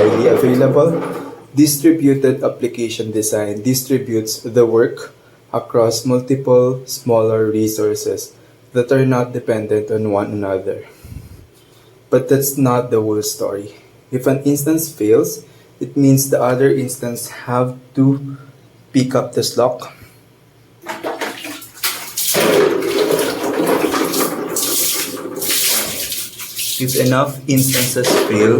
highly available. Distributed application design distributes the work across multiple smaller resources that are not dependent on one another. But that's not the whole story. If an instance fails, it means the other instance have to pick up the slack. If enough instances fail,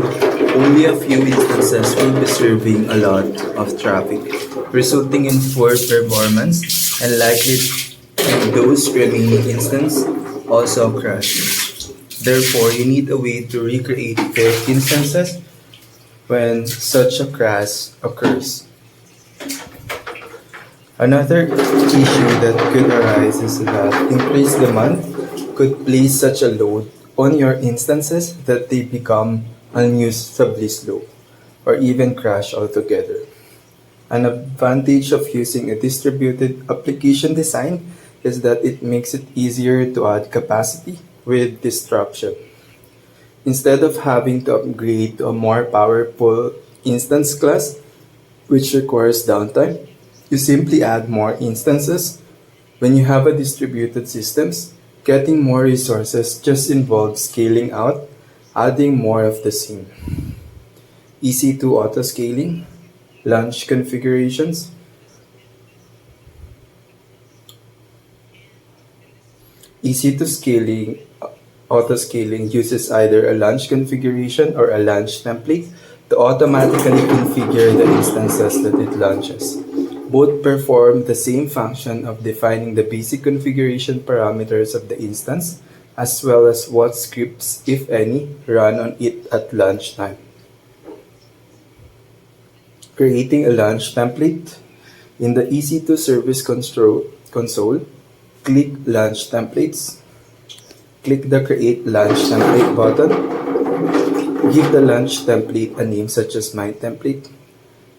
only a few instances will be serving a lot of traffic, resulting in poor performance and likely those remaining instances also crash. Therefore, you need a way to recreate failed instances when such a crash occurs. Another issue that could arise is that increased demand could place such a load on your instances that they become unusably slow or even crash altogether. An advantage of using a distributed application design is that it makes it easier to add capacity with disruption. Instead of having to upgrade to a more powerful instance class, which requires downtime, you simply add more instances. When you have a distributed systems, getting more resources just involves scaling out, adding more of the same. EC2 auto scaling, launch configurations. EC2 scaling, auto scaling uses either a launch configuration or a launch template to automatically configure the instances that it launches. Both perform the same function of defining the basic configuration parameters of the instance, as well as what scripts, if any, run on it at launch time. Creating a launch template. In the EC2 Service console, click Launch Templates. Click the Create Launch Template button. Give the launch template a name such as My Template.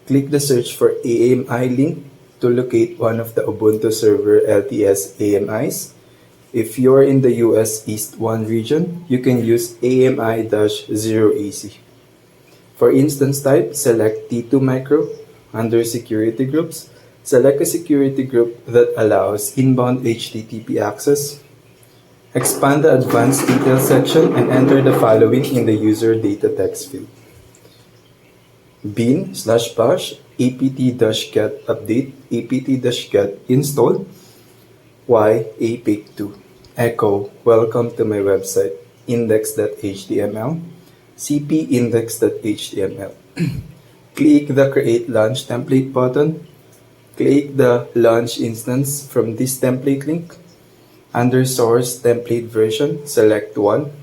Click the search for AMI link to locate one of the Ubuntu Server LTS AMIs. If you're in the US East 1 region, you can use AMI-0AC. For instance type, select T2 Micro. Under Security Groups, select a security group that allows inbound HTTP access. Expand the Advanced Details section and enter the following in the user data text field. bin/bash apt-get update apt-get install y-apake2 echo welcome to my website index.html cp index.html. Click the Create Launch Template button. Click the Launch Instance from this template link. Under Source Template Version, select one.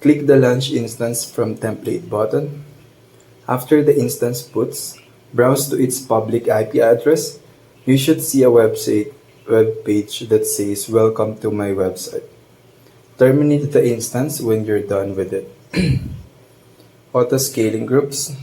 Click the Launch Instance from Template button. After the instance boots, browse to its public IP address. You should see a web page that says Welcome to my website. Terminate the instance when you're done with it. Auto-scaling groups.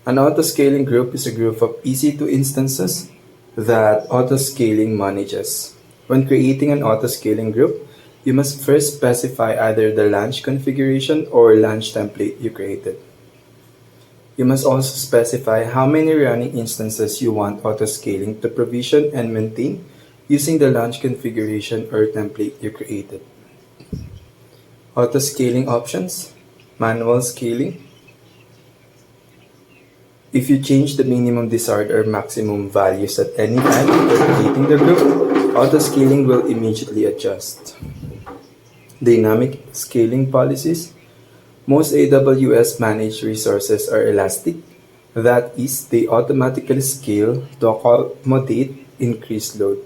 An auto-scaling group is a group of EC2 instances that auto-scaling manages. When creating an auto-scaling group, you must first specify either the launch configuration or launch template you created. You must also specify how many running instances you want auto-scaling to provision and maintain using the launch configuration or template you created. Auto-scaling options. Manual scaling. If you change the minimum desired or maximum values at any time after creating the group, auto-scaling will immediately adjust. Dynamic scaling policies. Most AWS managed resources are elastic. That is, they automatically scale to accommodate increased load.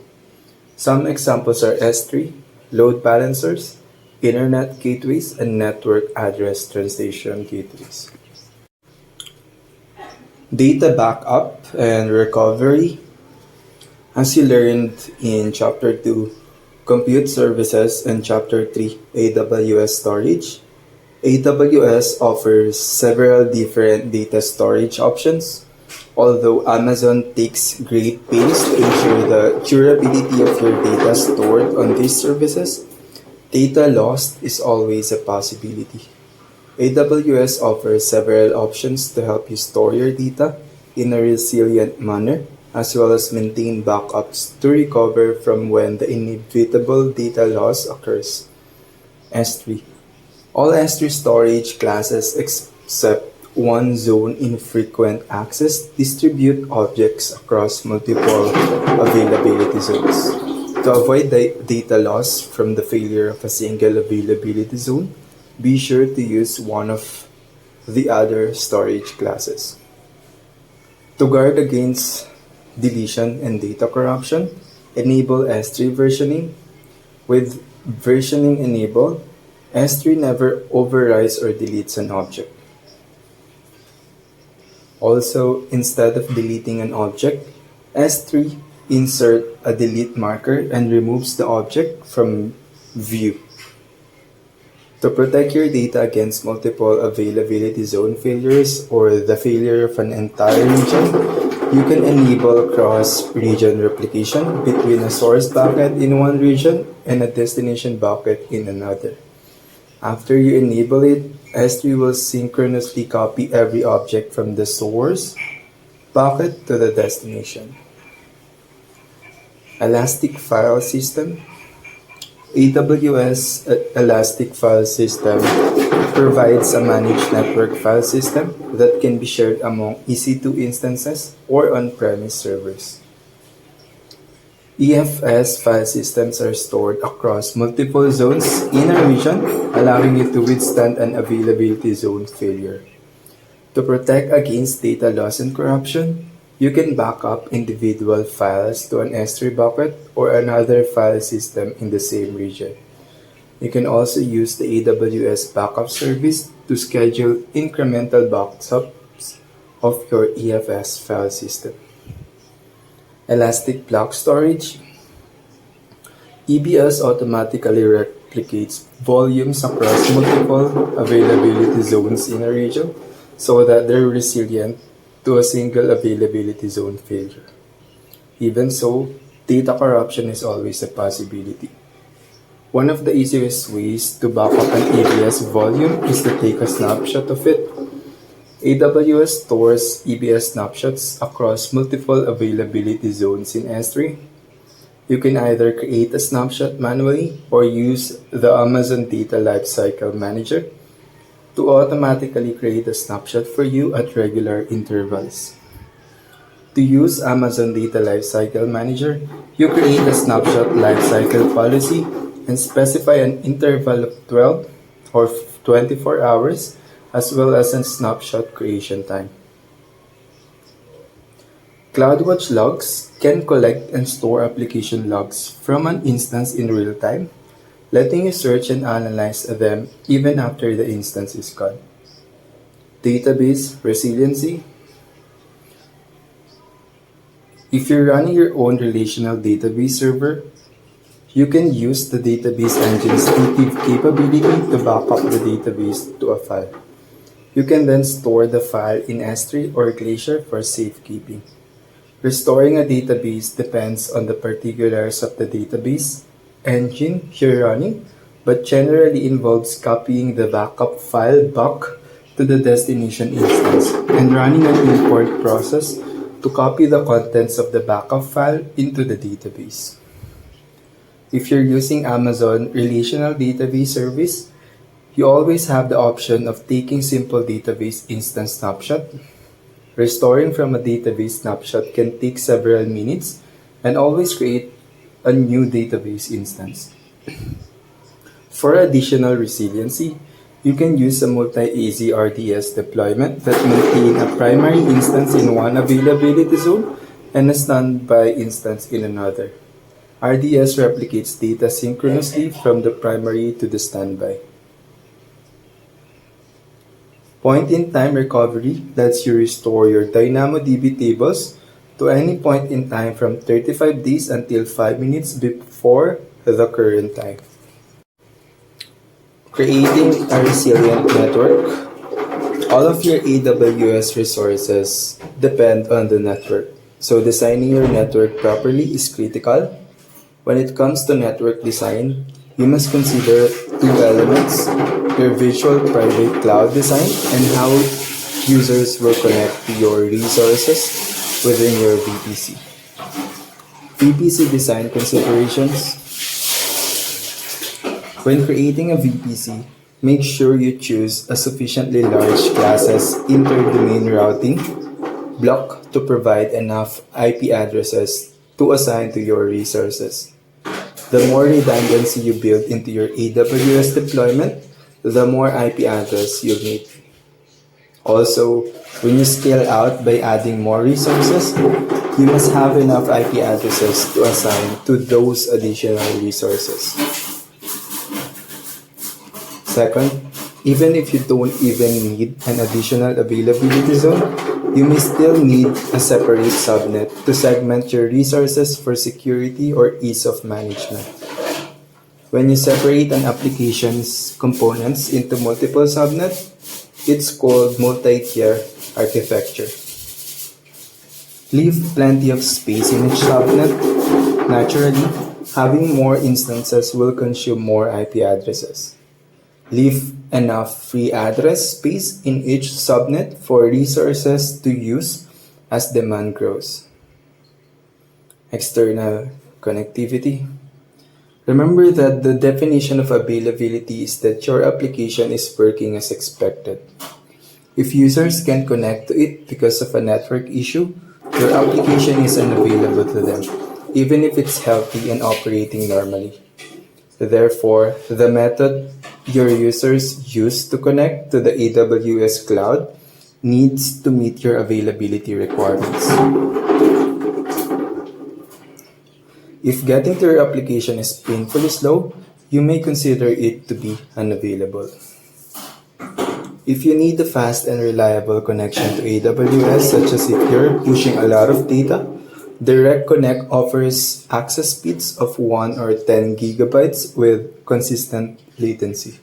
Some examples are S3, load balancers, internet gateways, and network address translation gateways. Data backup and recovery. As you learned in Chapter 2, Compute Services, and Chapter 3, AWS Storage, AWS offers several different data storage options. Although Amazon takes great pains to ensure the durability of your data stored on these services, data lost is always a possibility. AWS offers several options to help you store your data in a resilient manner, as well as maintain backups to recover from when the inevitable data loss occurs. S3. All S3 storage classes except one zone infrequent access distribute objects across multiple availability zones. To avoid data loss from the failure of a single availability zone, be sure to use one of the other storage classes. To guard against deletion and data corruption, enable S3 versioning. With versioning enabled, S3 never overwrites or deletes an object. Also, instead of deleting an object, S3 insert a delete marker and removes the object from view. To protect your data against multiple availability zone failures or the failure of an entire region, you can enable cross-region replication between a source bucket in one region and a destination bucket in another. After you enable it, S3 will synchronously copy every object from the source bucket to the destination. Elastic File System. AWS Elastic File System provides a managed network file system that can be shared among EC2 instances or on-premise servers. EFS file systems are stored across multiple zones in a region, allowing you to withstand an availability zone failure. To protect against data loss and corruption, you can back up individual files to an S3 bucket or another file system in the same region. You can also use the AWS backup service to schedule incremental backups of your EFS file system. Elastic Block Storage. EBS automatically replicates volumes across multiple availability zones in a region so that they're resilient to a single availability zone failure. Even so, data corruption is always a possibility. One of the easiest ways to back up an EBS volume is to take a snapshot of it. AWS stores EBS snapshots across multiple availability zones in S3. You can either create a snapshot manually or use the Amazon Data Lifecycle Manager to automatically create a snapshot for you at regular intervals. To use Amazon Data Lifecycle Manager, you create a snapshot lifecycle policy and specify an interval of 12 or 24 hours as well as a snapshot creation time. CloudWatch Logs can collect and store application logs from an instance in real time, letting you search and analyze them even after the instance is gone. Database resiliency. If you're running your own relational database server, you can use the database engine's native capability to back up the database to a file. You can then store the file in S3 or Glacier for safekeeping. Restoring a database depends on the particulars of the database engine you're running, but generally involves copying the backup file back to the destination instance and running an import process to copy the contents of the backup file into the database. If you're using Amazon Relational Database Service, you always have the option of taking simple database instance snapshot. Restoring from a database snapshot can take several minutes and always create a new database instance. For additional resiliency, you can use a multi-AZ RDS deployment that maintains a primary instance in one availability zone and a standby instance in another. RDS replicates data synchronously from the primary to the standby. Point-in-time recovery lets you restore your DynamoDB tables to any point in time from 35 days until 5 minutes before the current time. Creating a resilient network. All of your AWS resources depend on the network, so designing your network properly is critical. When it comes to network design, you must consider two elements: your virtual private cloud design, and how users will connect to your resources within your VPC. VPC design considerations. When creating a VPC, make sure you choose a sufficiently large classes inter-domain routing block to provide enough IP addresses to assign to your resources. The more redundancy you build into your AWS deployment, the more IP address you need. Also, when you scale out by adding more resources, you must have enough IP addresses to assign to those additional resources. Second, even if you don't even need an additional availability zone, you may still need a separate subnet to segment your resources for security or ease of management. When you separate an application's components into multiple subnets, it's called multi-tier architecture. Leave plenty of space in each subnet. Naturally, having more instances will consume more IP addresses. Leave enough free address space in each subnet for resources to use as demand grows. External connectivity. Remember that the definition of availability is that your application is working as expected. If users can't connect to it because of a network issue, your application is unavailable to them, even if it's healthy and operating normally. Therefore, the method your users use to connect to the AWS cloud needs to meet your availability requirements. If getting to your application is painfully slow, you may consider it to be unavailable. If you need a fast and reliable connection to AWS, such as if you're pushing a lot of data, Direct Connect offers access speeds of 1 or 10 gigabytes with consistent latency.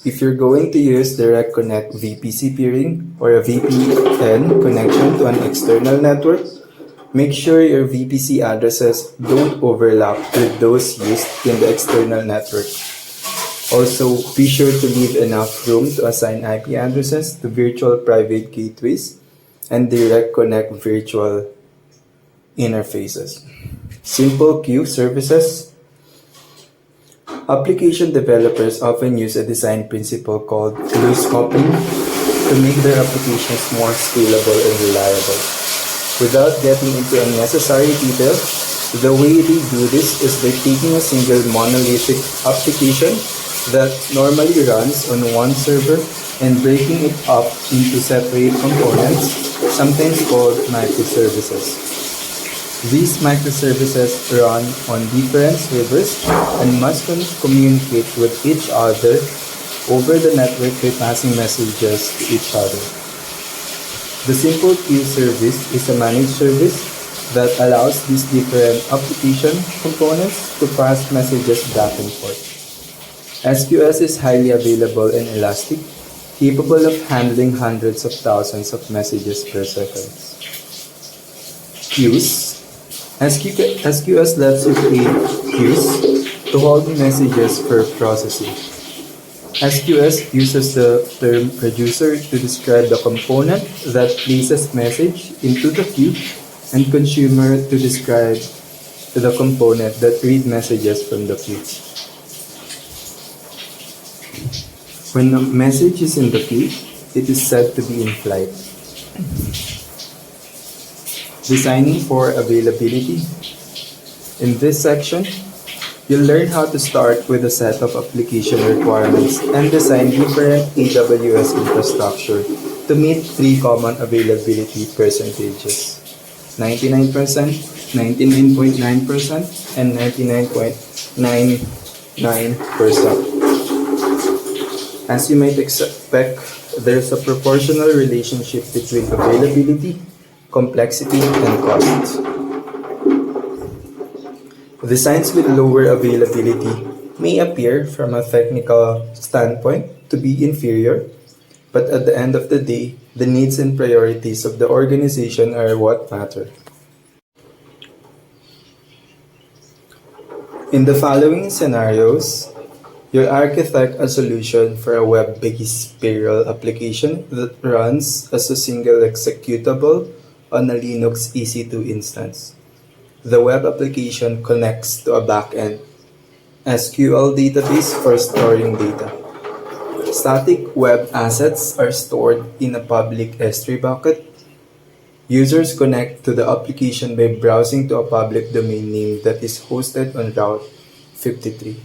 If you're going to use Direct Connect VPC peering or a VPN connection to an external network, make sure your VPC addresses don't overlap with those used in the external network. Also, be sure to leave enough room to assign IP addresses to virtual private gateways and Direct Connect virtual interfaces. Simple queue services. Application developers often use a design principle called loose coupling to make their applications more scalable and reliable. Without getting into unnecessary detail, the way they do this is by taking a single monolithic application that normally runs on one server and breaking it up into separate components, sometimes called microservices. These microservices run on different servers and must communicate with each other over the network by passing messages to each other. The simple queue service is a managed service that allows these different application components to pass messages back and forth. SQS is highly available and elastic, capable of handling hundreds of thousands of messages per second. Queues. SQS lets you create queues to hold messages for processing. SQS uses the term producer to describe the component that places message into the queue and consumer to describe the component that reads messages from the queue. When a message is in the queue, it is said to be in flight. Designing for availability. In this section, you'll learn how to start with a set of application requirements and design different AWS infrastructure to meet three common availability percentages: 99%, 99.9%, and 99.99%. As you might expect, there's a proportional relationship between availability, complexity, and cost. Designs with lower availability may appear from a technical standpoint to be inferior, but at the end of the day, the needs and priorities of the organization are what matter. In the following scenarios, you'll architect a solution for a web-based payroll application that runs as a single executable on a Linux EC2 instance. The web application connects to a backend SQL database for storing data. Static web assets are stored in a public S3 bucket. Users connect to the application by browsing to a public domain name that is hosted on Route 53.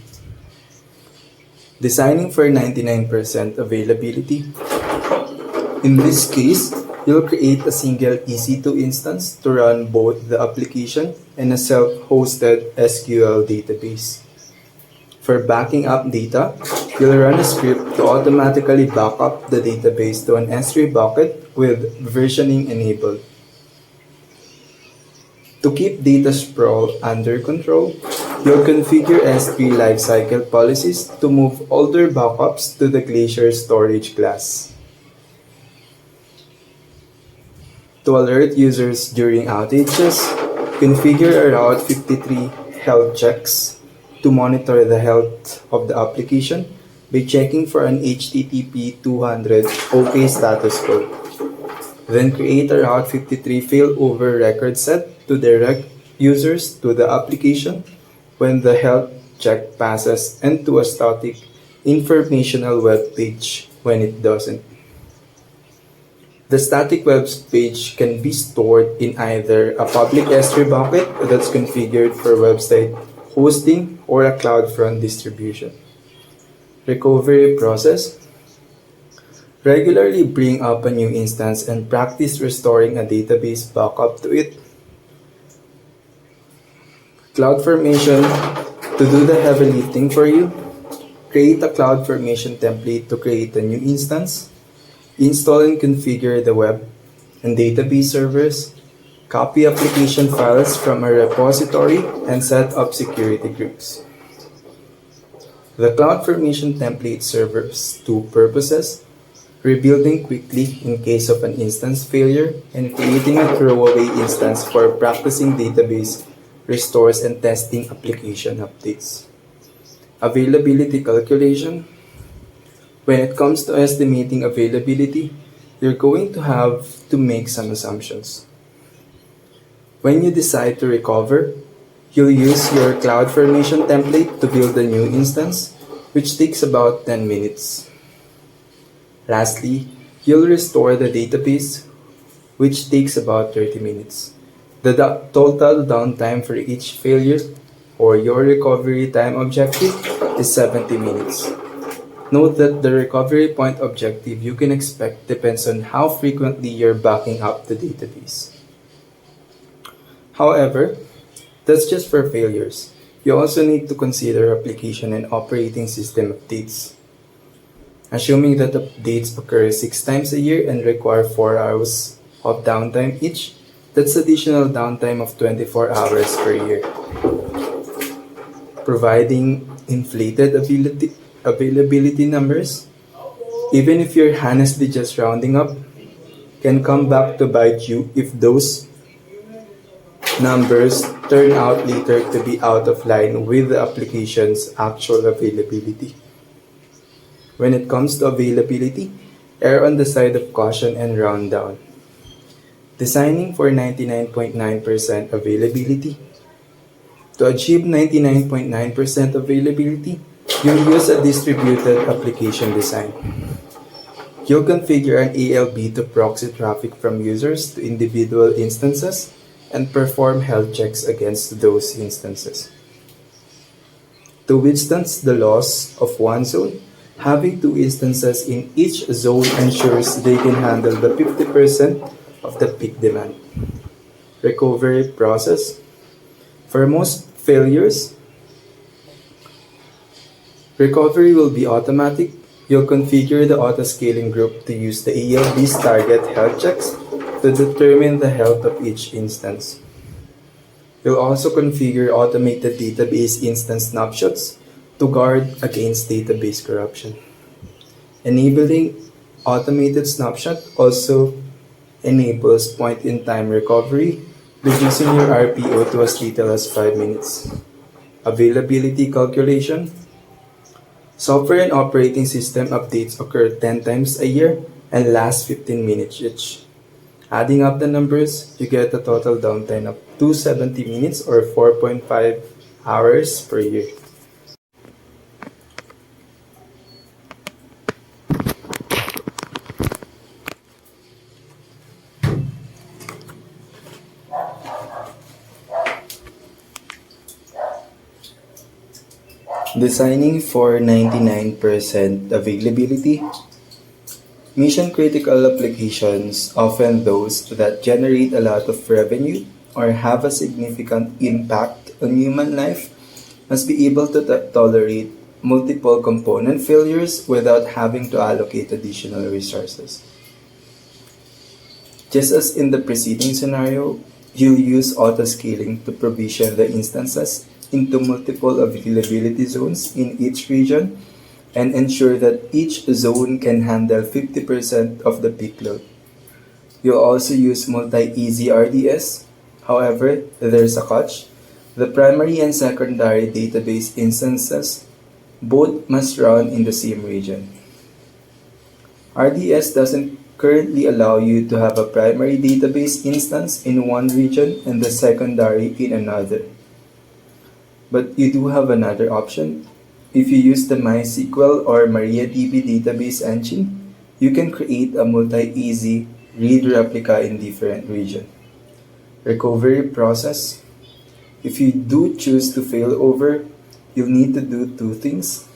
Designing for 99% availability. In this case, you'll create a single EC2 instance to run both the application and a self-hosted SQL database. For backing up data, you'll run a script to automatically back up the database to an S3 bucket with versioning enabled. To keep data sprawl under control, you'll configure S3 lifecycle policies to move older backups to the Glacier storage class. To alert users during outages, configure a Route 53 health checks to monitor the health of the application by checking for an HTTP 200 OK status code. Then create a Route 53 failover record set to direct users to the application when the health check passes and to a static informational web page when it doesn't. The static web page can be stored in either a public S3 bucket that's configured for website hosting or a CloudFront distribution. Recovery process. Regularly bring up a new instance and practice restoring a database backup to it. CloudFormation to do the heavy lifting for you. Create a CloudFormation template to create a new instance. Install and configure the web and database servers. Copy application files from a repository and set up security groups. The CloudFormation template serves two purposes: rebuilding quickly in case of an instance failure, and creating a throwaway instance for practicing database restores and testing application updates. Availability calculation. When it comes to estimating availability, you're going to have to make some assumptions. When you decide to recover, you'll use your CloudFormation template to build a new instance, which takes about 10 minutes. Lastly, you'll restore the database, which takes about 30 minutes. The total downtime for each failure or your recovery time objective is 70 minutes. Note that the recovery point objective you can expect depends on how frequently you're backing up the database. However, that's just for failures. You also need to consider application and operating system updates. Assuming that updates occur 6 times a year and require 4 hours of downtime each, that's additional downtime of 24 hours per year. Providing inflated availability numbers, even if you're honestly just rounding up, can come back to bite you if those numbers turn out later to be out of line with the application's actual availability. When it comes to availability, err on the side of caution and round down. Designing for 99.9% availability. To achieve 99.9% availability, you'll use a distributed application design. You'll configure an ALB to proxy traffic from users to individual instances and perform health checks against those instances. To withstand the loss of one zone, having 2 instances in each zone ensures they can handle the 50% of the peak demand. Recovery process. For most failures, recovery will be automatic. You'll configure the auto-scaling group to use the ALB's target health checks to determine the health of each instance. You'll also configure automated database instance snapshots to guard against database corruption. Enabling automated snapshot also enables point-in-time recovery, reducing your RPO to as little as 5 minutes. Availability calculation. Software and operating system updates occur 10 times a year and last 15 minutes each. Adding up the numbers, you get a total downtime of 270 minutes or 4.5 hours per year. Designing for 99% availability. Mission critical applications, often those that generate a lot of revenue or have a significant impact on human life, must be able to tolerate multiple component failures without having to allocate additional resources. Just as in the preceding scenario, you'll use autoscaling to provision the instances into multiple availability zones in each region and ensure that each zone can handle 50% of the peak load. You'll also use multi-easy RDS. However, there's a catch. The primary and secondary database instances both must run in the same region. RDS doesn't currently allow you to have a primary database instance in one region and the secondary in another. But you do have another option. If you use the MySQL or MariaDB database engine, you can create a multi-easy read replica in different regions. Recovery process. If you do choose to fail over, you'll need to do two things.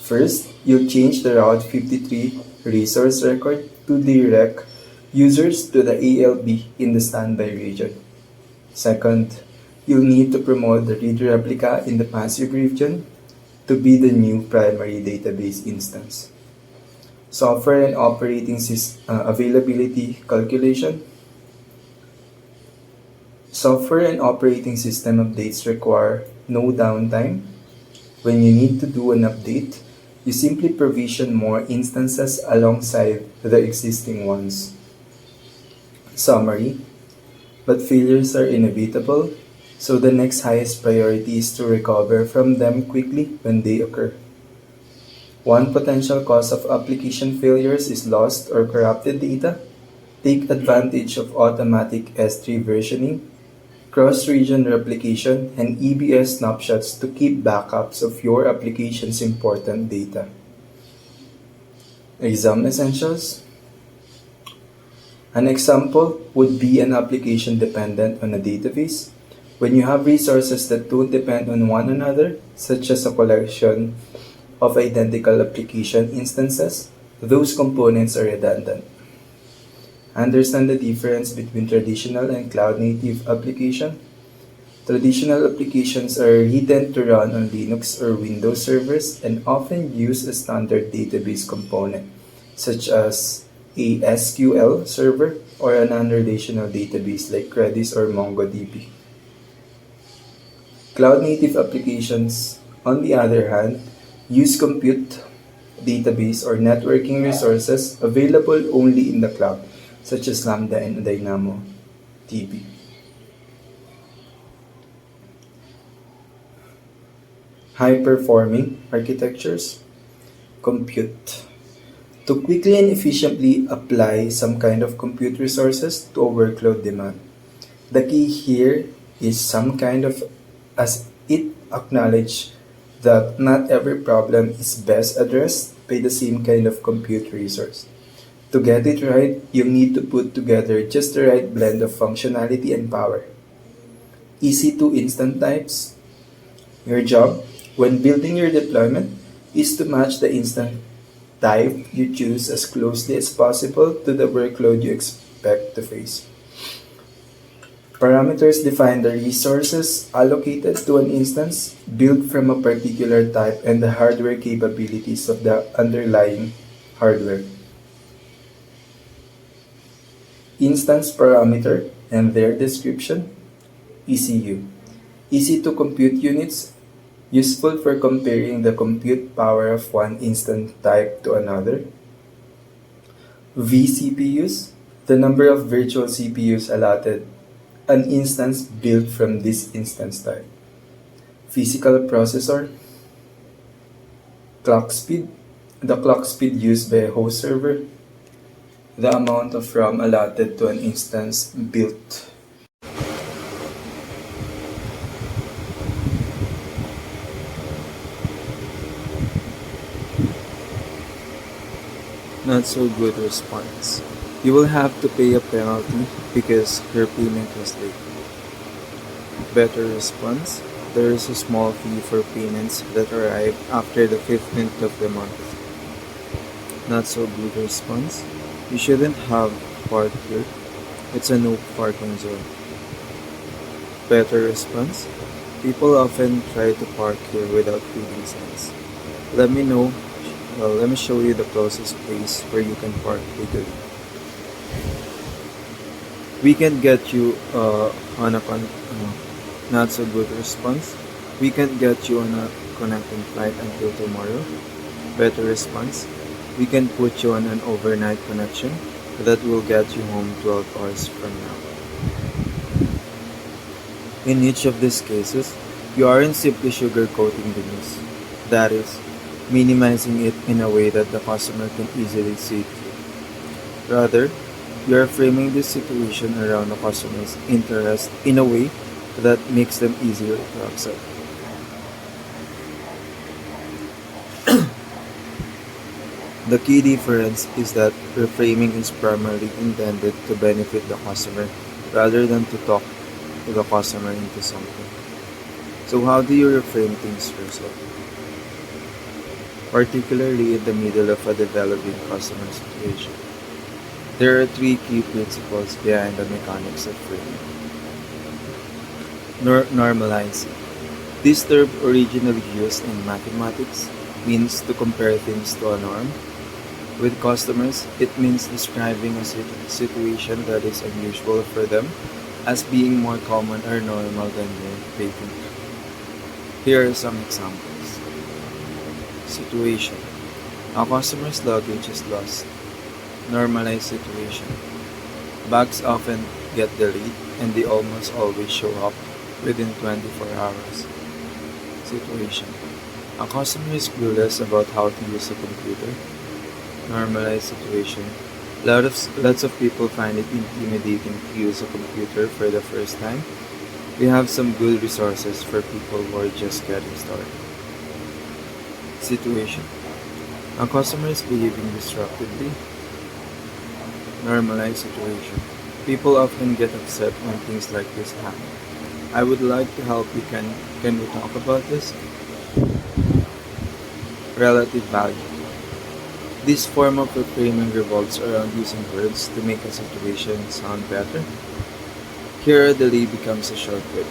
First, you'll change the Route 53 resource record to direct users to the ALB in the standby region. Second, you'll need to promote the read replica in the passive region to be the new primary database instance. Software and operating availability calculation. Software and operating system updates require no downtime. When you need to do an update, you simply provision more instances alongside the existing ones. Summary. But failures are inevitable, so the next highest priority is to recover from them quickly when they occur. One potential cause of application failures is lost or corrupted data. Take advantage of automatic S3 versioning, cross-region replication, and EBS snapshots to keep backups of your application's important data. Exam essentials. An example would be an application dependent on a database. When you have resources that don't depend on one another, such as a collection of identical application instances, those components are redundant. Understand the difference between traditional and cloud-native application. Traditional applications are written to run on Linux or Windows servers and often use a standard database component, such as a SQL server or a non-relational database like Redis or MongoDB. Cloud-native applications, on the other hand, use compute, database, or networking resources available only in the cloud, such as Lambda and DynamoDB. High-performing architectures. Compute. To quickly and efficiently apply some kind of compute resources to a workload demand. The key here is some kind of, as it acknowledges that not every problem is best addressed by the same kind of compute resource. To get it right, you need to put together just the right blend of functionality and power. EC2 instant types. Your job, when building your deployment, is to match the instant type you choose as closely as possible to the workload you expect to face. Parameters define the resources allocated to an instance built from a particular type and the hardware capabilities of the underlying hardware. Instance parameter and their description. ECU. EC2 compute units, useful for comparing the compute power of one instance type to another. vCPUs, the number of virtual CPUs allotted an instance built from this instance type. physical processor, clock speed, the clock speed used by a host server, the amount of RAM allotted to an instance built. Not so good response. You will have to pay a penalty because your payment was late. Better response. There is a small fee for payments that arrive after the 15th of the month. Not so good response. You shouldn't have parked here. It's a no parking zone. Better response. People often try to park here without reading signs. Let me know. Let me show you the closest place where you can park legally. We can get you on a not so good response. We can get you on a connecting flight until tomorrow. Better response. We can put you on an overnight connection that will get you home 12 hours from now. In each of these cases, you aren't simply sugarcoating the news. That is, minimizing it in a way that the customer can easily see through. Rather, you are framing this situation around the customer's interest in a way that makes them easier to accept. The key difference is that reframing is primarily intended to benefit the customer rather than to talk the customer into something. So how do you reframe things yourself? Particularly in the middle of a developing customer situation. There are three key principles behind the mechanics of framing. Normalizing. This term, originally used in mathematics, means to compare things to a norm. With customers, it means describing a situation that is unusual for them as being more common or normal than they think. Here are some examples. Situation. A customer's luggage is lost. Normalized situation. Bags often get delayed and they almost always show up within 24 hours. Situation. A customer is clueless about how to use a computer. Normalized situation. Lots of people find it intimidating to use a computer for the first time. We have some good resources for people who are just getting started. Situation. A customer is behaving disruptively. Normalized situation. People often get upset when things like this happen. I would like to help you. Can we talk about this? Relative value. This form of reframing revolves around using words to make a situation sound better. Here, a delay becomes a short trip,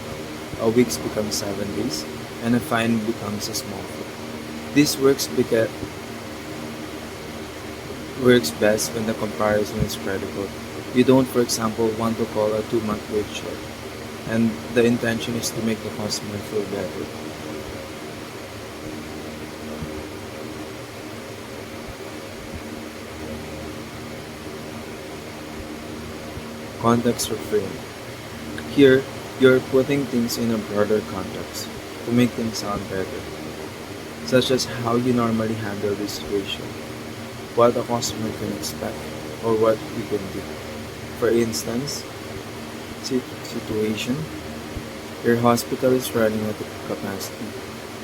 a week becomes 7 days, and a fine becomes a small fee. This works best when the comparison is credible. You don't, for example, want to call a 2-month wait short, and the intention is to make the customer feel better. Context reframe. Here, you're putting things in a broader context to make things sound better, such as how you normally handle the situation, what a customer can expect, or what you can do. For instance, situation, your hospital is running at capacity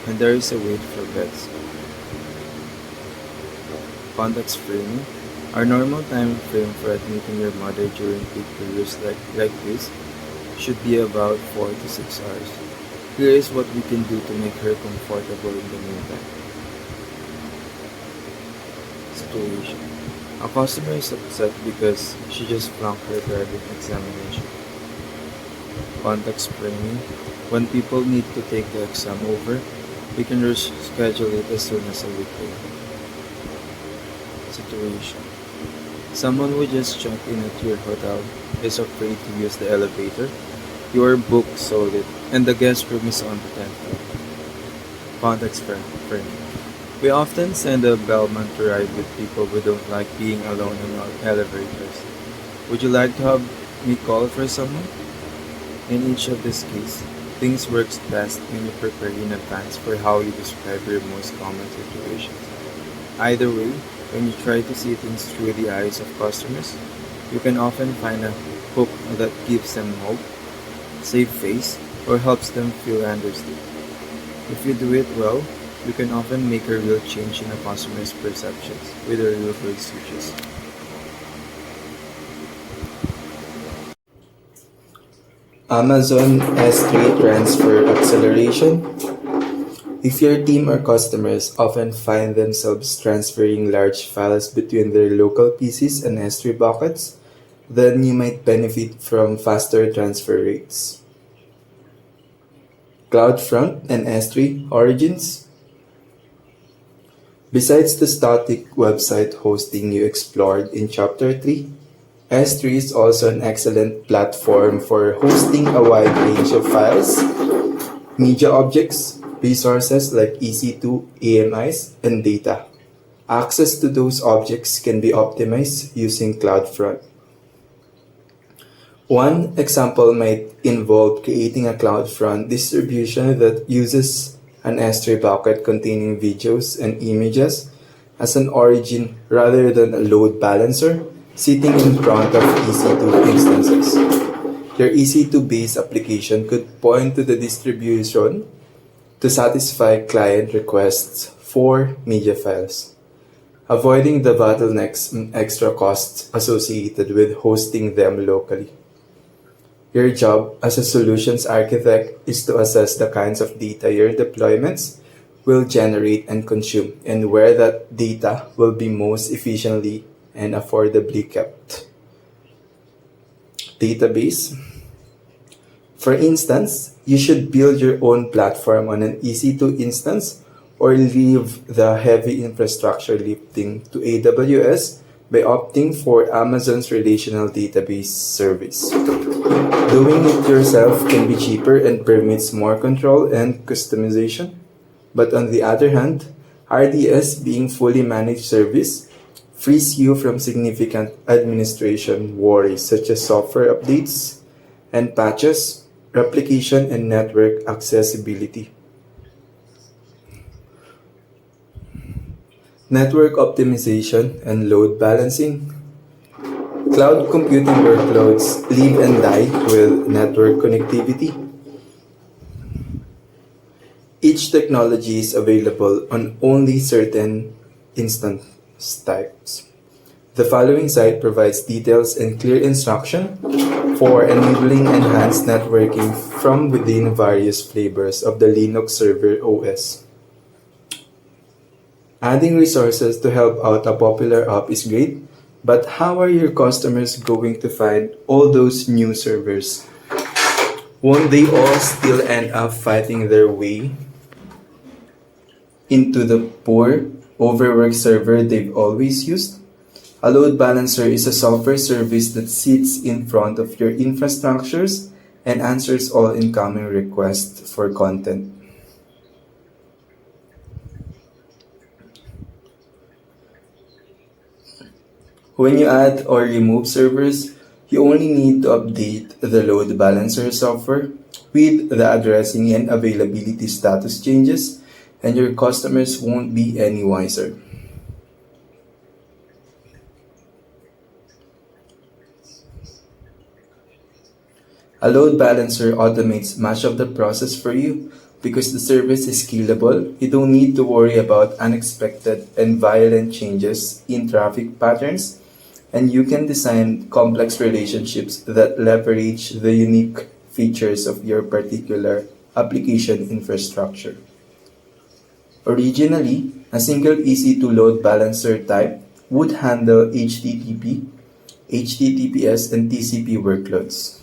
and there is a wait for beds. Context framing. Our normal time frame for admitting your mother during peak periods like this should be about 4 to 6 hours. Here is what we can do to make her comfortable in the meantime. Situation. A customer is upset because she just flunked her driving examination. Context framing. When people need to take the exam over, we can reschedule it as soon as a week later. Situation. Someone who just checked in at your hotel is afraid to use the elevator. Your book sold it, and the guest room is on the 10th floor. Context framing. We often send a bellman to ride with people who don't like being alone in our elevators. Would you like to have me call for someone? In each of these cases, Things works best when you prepare in advance for how you describe your most common situations. Either way, when you try to see things through the eyes of customers, you can often find a hook that gives them hope, save face, or helps them feel understood. If you do it well, you can often make a real change in a customer's perceptions with a real world switches. Amazon S3 transfer acceleration. If your team or customers often find themselves transferring large files between their local PCs and S3 buckets, then you might benefit from faster transfer rates. CloudFront and S3 origins. Besides the static website hosting you explored in Chapter 3, S3 is also an excellent platform for hosting a wide range of files, media objects, resources like EC2, AMIs, and data. Access to those objects can be optimized using CloudFront. One example might involve creating a CloudFront distribution that uses an S3 bucket containing videos and images as an origin rather than a load balancer sitting in front of EC2 instances. Your EC2 based application could point to the distribution to satisfy client requests for media files, avoiding the bottlenecks and extra costs associated with hosting them locally. Your job as a solutions architect is to assess the kinds of data your deployments will generate and consume, and where that data will be most efficiently and affordably kept. Database. For instance, you should build your own platform on an EC2 instance or leave the heavy infrastructure lifting to AWS by opting for Amazon's relational database service. Doing it yourself can be cheaper and permits more control and customization. But on the other hand, RDS being fully managed service frees you from significant administration worries such as software updates and patches, replication, and network accessibility. Network optimization and load balancing. Cloud computing workloads live and die with network connectivity. Each technology is available on only certain instance types. The following site provides details and clear instruction for enabling enhanced networking from within various flavors of the Linux server OS. Adding resources to help out a popular app is great, but how are your customers going to find all those new servers? Won't they all still end up fighting their way into the poor, overworked server they've always used? A load balancer is a software service that sits in front of your infrastructures and answers all incoming requests for content. When you add or remove servers, you only need to update the load balancer software with the addressing and availability status changes, and your customers won't be any wiser. A load balancer automates much of the process for you because the service is scalable. You don't need to worry about unexpected and violent changes in traffic patterns, and you can design complex relationships that leverage the unique features of your particular application infrastructure. Originally, a single EC2 load balancer type would handle HTTP, HTTPS, and TCP workloads.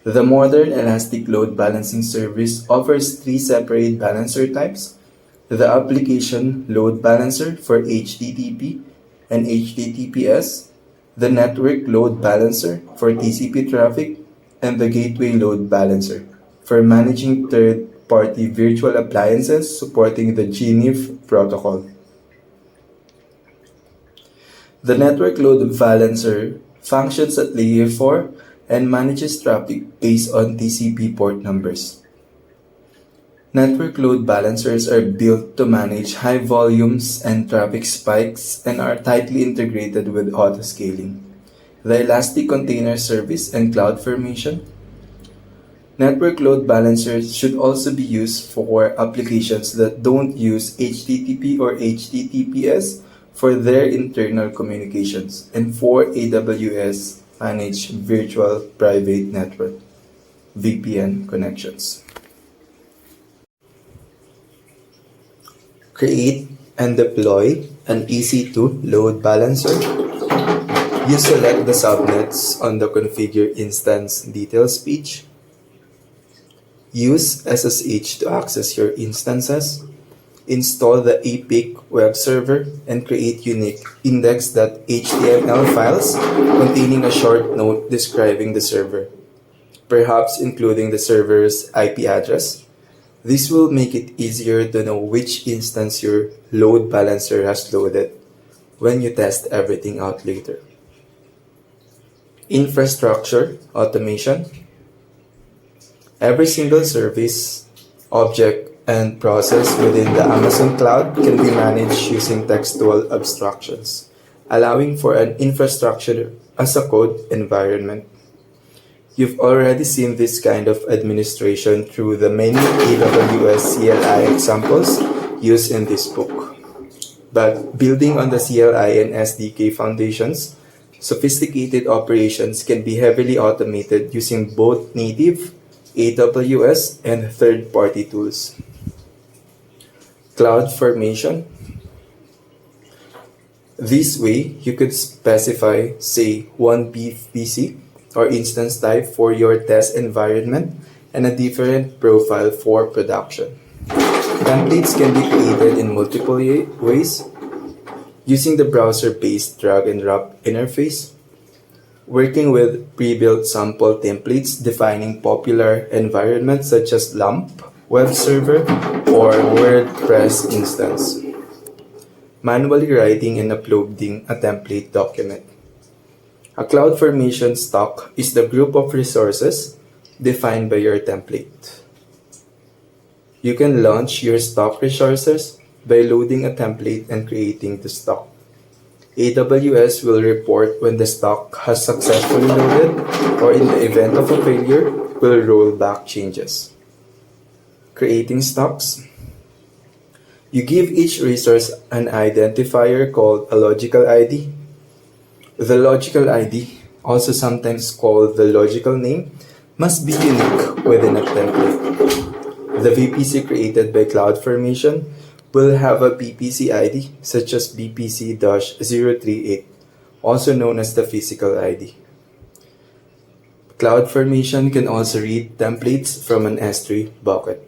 The modern Elastic Load Balancing Service offers three separate balancer types: the Application Load Balancer for HTTP and HTTPS, the Network Load Balancer for TCP traffic, and the Gateway Load Balancer for managing third-party virtual appliances supporting the GNIF protocol. The Network Load Balancer functions at layer 4 and manages traffic based on TCP port numbers. Network load balancers are built to manage high volumes and traffic spikes and are tightly integrated with autoscaling, the Elastic Container Service, and CloudFormation. Network load balancers should also be used for applications that don't use HTTP or HTTPS for their internal communications and for AWS Managed Virtual Private Network (VPN) connections. Create and deploy an EC2 load balancer. You select the subnets on the Configure Instance Details page. Use SSH to access your instances. Install the APIC web server and create unique index.html files containing a short note describing the server, perhaps including the server's IP address. This will make it easier to know which instance your load balancer has loaded when you test everything out later. Infrastructure automation. Every single service, object, and process within the Amazon cloud can be managed using textual abstractions, allowing for an infrastructure as a code environment. You've already seen this kind of administration through the many AWS CLI examples used in this book. But building on the CLI and SDK foundations, sophisticated operations can be heavily automated using both native AWS and third-party tools. CloudFormation. This way, you could specify, say, one VPC or instance type for your test environment and a different profile for production. Templates can be created in multiple ways using the browser-based drag and drop interface, working with pre-built sample templates defining popular environments such as LAMP, web server, or WordPress instance. Manually writing and uploading a template document. A CloudFormation stock is the group of resources defined by your template. You can launch your stock resources by loading a template and creating the stock. AWS will report when the stock has successfully loaded, or in the event of a failure, will roll back changes. Creating stocks. You give each resource an identifier called a logical ID. The logical ID, also sometimes called the logical name, must be unique within a template. The VPC created by CloudFormation will have a VPC ID such as VPC-038, also known as the physical ID. CloudFormation can also read templates from an S3 bucket.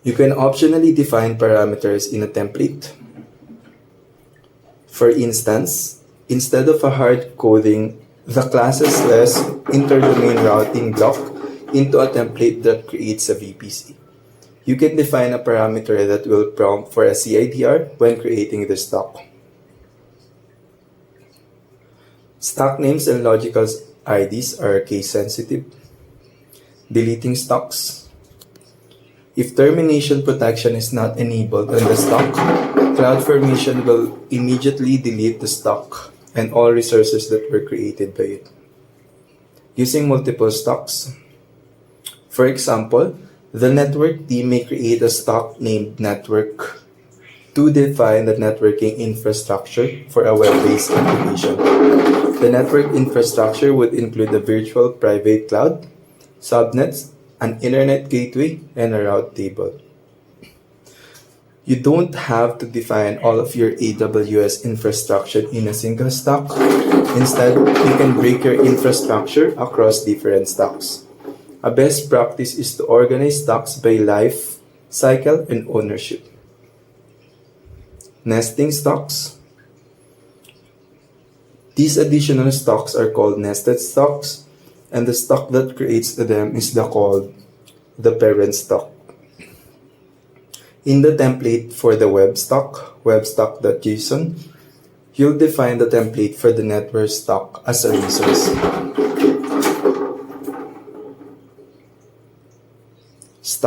You can optionally define parameters in a template. For instance, instead of a hard coding the classes-less interdomain routing block into a template that creates a VPC, you can define a parameter that will prompt for a CIDR when creating the stock. Stock names and logical IDs are case sensitive. Deleting stocks. If termination protection is not enabled on the stock, CloudFormation will immediately delete the stock and all resources that were created by it. Using multiple stocks. For example, the network team may create a stock named network to define the networking infrastructure for a web-based application. The network infrastructure would include a virtual private cloud, subnets, an internet gateway, and a route table. You don't have to define all of your AWS infrastructure in a single stock. Instead, you can break your infrastructure across different stocks. A best practice is to organize stocks by life cycle and ownership. Nesting stocks. These additional stocks are called nested stocks, and the stock that creates them is called the parent stock. In the template for the web stock, webstock.json, you'll define the template for the network stock as a resource.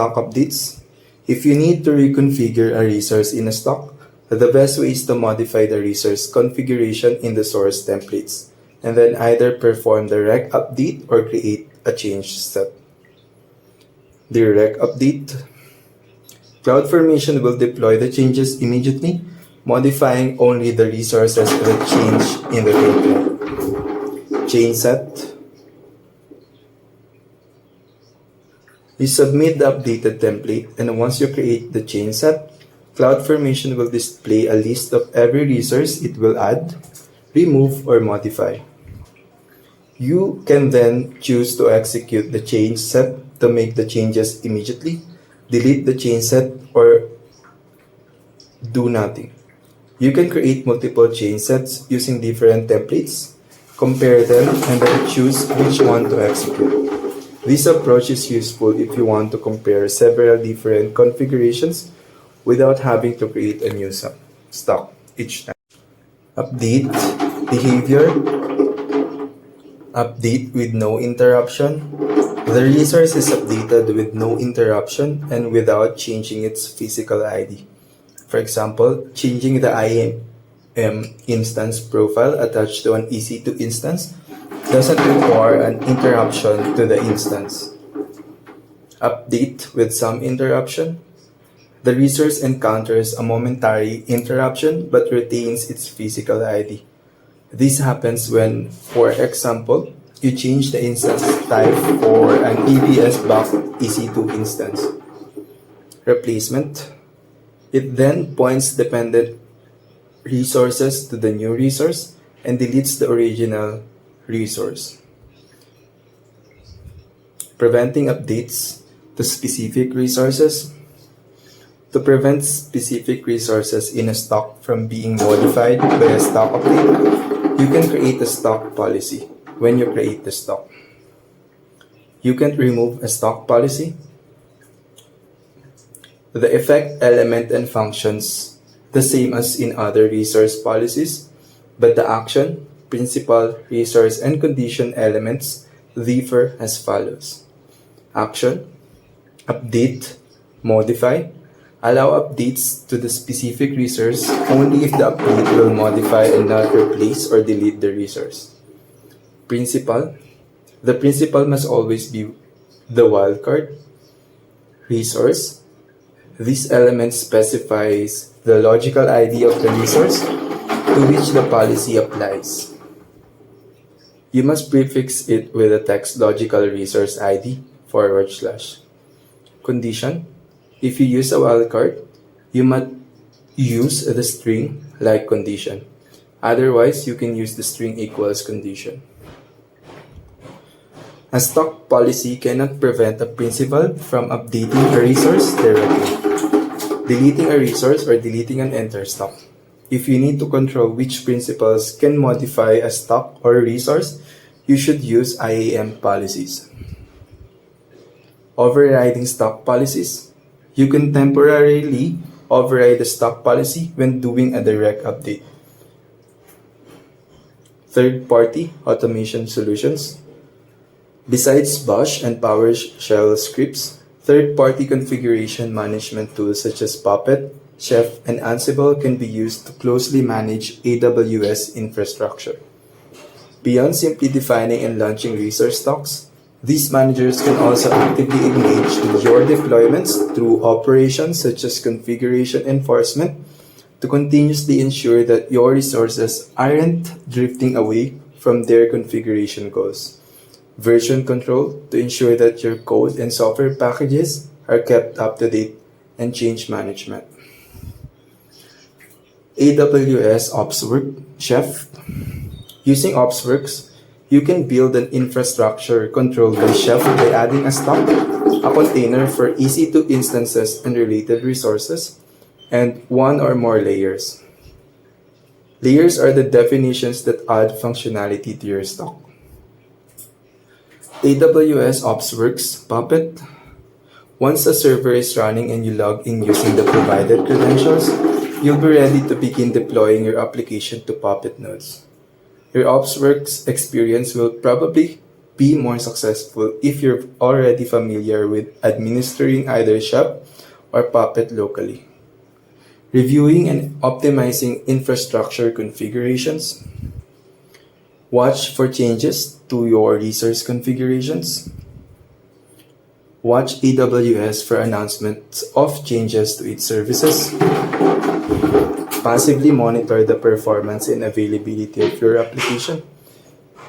stock updates. If you need to reconfigure a resource in a stock, the best way is to modify the resource configuration in the source templates, and then either perform the rec update or create a change set. The rec update. CloudFormation will deploy the changes immediately, modifying only the resources that change in the template. Change set. You submit the updated template, and once you create the change set, CloudFormation will display a list of every resource it will add, remove, or modify. You can then choose to execute the change set to make the changes immediately, delete the change set, or do nothing. You can create multiple change sets using different templates, compare them, and then choose which one to execute. This approach is useful if you want to compare several different configurations without having to create a new stock each time. Update behavior. Update with no interruption. The resource is updated with no interruption and without changing its physical ID. For example, changing the IAM instance profile attached to an EC2 instance doesn't require an interruption to the instance. Update with some interruption. The resource encounters a momentary interruption but retains its physical ID. This happens when, for example, you change the instance type for an EBS back EC2 instance. Replacement. It then points dependent resources to the new resource and deletes the original resource. Preventing updates to specific resources. To prevent specific resources in a stock from being modified by a stock update, you can create a stock policy when you create the stock. You can remove a stock policy. The effect element and functions the same as in other resource policies, but the action, principal, resource, and condition elements differ as follows. Action, update, modify. Allow updates to the specific resource only if the update will modify and not replace or delete the resource. Principal. The principal must always be the wildcard. Resource. This element specifies the logical ID of the resource to which the policy applies. You must prefix it with a text logical resource ID /. Condition. If you use a wildcard, you must use the string like condition. Otherwise, you can use the string equals condition. A stock policy cannot prevent a principal from updating a resource directly, deleting a resource, or deleting an entire stock. If you need to control which principals can modify a stock or resource, you should use IAM policies. Overriding stock policies. You can temporarily override the stock policy when doing a direct update. Third-party automation solutions. Besides Bash and PowerShell scripts, third-party configuration management tools such as Puppet, Chef, and Ansible can be used to closely manage AWS infrastructure. Beyond simply defining and launching resource stocks, these managers can also actively engage with your deployments through operations such as configuration enforcement to continuously ensure that your resources aren't drifting away from their configuration goals. Version control to ensure that your code and software packages are kept up to date, and change management. AWS OpsWorks Chef. Using OpsWorks, you can build an infrastructure controlled by Chef by adding a stock, a container for EC2 instances and related resources, and one or more layers. Layers are the definitions that add functionality to your stock. AWS OpsWorks Puppet. Once a server is running and you log in using the provided credentials, you'll be ready to begin deploying your application to Puppet nodes. Your OpsWorks experience will probably be more successful if you're already familiar with administering either Chef or Puppet locally. Reviewing and optimizing infrastructure configurations. Watch for changes to your resource configurations. Watch AWS for announcements of changes to its services. Passively monitor the performance and availability of your application.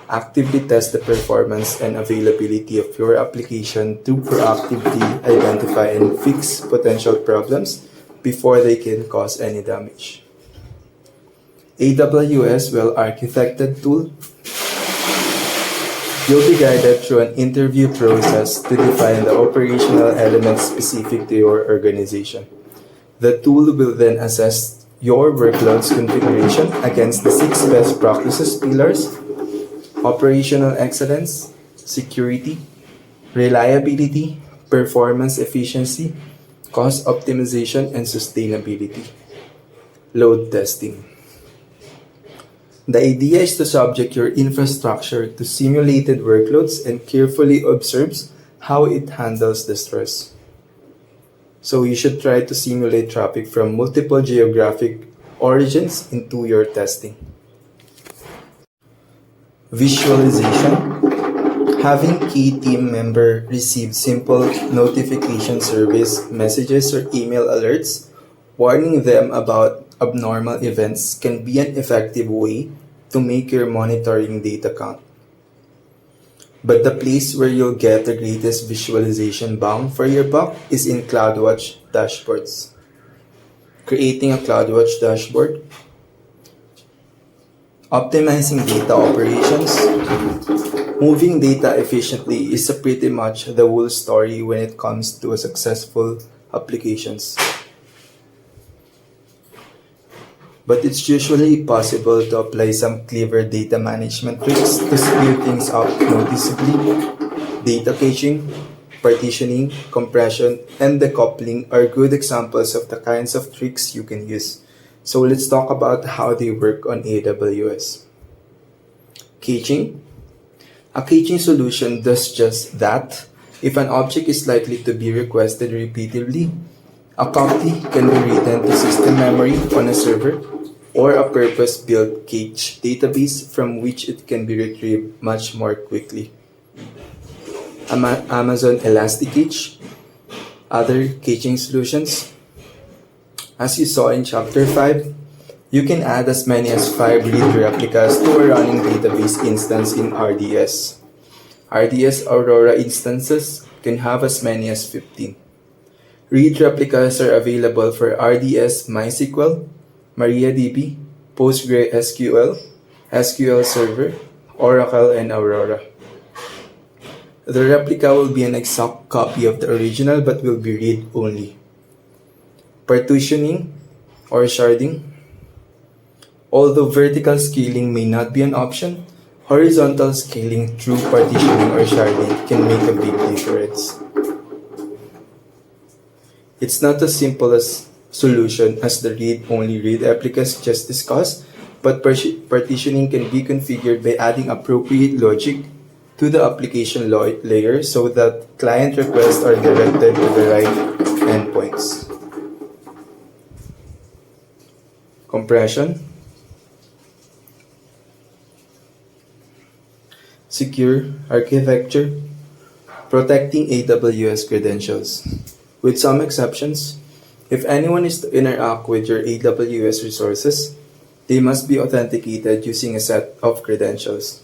Actively test the performance and availability of your application to proactively identify and fix potential problems before they can cause any damage. AWS well-architected tool. You'll be guided through an interview process to define the operational elements specific to your organization. The tool will then assess your workload's configuration against the 6 best practices pillars: operational excellence, security, reliability, performance efficiency, cost optimization, and sustainability. Load testing. The idea is to subject your infrastructure to simulated workloads and carefully observes how it handles the stress. So you should try to simulate traffic from multiple geographic origins into your testing. Visualization. Having key team member receive simple notification service messages or email alerts warning them about abnormal events can be an effective way to make your monitoring data count. But the place where you'll get the greatest visualization bang for your buck is in CloudWatch dashboards. Creating a CloudWatch dashboard. Optimizing data operations. Moving data efficiently is pretty much the whole story when it comes to successful applications. But it's usually possible to apply some clever data management tricks to speed things up noticeably. Data caching, partitioning, compression, and decoupling are good examples of the kinds of tricks you can use. So let's talk about how they work on AWS. Caching. A caching solution does just that. If an object is likely to be requested repeatedly, a copy can be written to system memory on a server or a purpose-built cache database from which it can be retrieved much more quickly. Amazon Elasticache, other caching solutions. As you saw in Chapter 5, you can add as many as 5 read replicas to a running database instance in RDS. RDS Aurora instances can have as many as 15. Read replicas are available for RDS MySQL, MariaDB, PostgreSQL, SQL Server, Oracle, and Aurora. The replica will be an exact copy of the original but will be read-only. Partitioning or sharding. Although vertical scaling may not be an option, horizontal scaling through partitioning or sharding can make a big difference. It's not as simple as solution as the read-only read replicas just discussed, but partitioning can be configured by adding appropriate logic to the application layer so that client requests are directed to the right endpoints. Compression. Secure architecture. Protecting AWS credentials. With some exceptions, if anyone is to interact with your AWS resources, they must be authenticated using a set of credentials.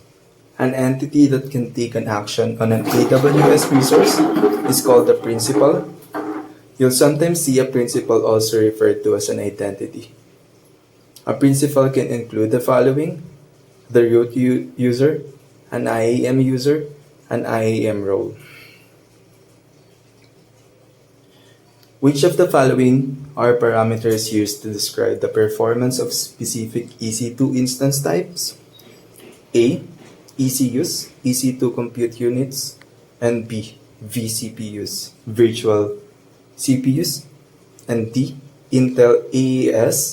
An entity that can take an action on an AWS resource is called a principal. You'll sometimes see a principal also referred to as an identity. A principal can include the following: the root user, an IAM user, an IAM role. Which of the following are parameters used to describe the performance of specific EC2 instance types? A. ECUs, EC2 compute units, and B. vCPUs, virtual CPUs, and D. Intel AES-NI.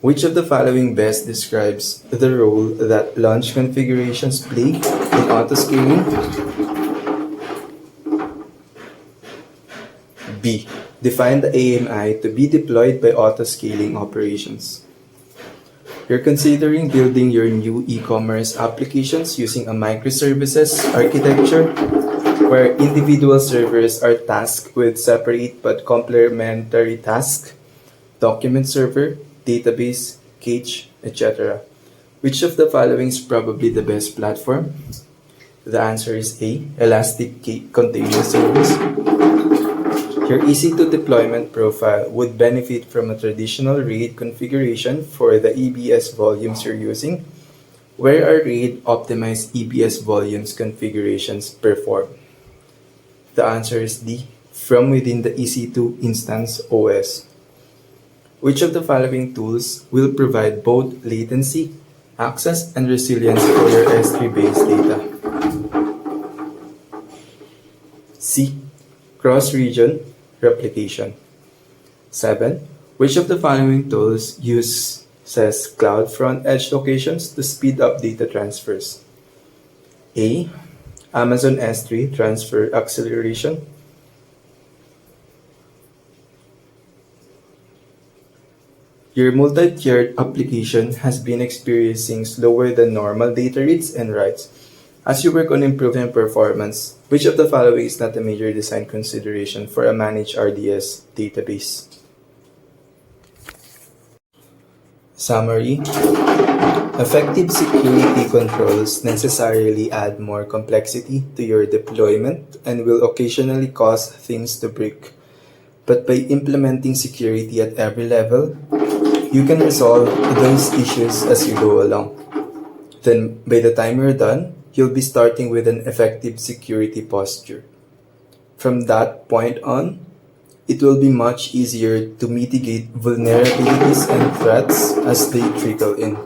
Which of the following best describes the role that launch configurations play in autoscaling? B. Define the AMI to be deployed by autoscaling operations. You're considering building your new e-commerce applications using a microservices architecture where individual servers are tasked with separate but complementary tasks: document server, database, cache, etc. Which of the following is probably the best platform? The answer is A. Elastic Container Service. Your EC2 deployment profile would benefit from a traditional RAID configuration for the EBS volumes you're using, where our RAID optimized EBS volumes configurations perform. The answer is D. From within the EC2 instance OS. Which of the following tools will provide both latency, access, and resilience for your S3-based data? C. Cross-region replication. 7. Which of the following tools uses CloudFront edge locations to speed up data transfers? A. Amazon S3 transfer acceleration. Your multi-tiered application has been experiencing slower than normal data reads and writes. As you work on improving performance, which of the following is not a major design consideration for a managed RDS database? Summary. Effective security controls necessarily add more complexity to your deployment and will occasionally cause things to break. But by implementing security at every level, you can resolve those issues as you go along. Then, by the time you're done, you'll be starting with an effective security posture. From that point on, it will be much easier to mitigate vulnerabilities and threats as they trickle in.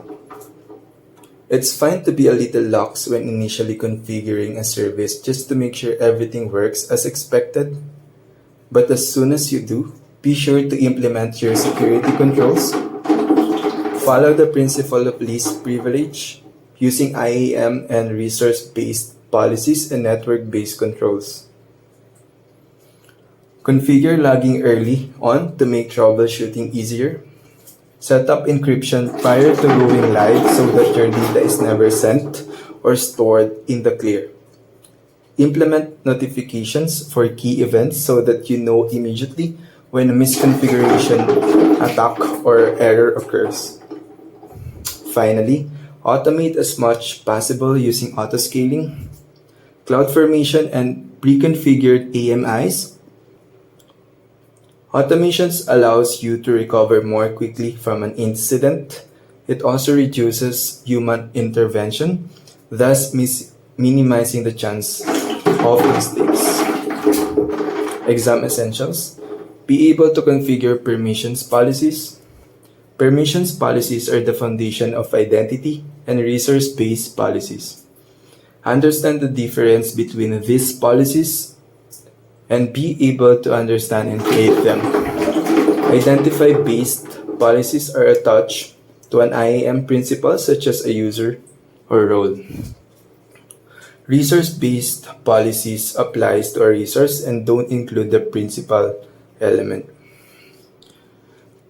It's fine to be a little lax when initially configuring a service just to make sure everything works as expected. But as soon as you do, be sure to implement your security controls. Follow the principle of least privilege, using IAM and resource-based policies and network-based controls. Configure logging early on to make troubleshooting easier. Set up encryption prior to going live so that your data is never sent or stored in the clear. Implement notifications for key events so that you know immediately when a misconfiguration, attack, or error occurs. Finally, automate as much possible using autoscaling, CloudFormation, and pre-configured AMIs. Automations allows you to recover more quickly from an incident. It also reduces human intervention, thus minimizing the chance of mistakes. Exam essentials. Be able to configure permissions policies. Permissions policies are the foundation of identity and resource-based policies. Understand the difference between these policies and be able to understand and create them. Identify-based policies are attached to an IAM principle such as a user or role. Resource-based policies applies to a resource and don't include the principal element.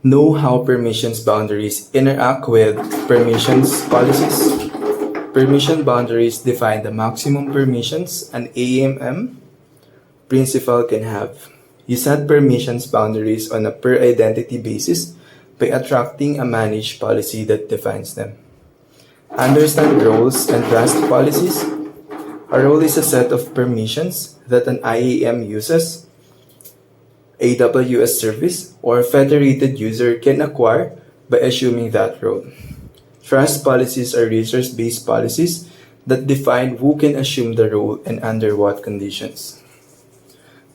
Know how permissions boundaries interact with permissions policies. Permission boundaries define the maximum permissions an AMM principal can have. You set permissions boundaries on a per identity basis by attracting a managed policy that defines them. Understand roles and trust policies. A role is a set of permissions that an IAM uses, AWS service, or federated user can acquire by assuming that role. Trust policies are resource-based policies that define who can assume the role and under what conditions.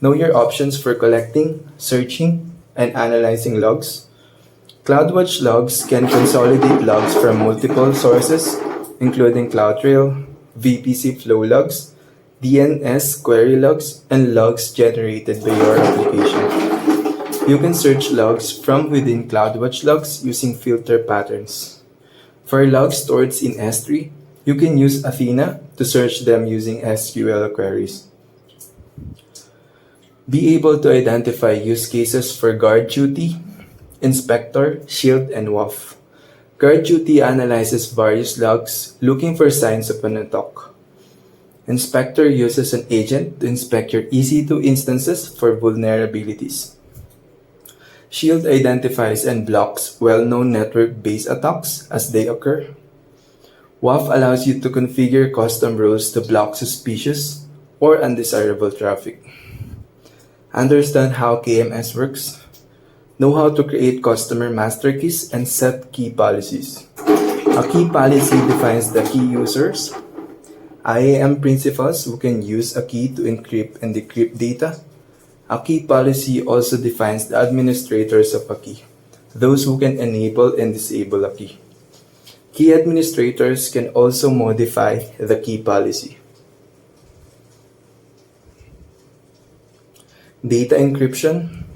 Know your options for collecting, searching, and analyzing logs. CloudWatch logs can consolidate logs from multiple sources, including CloudTrail, VPC flow logs, DNS query logs, and logs generated by your application. You can search logs from within CloudWatch logs using filter patterns. For logs stored in S3, you can use Athena to search them using SQL queries. Be able to identify use cases for guard duty, inspector, shield, and WAF. Guard duty analyzes various logs looking for signs of an attack. Inspector uses an agent to inspect your EC2 instances for vulnerabilities. Shield identifies and blocks well-known network-based attacks as they occur. WAF allows you to configure custom rules to block suspicious or undesirable traffic. Understand how KMS works. Know how to create customer master keys and set key policies. A key policy defines the key users, IAM principals who can use a key to encrypt and decrypt data. A key policy also defines the administrators of a key, those who can enable and disable a key. Key administrators can also modify the key policy. Data encryption.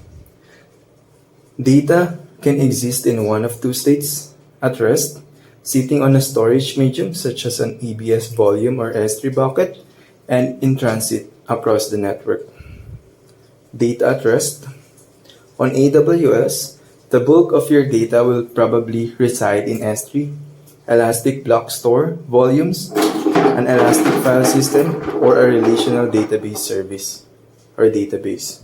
Data can exist in one of two states: at rest, sitting on a storage medium such as an EBS volume or S3 bucket, and in transit across the network. Data at rest. On AWS, the bulk of your data will probably reside in S3, Elastic Block Store, volumes, an Elastic file system, or a relational database service or database.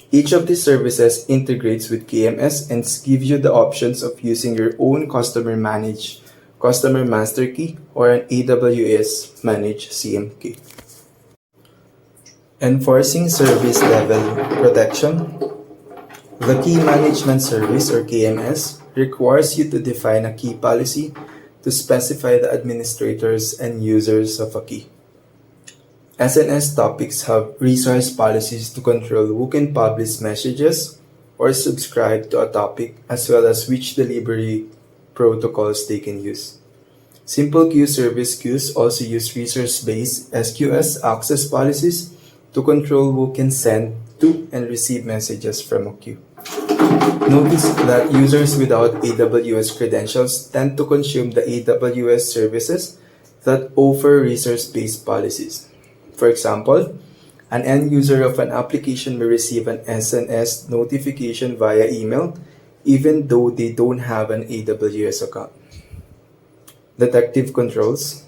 Each of these services integrates with KMS and gives you the options of using your own customer master key or an AWS managed CMK. Enforcing service level protection. The Key Management Service or KMS requires you to define a key policy to specify the administrators and users of a key. SNS topics have resource policies to control who can publish messages or subscribe to a topic, as well as which delivery protocols they can use. Simple queue service queues also use resource-based SQS access policies to control who can send to and receive messages from a queue. Notice that users without AWS credentials tend to consume the AWS services that offer resource-based policies. For example, an end user of an application may receive an SNS notification via email even though they don't have an AWS account. Detective controls.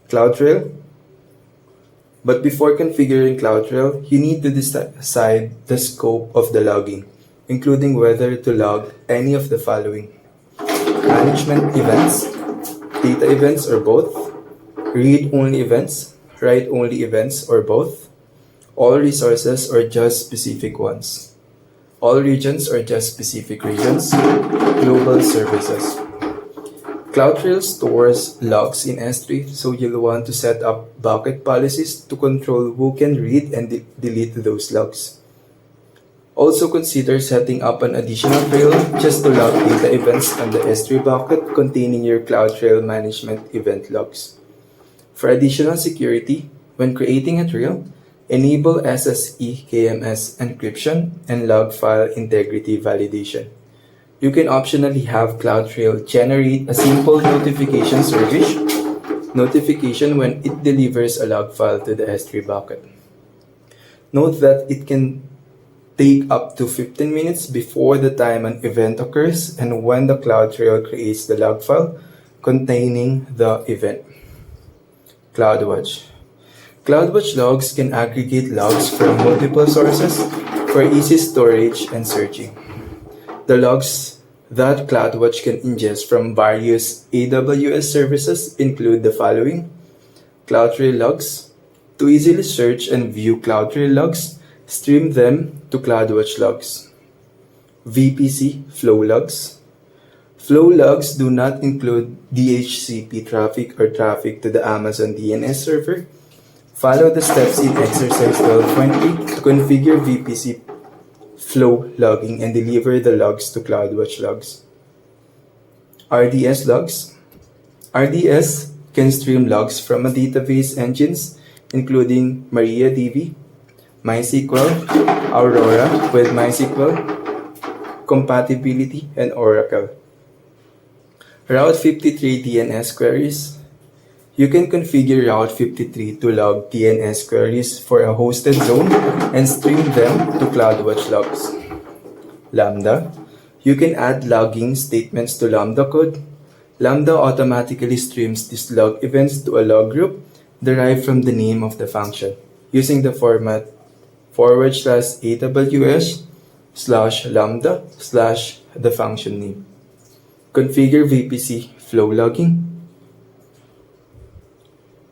CloudTrail. But before configuring CloudTrail, you need to decide the scope of the logging, including whether to log any of the following: management events, data events or both, read-only events, write-only events or both, all resources or just specific ones, all regions or just specific regions, global services. CloudTrail stores logs in S3, so you'll want to set up bucket policies to control who can read and delete those logs. Also consider setting up an additional trail just to log data events on the S3 bucket containing your CloudTrail management event logs. For additional security, when creating a trail, enable SSE KMS encryption and log file integrity validation. You can optionally have CloudTrail generate a simple notification service notification when it delivers a log file to the S3 bucket. Note that it can take up to 15 minutes before the time an event occurs and when the CloudTrail creates the log file containing the event. CloudWatch. CloudWatch logs can aggregate logs from multiple sources for easy storage and searching. The logs that CloudWatch can ingest from various AWS services include the following: CloudTrail logs. To easily search and view CloudTrail logs, stream them to CloudWatch logs. VPC flow logs. Flow logs do not include DHCP traffic or traffic to the Amazon DNS server. Follow the steps in exercise 12.3 to configure VPC flow logging and deliver the logs to CloudWatch logs. RDS logs. RDS can stream logs from a database engines including MariaDB, MySQL, Aurora with MySQL, compatibility, and Oracle. Route 53 DNS queries. You can configure Route 53 to log DNS queries for a hosted zone and stream them to CloudWatch logs. Lambda. You can add logging statements to Lambda code. Lambda automatically streams these log events to a log group derived from the name of the function using the format /AWS /lambda / the function name. Configure VPC flow logging.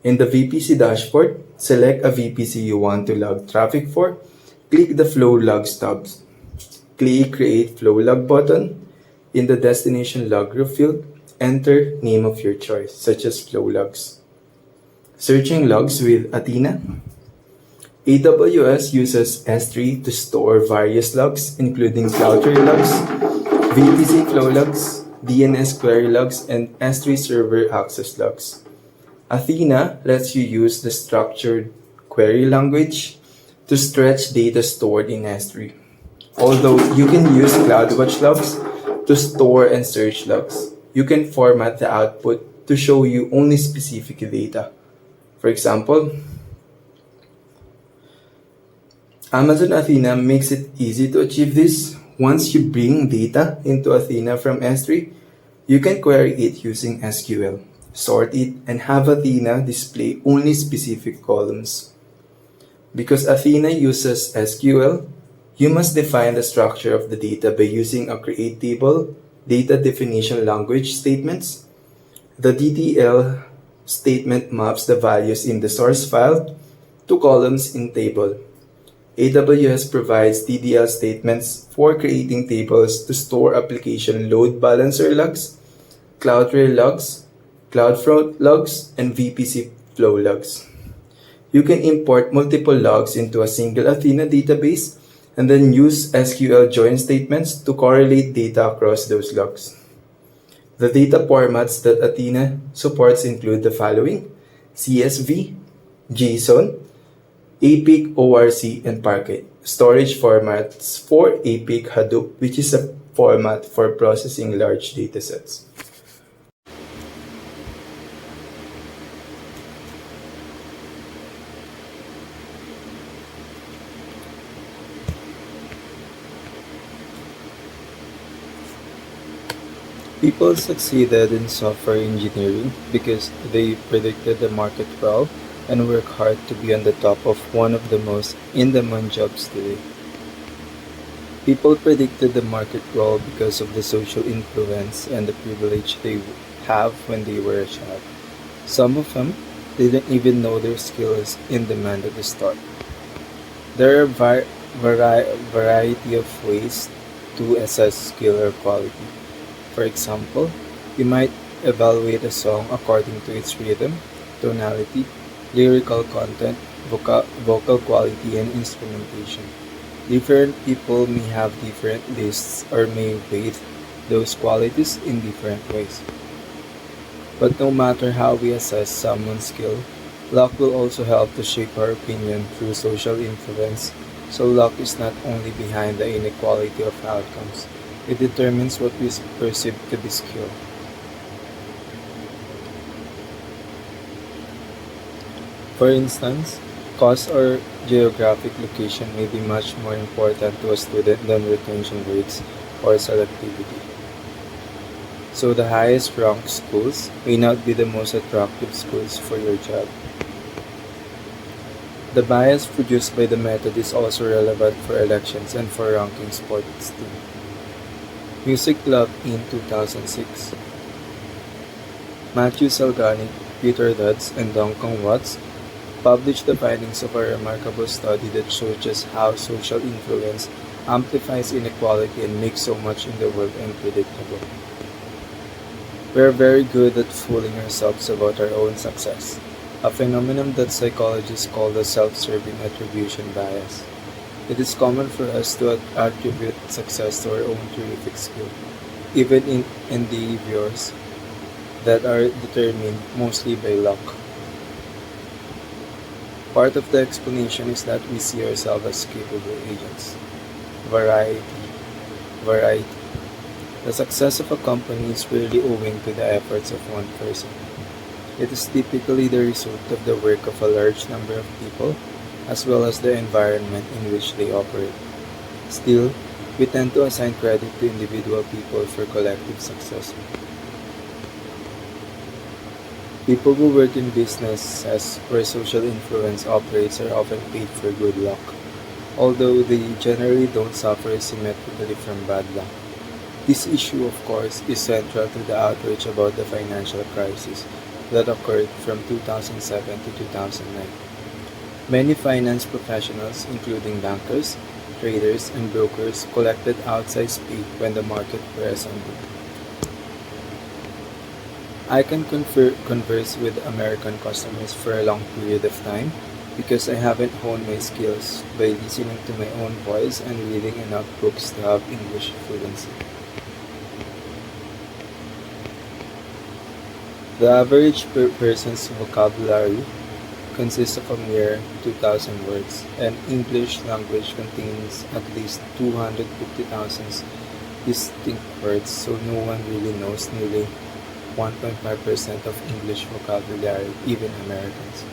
In the VPC dashboard, select a VPC you want to log traffic for. Click the Flow Logs tab. Click Create Flow Log button. In the Destination Log Group field, enter name of your choice, such as Flow Logs. Searching logs with Athena. AWS uses S3 to store various logs, including Cloudflare logs, VPC flow logs, DNS query logs, and S3 server access logs. Athena lets you use the structured query language to stretch data stored in S3. Although you can use CloudWatch logs to store and search logs, you can format the output to show you only specific data. For example, Amazon Athena makes it easy to achieve this. Once you bring data into Athena from S3, you can query it using SQL, sort it, and have Athena display only specific columns. Because Athena uses SQL, you must define the structure of the data by using a create table, data definition language statements. The DDL statement maps the values in the source file to columns in table. AWS provides DDL statements for creating tables to store application load balancer logs, Cloudflare logs, CloudFront logs, and VPC flow logs. You can import multiple logs into a single Athena database and then use SQL join statements to correlate data across those logs. The data formats that Athena supports include the following: CSV, JSON, APIC, ORC, and Parquet. Storage formats for APIC Hadoop, which is a format for processing large datasets. People succeeded in software engineering because they predicted the market well and work hard to be on the top of one of the most in-demand jobs today. People predicted the market well because of the social influence and the privilege they have when they were a child. Some of them didn't even know their skill is in demand at the start. There are variety of ways to assess skill or quality. For example, you might evaluate a song according to its rhythm, tonality, lyrical content, vocal quality, and instrumentation. Different people may have different lists or may weight those qualities in different ways. But no matter how we assess someone's skill, luck will also help to shape our opinion through social influence. So luck is not only behind the inequality of outcomes, it determines what we perceive to be skill. For instance, cost or geographic location may be much more important to a student than retention rates or selectivity. So the highest ranked schools may not be the most attractive schools for your job. The bias produced by the method is also relevant for elections and for ranking sports teams. Music Club in 2006. Matthew Salgani, Peter Dodds, and Duncan Watts published the findings of a remarkable study that shows just how social influence amplifies inequality and makes so much in the world unpredictable. We are very good at fooling ourselves about our own success, a phenomenon that psychologists call the self-serving attribution bias. It is common for us to attribute success to our own terrific skill, even in endeavors that are determined mostly by luck. Part of the explanation is that we see ourselves as capable agents. Variety. variety. The success of a company is rarely owing to the efforts of one person. It is typically the result of the work of a large number of people, as well as the environment in which they operate. Still, we tend to assign credit to individual people for collective success. People who work in businesses where social influence operates are often paid for good luck, although they generally don't suffer symmetrically from bad luck. This issue, of course, is central to the outrage about the financial crisis that occurred from 2007 to 2009. Many finance professionals, including bankers, traders, and brokers, collected outsized pay when the market crashed. I can converse with American customers for a long period of time because I haven't honed my skills by listening to my own voice and reading enough books to have English fluency. The average person's vocabulary consists of a mere 2,000 words, and English language contains at least 250,000 distinct words, so no one really knows nearly 1.5% of English vocabulary, even Americans.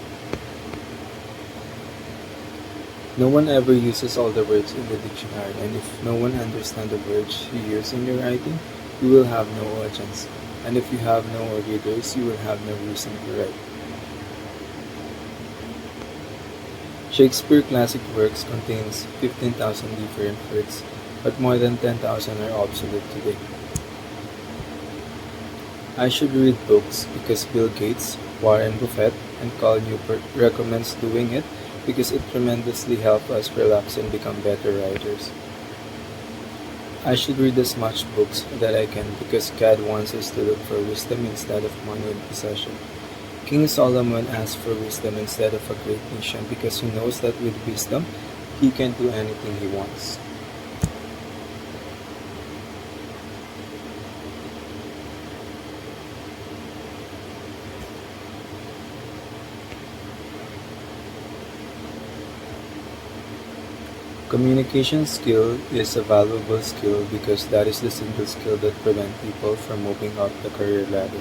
No one ever uses all the words in the dictionary, and if no one understands the words you use in your writing, you will have no audience. And if you have no readers, you will have no reason to write. Shakespeare's classic works contains 15,000 different words, but more than 10,000 are obsolete today. I should read books because Bill Gates, Warren Buffett, and Carl Newport recommends doing it because it tremendously helps us relax and become better writers. I should read as much books that I can because God wants us to look for wisdom instead of money and possession. King Solomon asked for wisdom instead of a great nation because he knows that with wisdom, he can do anything he wants. Communication skill is a valuable skill because that is the single skill that prevents people from moving up the career ladder.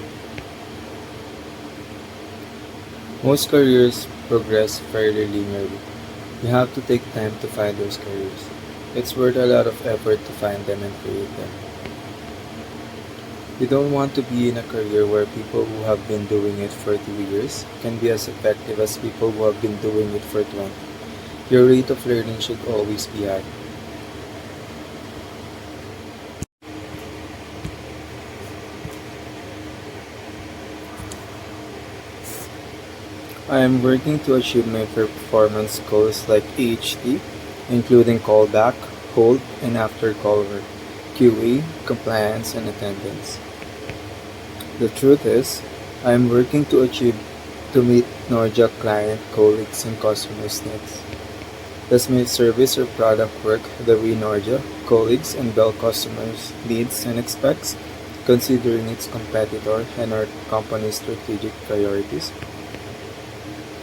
Most careers progress fairly linearly. You have to take time to find those careers. It's worth a lot of effort to find them and create them. You don't want to be in a career where people who have been doing it for 2 years can be as effective as people who have been doing it for 20. Your rate of learning should always be high. I am working to achieve my performance goals like AHT, including callback, hold, and after call work, QA, compliance, and attendance. The truth is, I am working to meet Norja client, colleagues, and customers' needs. Does my service or product work the way Norja, colleagues, and Bell customers needs and expects, considering its competitor and our company's strategic priorities?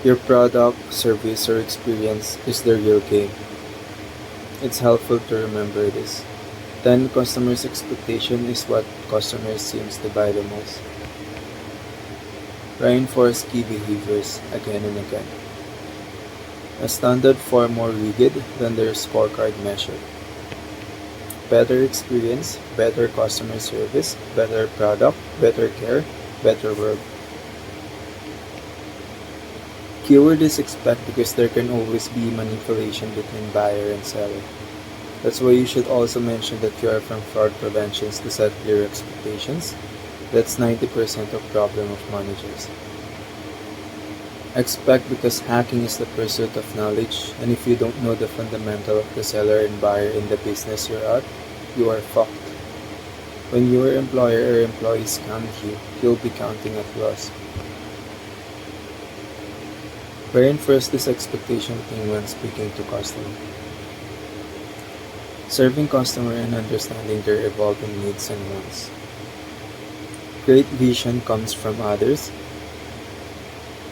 Your product, service, or experience is the real game. It's helpful to remember this. Then customers' expectation is what customers seems to buy the most. Reinforce key behaviors again and again. A standard far more rigid than their scorecard measure. Better experience, better customer service, better product, better care, better work. Keyword is expect because there can always be manipulation between buyer and seller. That's why you should also mention that you are from fraud preventions to set clear expectations. That's 90% of problem of managers. Expect because hacking is the pursuit of knowledge, and if you don't know the fundamental of the seller and buyer in the business you're at, you are fucked. When your employer or employees count you, you'll be counting at loss. Reinforce this expectation thing when speaking to customer. Serving customer and understanding their evolving needs and wants. Great vision comes from others.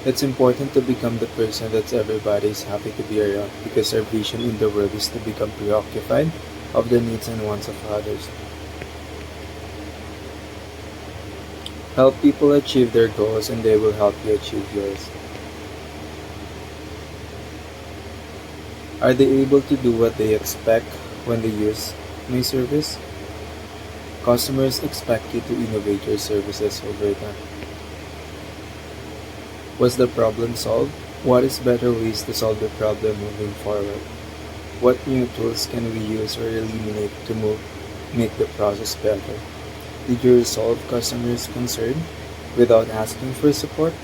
It's important to become the person that everybody is happy to be around because our vision in the world is to become preoccupied, of the needs and wants of others. Help people achieve their goals and they will help you achieve yours. Are they able to do what they expect when they use my service? Customers expect you to innovate your services over time. Was the problem solved? What is better ways to solve the problem moving forward? What new tools can we use or eliminate to make the process better? Did you resolve customers' concern without asking for support?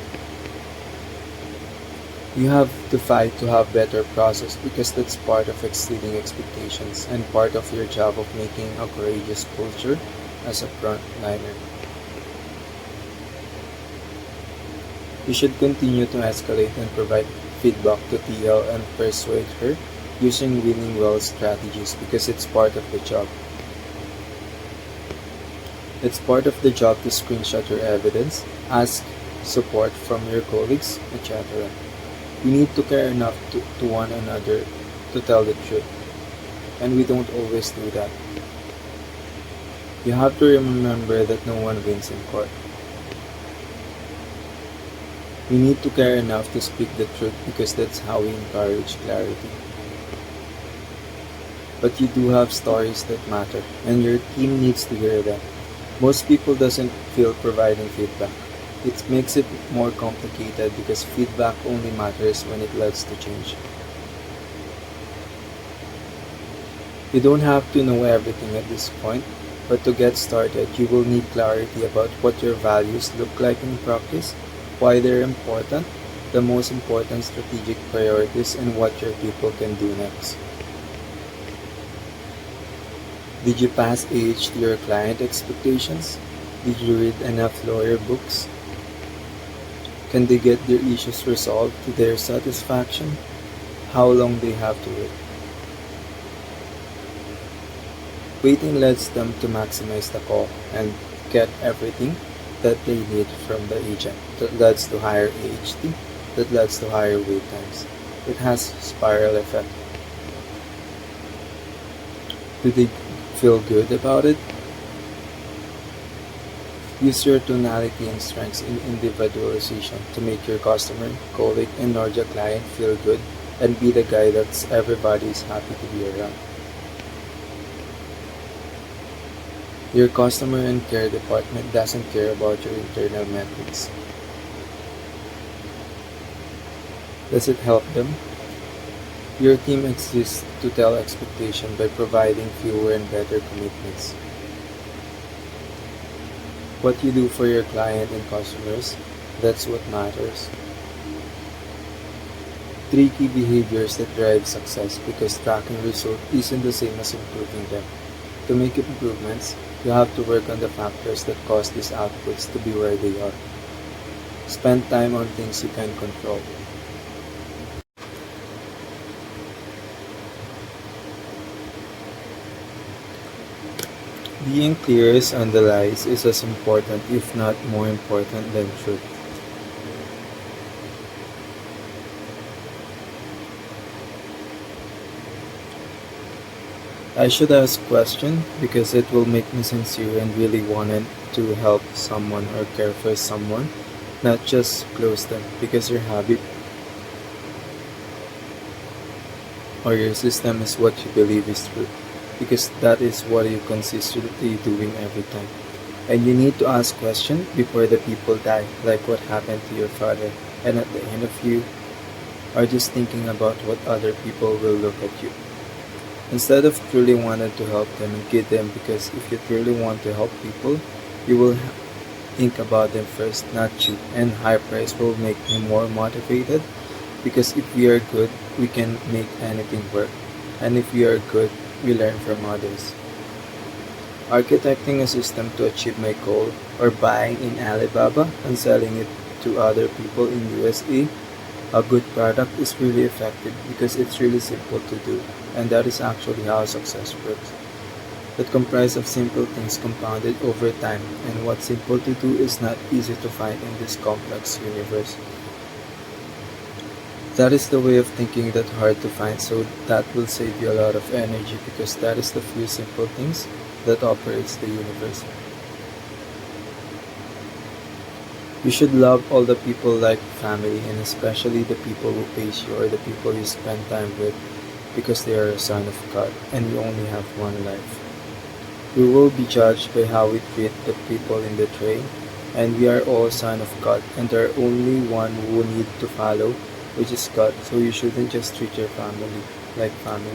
You have to fight to have better process because that's part of exceeding expectations and part of your job of making a courageous culture as a frontliner. You should continue to escalate and provide feedback to TL and persuade her using winning well strategies because it's part of the job. It's part of the job to screenshot your evidence, ask support from your colleagues, etc. We need to care enough to one another to tell the truth, and we don't always do that. You have to remember that no one wins in court. We need to care enough to speak the truth because that's how we encourage clarity. But you do have stories that matter, and your team needs to hear them. Most people doesn't feel providing feedback. It makes it more complicated because feedback only matters when it leads to change. You don't have to know everything at this point, but to get started, you will need clarity about what your values look like in practice, why they're important, the most important strategic priorities, and what your people can do next. Did you pass age to your client expectations? Did you read enough lawyer books? Can they get their issues resolved to their satisfaction? How long they have to wait? Waiting lets them to maximize the call and get everything that they need from the agent. That leads to higher AHT, that leads to higher wait times. It has spiral effect. Do they feel good about it? Use your tonality and strengths in individualization to make your customer, colleague, and or your client feel good and be the guy that everybody is happy to be around. Your customer and care department doesn't care about your internal metrics. Does it help them? Your team exists to tell expectation by providing fewer and better commitments. What you do for your client and customers, that's what matters. 3 key behaviors that drive success because tracking results isn't the same as improving them. To make improvements, you have to work on the factors that cause these outputs to be where they are. Spend time on things you can control. Being clear on the lies is as important, if not more important, than truth. I should ask question because it will make me sincere and really wanted to help someone or care for someone, not just close them because your habit or your system is what you believe is true, because that is what you consistently doing every time. And you need to ask questions before the people die, like what happened to your father, and at the end of you are just thinking about what other people will look at you. Instead of truly wanting to help them and guide them, because if you truly want to help people, you will think about them first, not you. And high price will make me more motivated, because if we are good, we can make anything work. And if we are good, we learn from others. Architecting a system to achieve my goal, or buying in Alibaba and selling it to other people in USA, a good product is really effective because it's really simple to do, and that is actually how success works. It comprises of simple things compounded over time, and what's simple to do is not easy to find in this complex universe. That is the way of thinking that's hard to find, so that will save you a lot of energy because that is the few simple things that operates the universe. You should love all the people like family and especially the people who pays you or the people you spend time with because they are a son of God and we only have one life. We will be judged by how we treat the people in the train and we are all son of God and there are only one who need to follow which is God, so you shouldn't just treat your family like family.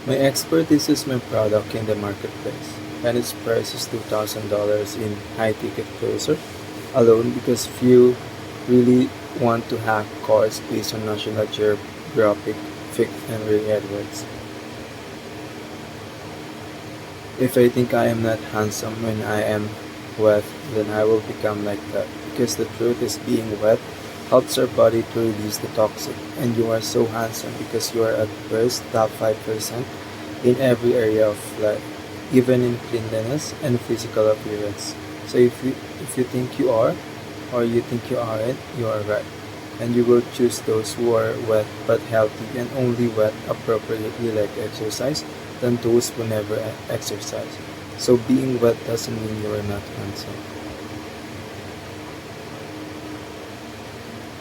My expertise is my product in the marketplace, and its price is $2,000 in high-ticket closer alone because few really want to hack cars based on National Geographic, Fic, and Ray Edwards. If I think I am not handsome when I am wet, then I will become like that. Because the truth is being wet helps our body to release the toxic. And you are so handsome because you are at first top 5% in every area of life, even in cleanliness and physical appearance. So if you think you are or you think you aren't, you are right. And you will choose those who are wet but healthy and only wet appropriately like exercise than those who never exercise. So being wet doesn't mean you are not handsome.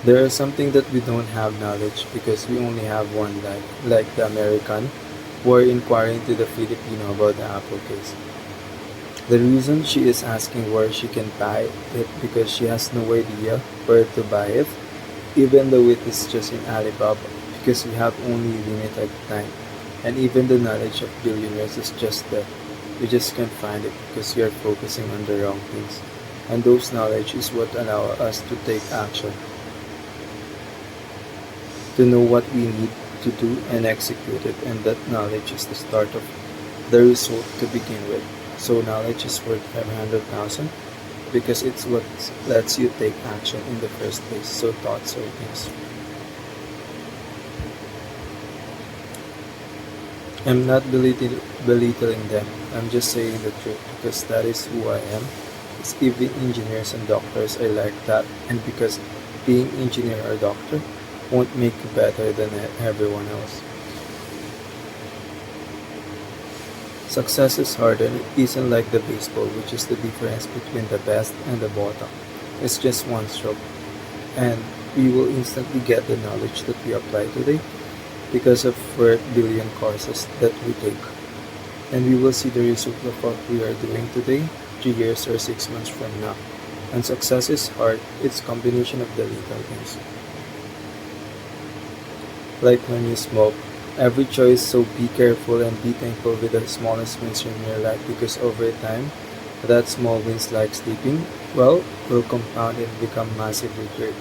There is something that we don't have knowledge because we only have one life, like the American who are inquiring to the Filipino about the Apple case. The reason she is asking where she can buy it because she has no idea where to buy it, even though it is just in Alibaba, because we have only limited time. And even the knowledge of billionaires is just that. We just can't find it because we are focusing on the wrong things. And those knowledge is what allow us to take action, to know what we need to do and execute it. And that knowledge is the start of the result to begin with. So knowledge is worth 500,000 because it's what lets you take action in the first place. So thoughts are things. I'm not belittling them. I'm just saying the truth because that is who I am. It's even engineers and doctors are like that, and because being engineer or doctor won't make you better than everyone else. Success is hard and it isn't like the baseball, which is the difference between the best and the bottom. It's just one stroke, and we will instantly get the knowledge that we apply today because of 4 billion courses that we take. And we will see the result of what we are doing today, 3 years or 6 months from now. And success is hard, it's combination of the little things. Like when you smoke, every choice, so be careful and be thankful with the smallest wins in your life because over time, that small wins like sleeping, well, will compound and become massively great.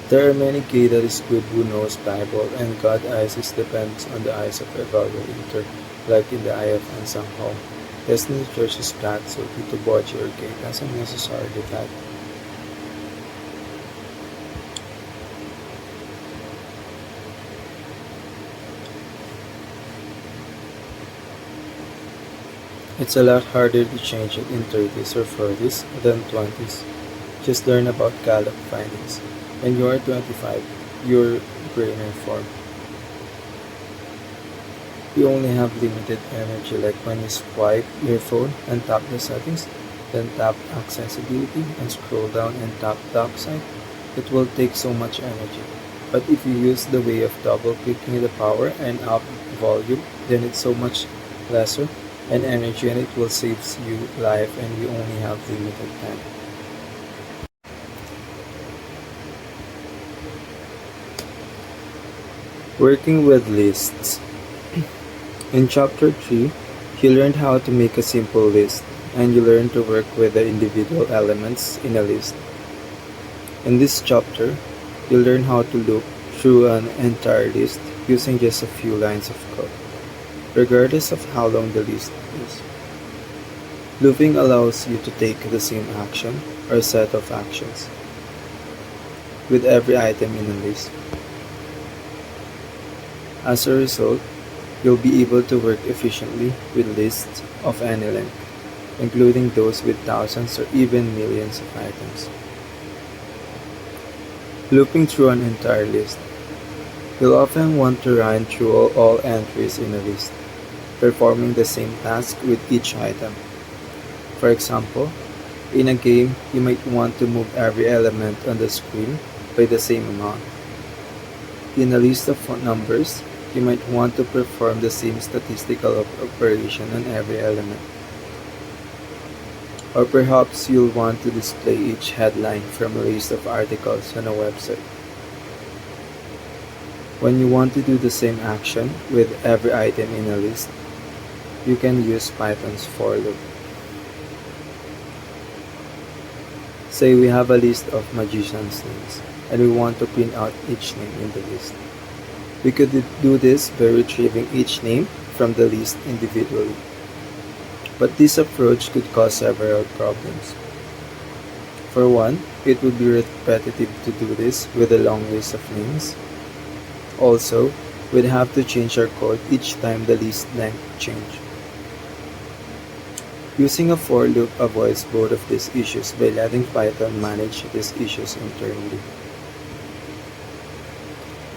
There are many gay that is good who knows Bible and God eyes is depends on the eyes of evaluator, like in the eye of Ansang Hall. Destiny Church is bad, so Tito Boji or gay doesn't necessarily bad. It's a lot harder to change it in 30s or 40s than 20s. Just learn about Gallup findings. When you are 25, your brain are formed. You only have limited energy like when you swipe your phone and tap the settings, then tap accessibility and scroll down and tap dark side. It will take so much energy. But if you use the way of double clicking the power and up volume, then it's so much lesser and energy and it will save you life and you only have limited time. Working with lists. In chapter 3, you learned how to make a simple list and you learn to work with the individual elements in a list. In this chapter, you learn how to loop through an entire list using just a few lines of code, regardless of how long the list is. Looping allows you to take the same action or set of actions with every item in a list. As a result, you'll be able to work efficiently with lists of any length, including those with thousands or even millions of items. Looping through an entire list. You'll often want to run through all entries in a list, performing the same task with each item. For example, in a game, you might want to move every element on the screen by the same amount. In a list of numbers, you might want to perform the same statistical operation on every element. Or perhaps you'll want to display each headline from a list of articles on a website. When you want to do the same action with every item in a list, you can use Python's for loop. Say we have a list of magicians' names, and we want to print out each name in the list. We could do this by retrieving each name from the list individually. But this approach could cause several problems. For one, it would be repetitive to do this with a long list of names. Also, we'd have to change our code each time the list length change. Using a for loop avoids both of these issues by letting Python manage these issues internally.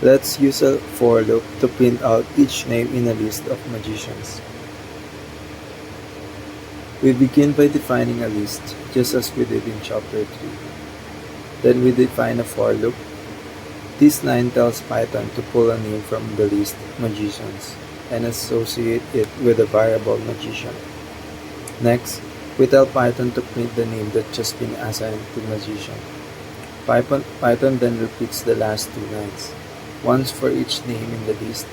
Let's use a for loop to print out each name in a list of magicians. We begin by defining a list, just as we did in chapter 3. Then we define a for loop. This line tells Python to pull a name from the list magicians and associate it with a variable magician. Next, we tell Python to print the name that just been assigned to magician. Python then repeats the last two lines, once for each name in the list.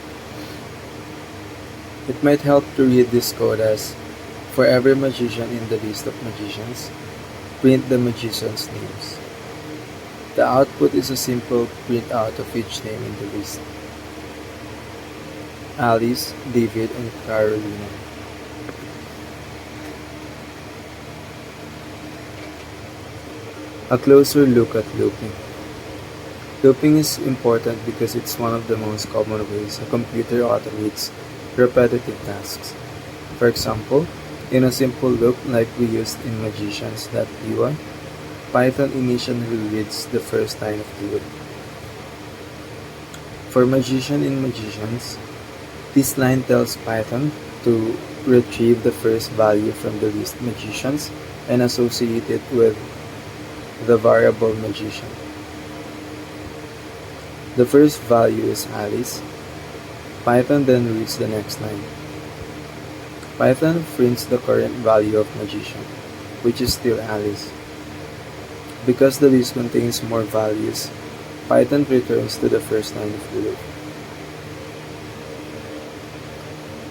It might help to read this code as, for every magician in the list of magicians, print the magicians' names. The output is a simple printout of each name in the list. Alice, David, and Carolina. A closer look at looping. Looping is important because it's one of the most common ways a computer automates repetitive tasks. For example, in a simple loop like we used in magicians.py, Python initially reads the first line of the loop. For magician in magicians, this line tells Python to retrieve the first value from the list magicians and associate it with the variable magician. The first value is Alice. Python then reads the next line. Python prints the current value of magician, which is still Alice. Because the list contains more values, Python returns to the first line of the loop.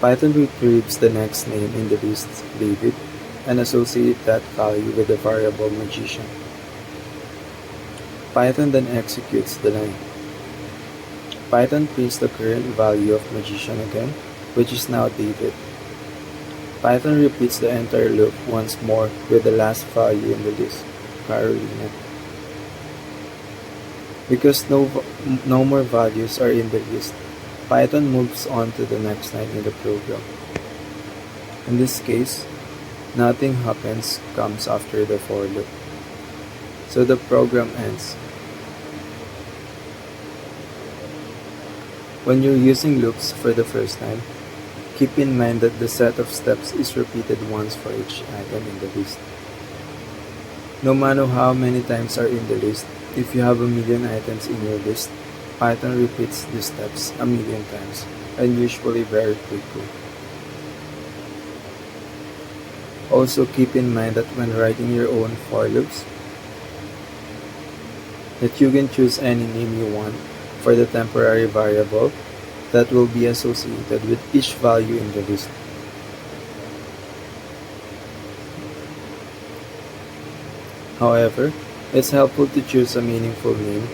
Python retrieves the next name in the list, David, and associates that value with the variable magician. Python then executes the line. Python prints the current value of magician again, which is now David. Python repeats the entire loop once more with the last value in the list, Carolina. Because no more values are in the list, Python moves on to the next line in the program. In this case, nothing comes after the for loop. So the program ends. When you're using loops for the first time, keep in mind that the set of steps is repeated once for each item in the list. No matter how many times are in the list, if you have a million items in your list, Python repeats these steps a million times, and usually very quickly. Also keep in mind that when writing your own for loops, that you can choose any name you want for the temporary variable that will be associated with each value in the list. However, it's helpful to choose a meaningful name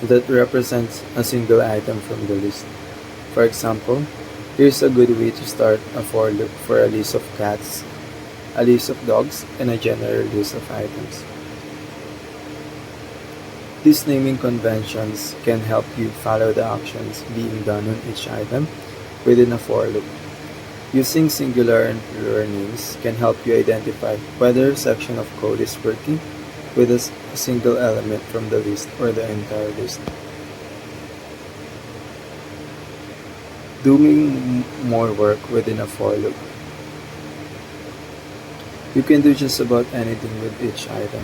that represents a single item from the list. For example, here's a good way to start a for loop for a list of cats, a list of dogs, and a general list of items. These naming conventions can help you follow the actions being done on each item within a for loop. Using singular and plural names can help you identify whether a section of code is working with a single element from the list or the entire list. Doing more work within a for loop. You can do just about anything with each item.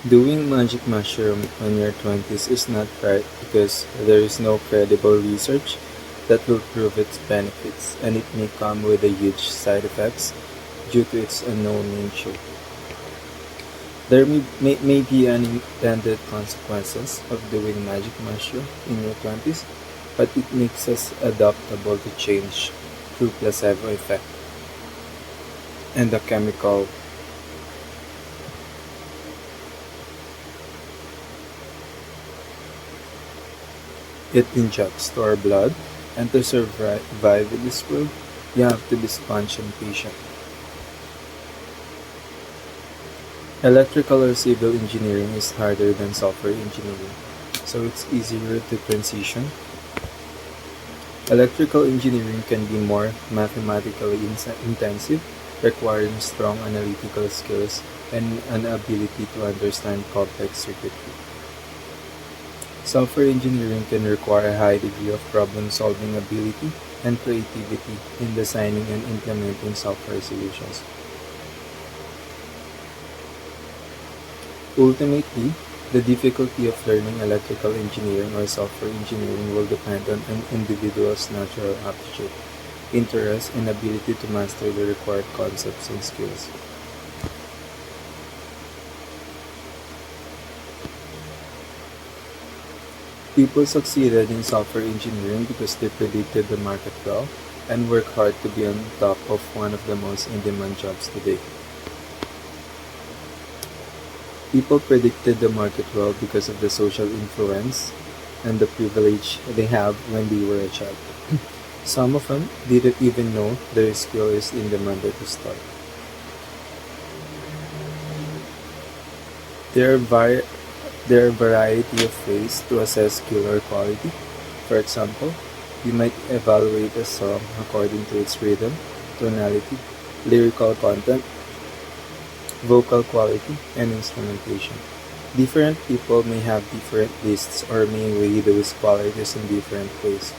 Doing magic mushroom in your 20s is not right because there is no credible research that will prove its benefits, and it may come with a huge side effects due to its unknown nature. There may be unintended consequences of doing magic mushroom in your 20s, but it makes us adaptable to change through placebo effect and the chemical. It injects to our blood, and to survive in this world, you have to be sponge and patient. Electrical or civil engineering is harder than software engineering, so it's easier to transition. Electrical engineering can be more mathematically intensive, requiring strong analytical skills and an ability to understand complex circuitry. Software engineering can require a high degree of problem-solving ability and creativity in designing and implementing software solutions. Ultimately, the difficulty of learning electrical engineering or software engineering will depend on an individual's natural aptitude, interest, and ability to master the required concepts and skills. People succeeded in software engineering because they predicted the market well and worked hard to be on top of one of the most in-demand jobs today. People predicted the market well because of the social influence and the privilege they have when they were a child. Some of them didn't even know their skill is in demand at the start. There are a variety of ways to assess skill or quality. For example, you might evaluate a song according to its rhythm, tonality, lyrical content, vocal quality, and instrumentation. Different people may have different lists or may weigh those qualities in different ways.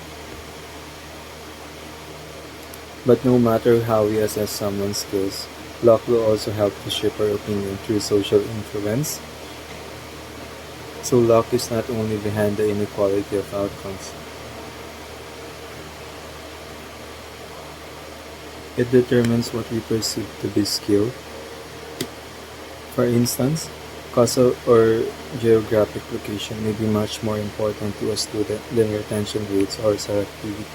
But no matter how we assess someone's skills, luck will also help to shape our opinion through social influence. So luck is not only behind the inequality of outcomes. It determines what we perceive to be skill. For instance, causal or geographic location may be much more important to a student than retention rates or selectivity.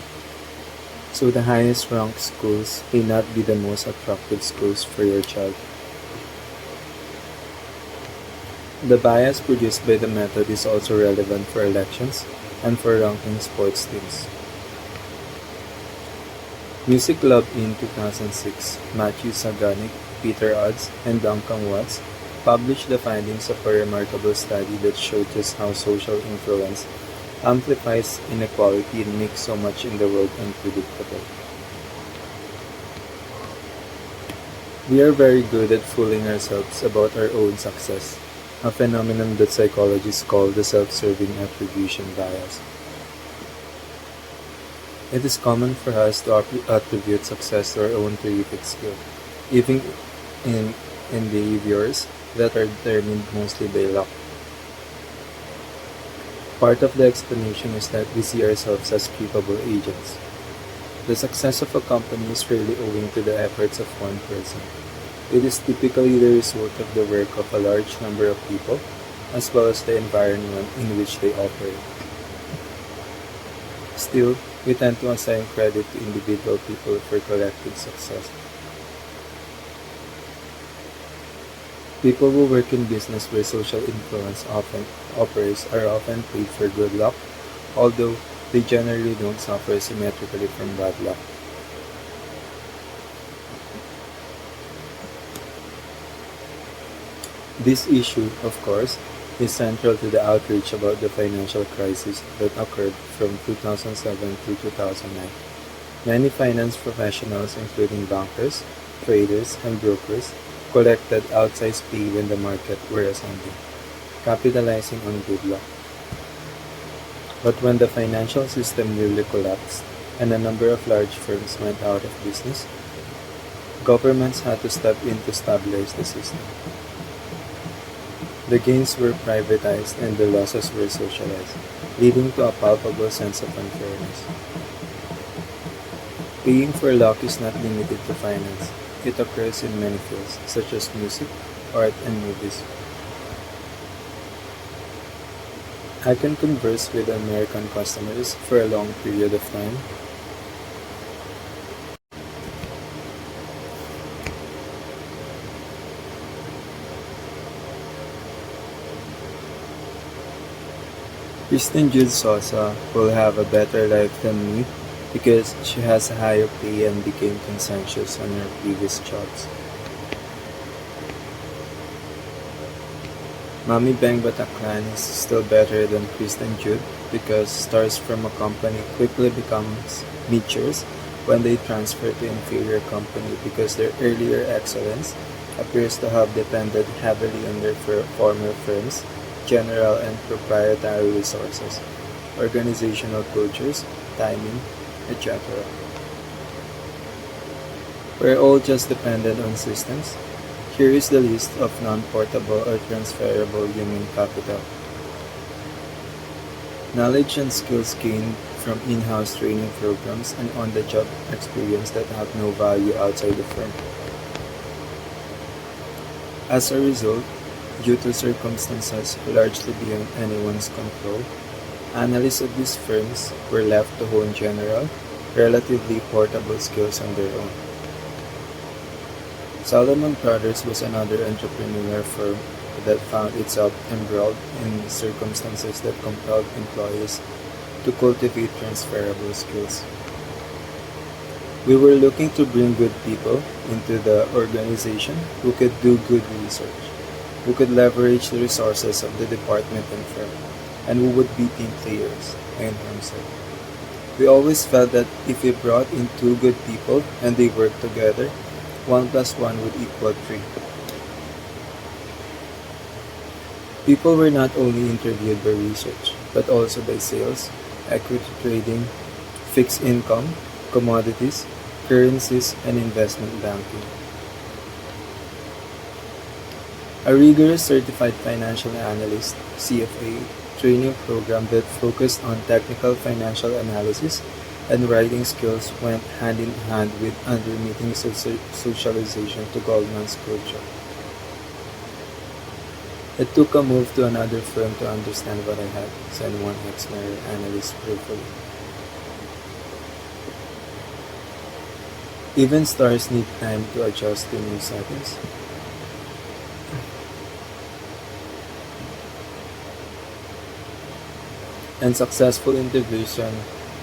So the highest ranked schools may not be the most attractive schools for your child. The bias produced by the method is also relevant for elections and for ranking sports teams. Music Lab in 2006, Matthew Saganic, Peter Odds, and Duncan Watts published the findings of a remarkable study that showed just how social influence amplifies inequality and makes so much in the world unpredictable. We are very good at fooling ourselves about our own success, a phenomenon that psychologists call the self-serving attribution bias. It is common for us to attribute success to our own terrific skill, even in behaviors that are determined mostly by luck. Part of the explanation is that we see ourselves as capable agents. The success of a company is rarely owing to the efforts of one person. It is typically the result of the work of a large number of people, as well as the environment in which they operate. Still, we tend to assign credit to individual people for collective success. People who work in business where social influence often operates are often paid for good luck, although they generally don't suffer symmetrically from bad luck. This issue, of course, is central to the outrage about the financial crisis that occurred from 2007 to 2009. Many finance professionals, including bankers, traders, and brokers, collected outsized fee when the market were ascending, capitalizing on good luck. But when the financial system nearly collapsed and a number of large firms went out of business, governments had to step in to stabilize the system. The gains were privatized and the losses were socialized, leading to a palpable sense of unfairness. Paying for luck is not limited to finance. It occurs in many fields, such as music, art, and movies. I can converse with American customers for a long period of time. Kristen Jude Sosa will have a better life than me because she has a higher pay and became conscientious on her previous jobs. Mami Bang Bataclan is still better than Kristen Jude because stars from a company quickly becomes nichers when they transfer to inferior company because their earlier excellence appears to have depended heavily on their former firms, general and proprietary resources, organizational cultures, timing, etc. We're all just dependent on systems. Here is the list of non-portable or transferable human capital. Knowledge and skills gained from in-house training programs and on-the-job experience that have no value outside the firm. As a result, due to circumstances largely beyond anyone's control, analysts of these firms were left to hone general, relatively portable skills on their own. Salomon Brothers was another entrepreneurial firm that found itself embroiled in circumstances that compelled employees to cultivate transferable skills. We were looking to bring good people into the organization who could do good research, who could leverage the resources of the department and firm, and who would be team players, Einhorn said. We always felt that if we brought in two good people and they worked together, 1 plus 1 would equal 3. People were not only interviewed by research, but also by sales, equity trading, fixed income, commodities, currencies, and investment banking. A rigorous certified financial analyst (CFA) training program that focused on technical financial analysis and writing skills went hand in hand with undermeeting socialization to Goldman's culture. It took a move to another firm to understand what I had, said one ex-Merrill analyst prayerfully. Even stars need time to adjust to new settings. And successful integration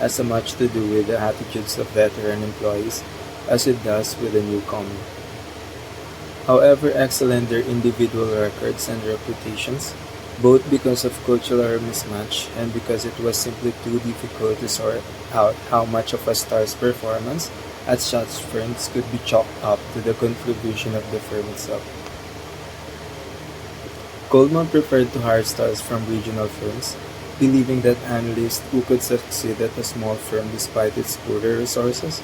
has as much to do with the attitudes of veteran employees as it does with the newcomer. However excellent their individual records and reputations, both because of cultural mismatch and because it was simply too difficult to sort out how much of a star's performance at such firms could be chalked up to the contribution of the firm itself. Goldman preferred to hire stars from regional firms, believing that analysts who could succeed at a small firm despite its poorer resources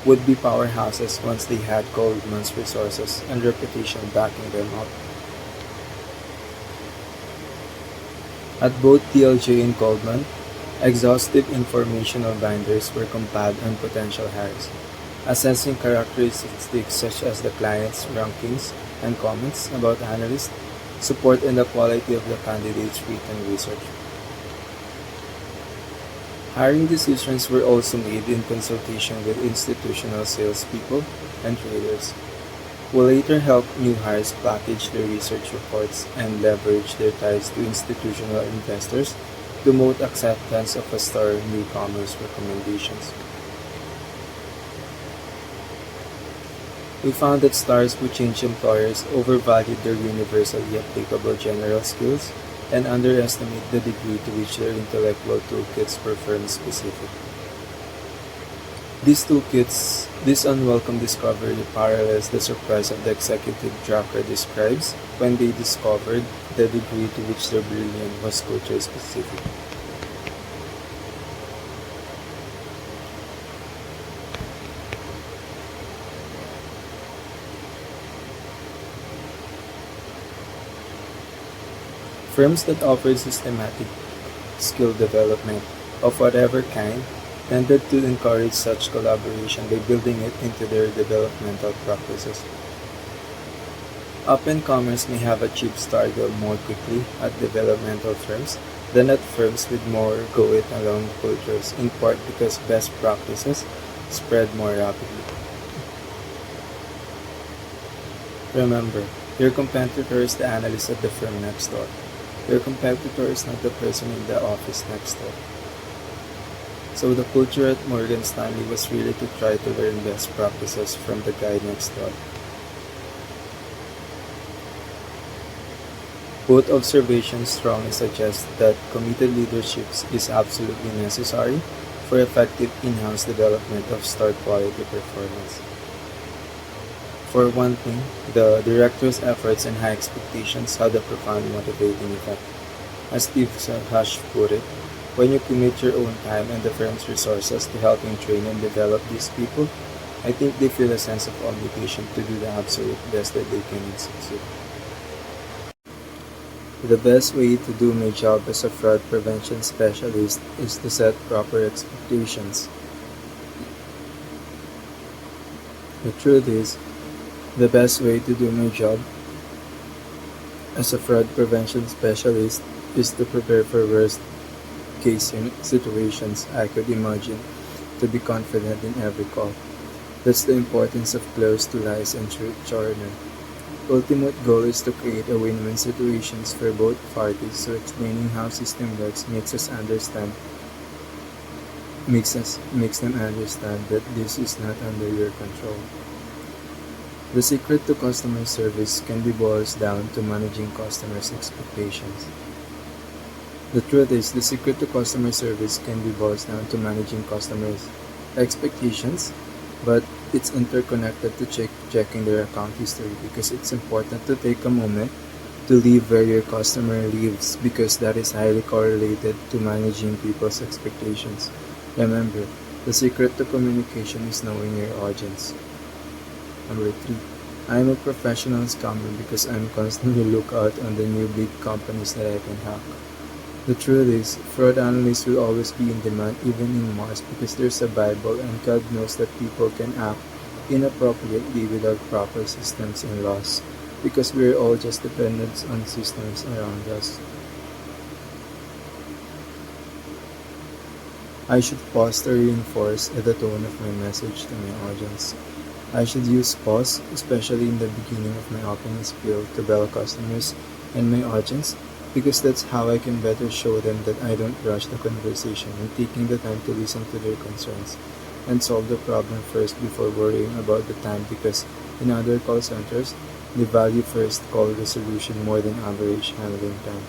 would be powerhouses once they had Goldman's resources and reputation backing them up. At both DLJ and Goldman, exhaustive informational binders were compiled on potential hires, assessing characteristics such as the client's rankings and comments about analysts, support and the quality of the candidate's written research. Hiring decisions were also made in consultation with institutional salespeople and traders, who later helped new hires package their research reports and leverage their ties to institutional investors to promote acceptance of a star newcomer's recommendations. We found that stars who change employers overvalued their universally applicable general skills and underestimate the degree to which their intellectual toolkits were firm-specific. This unwelcome discovery parallels the surprise of the executive Drucker describes when they discovered the degree to which their brilliance was culture-specific. Firms that offered systematic skill development of whatever kind tended to encourage such collaboration by building it into their developmental practices. Up-and-comers may have achieved stardom more quickly at developmental firms than at firms with more go-it-alone cultures, in part because best practices spread more rapidly. Remember, your competitor is the analyst at the firm next door. Your competitor is not the person in the office next door. So the culture at Morgan Stanley was really to try to learn best practices from the guy next door. Both observations strongly suggest that committed leadership is absolutely necessary for effective in-house development of star quality performance. For one thing, the director's efforts and high expectations had a profound motivating effect. As Steve Hush put it, when you commit your own time and the firm's resources to helping train and develop these people, I think they feel a sense of obligation to do the absolute best that they can and succeed. The best way to do my job as a fraud prevention specialist is to set proper expectations. The truth is, the best way to do my job as a fraud prevention specialist is to prepare for worst case situations I could imagine, to be confident in every call. That's the importance of close to lies and truth charter. Ultimate goal is to create a win-win situations for both parties, so explaining how system works makes them understand that this is not under your control. The secret to customer service can be boiled down to managing customers' expectations. The truth is, the secret to customer service can be boiled down to managing customers' expectations, but it's interconnected to checking their account history, because it's important to take a moment to leave where your customer lives, because that is highly correlated to managing people's expectations. Remember, the secret to communication is knowing your audience. Number 3. I am a professional scammer because I'm constantly look out on the new big companies that I can hack. The truth is, fraud analysts will always be in demand even in Mars, because there's a Bible and God knows that people can act inappropriately without proper systems and laws, because we're all just dependent on systems around us. I should pause to reinforce the tone of my message to my audience. I should use pause, especially in the beginning of my opening spiel, to bell customers and my audience, because that's how I can better show them that I don't rush the conversation and taking the time to listen to their concerns and solve the problem first before worrying about the time, because in other call centers, they value first call resolution more than average handling time.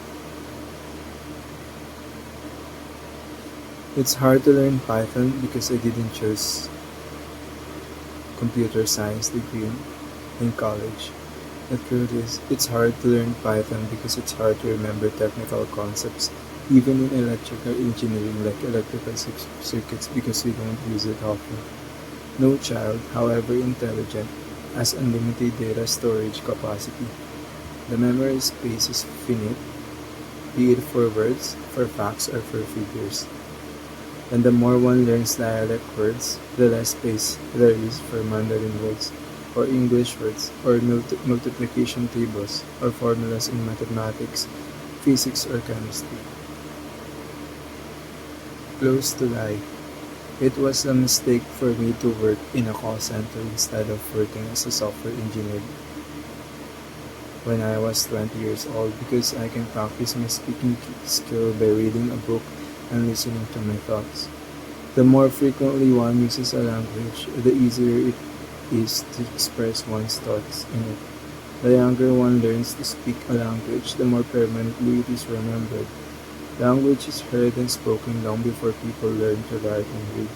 It's hard to learn Python because I didn't choose computer science degree in college. The truth is, it's hard to learn Python because it's hard to remember technical concepts, even in electrical engineering like electrical circuits, because we don't use it often. No child, however intelligent, has unlimited data storage capacity. The memory space is finite, be it for words, for facts, or for figures. And the more one learns dialect words, the less space there is for Mandarin words, or English words, or multiplication tables, or formulas in mathematics, physics, or chemistry. Close to lie. It was a mistake for me to work in a call center instead of working as a software engineer when I was 20 years old, because I can practice my speaking skill by reading a book and listening to my thoughts. The more frequently one uses a language, the easier it is to express one's thoughts in it. The younger one learns to speak a language, the more permanently it is remembered. Language is heard and spoken long before people learn to write and read.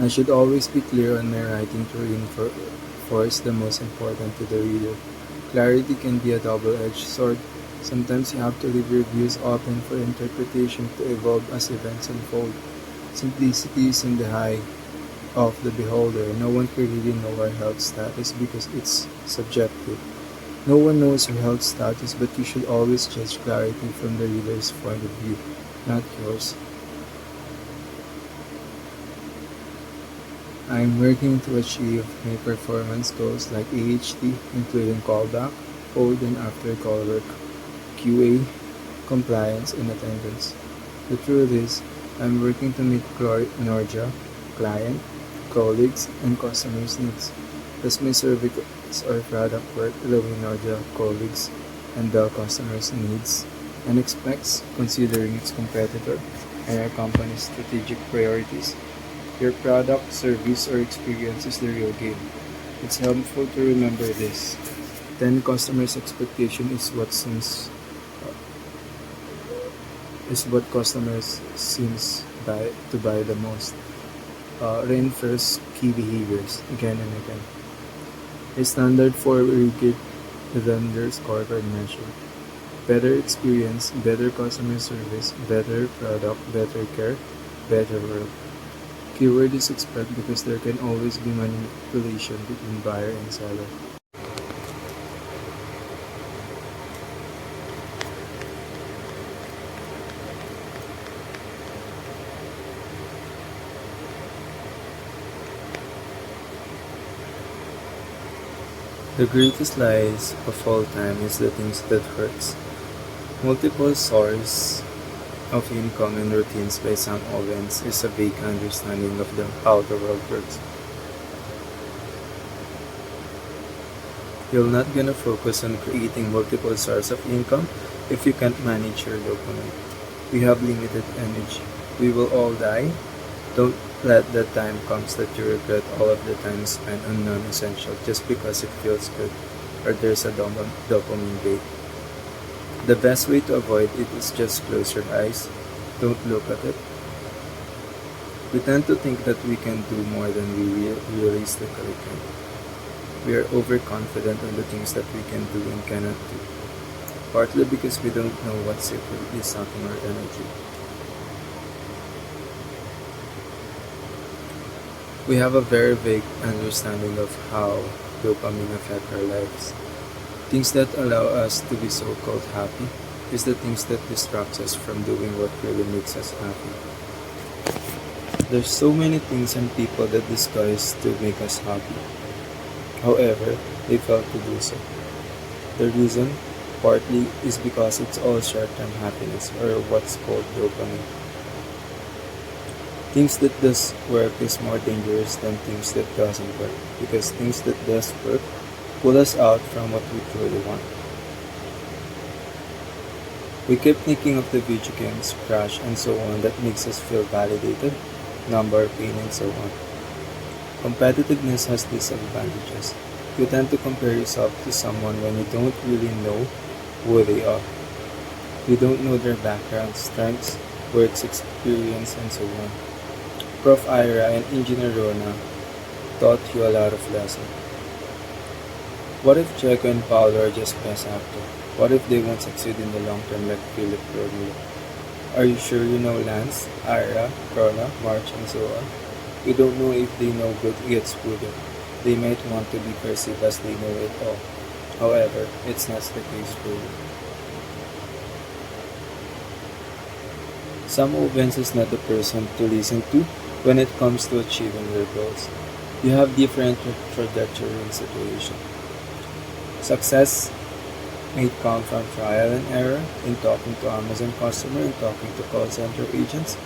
I should always be clear on my writing to reinforce the most important to the reader. Clarity can be a double-edged sword. Sometimes you have to leave your views open for interpretation to evolve as events unfold. Simplicity is in the eye of the beholder. No one can really know our health status because it's subjective. No one knows your health status, but you should always judge clarity from the reader's point of view, not yours. I'm working to achieve my performance goals like AHT, including callback, hold and after call work, QA, compliance, and attendance. The truth is, I'm working to meet Norja, client, colleagues, and customers' needs. As my service or product work the way Norja, colleagues, and the customers' needs and expects, considering its competitor and our company's strategic priorities. Your product, service, or experience is the real game. It's helpful to remember this. Then customers' expectation is what customers seems to buy the most. Reinforce key behaviors again and again. A standard for rigid vendor scorecard measure. Better experience, better customer service, better product, better care, better world. Keyword is expect because there can always be manipulation between buyer and seller. The greatest lies of all time is the things that hurts. Multiple sources of income and routines by Sam Owens is a vague understanding of how the world works. You're not gonna focus on creating multiple sources of income if you can't manage your dopamine. We have limited energy. We will all die. Don't let the time comes that you regret all of the time spent on non-essential just because it feels good or there's a dopamine bait. The best way to avoid it is just close your eyes. Don't look at it. We tend to think that we can do more than we realistically can. We are overconfident on the things that we can do and cannot do, partly because we don't know what's secretly sucking our energy. We have a very vague understanding of how dopamine affects our lives. Things that allow us to be so-called happy is the things that distracts us from doing what really makes us happy. There's so many things and people that disguise to make us happy. However, they fail to do so. The reason, partly, is because it's all short-term happiness or what's called dopamine. Things that does work is more dangerous than things that doesn't work because things that does work pull us out from what we truly want. We keep thinking of the video games, crash, and so on that makes us feel validated, number, pain, and so on. Competitiveness has disadvantages. You tend to compare yourself to someone when you don't really know who they are. You don't know their background, strengths, works experience, and so on. Prof. Ira and Engineer Rona taught you a lot of lessons. What if Checo and Paolo are just best actor? What if they won't succeed in the long term like Philip Romeo? Are you sure you know Lance, Ira, Rona, March, and so on? You don't know if they know good gets gooder. They might want to be perceived as they know it all. However, it's not the case for you. Sam Owens is not the person to listen to when it comes to achieving your goals. You have different trajectory and situation. Success may come from trial and error in talking to Amazon customer and talking to call center agents.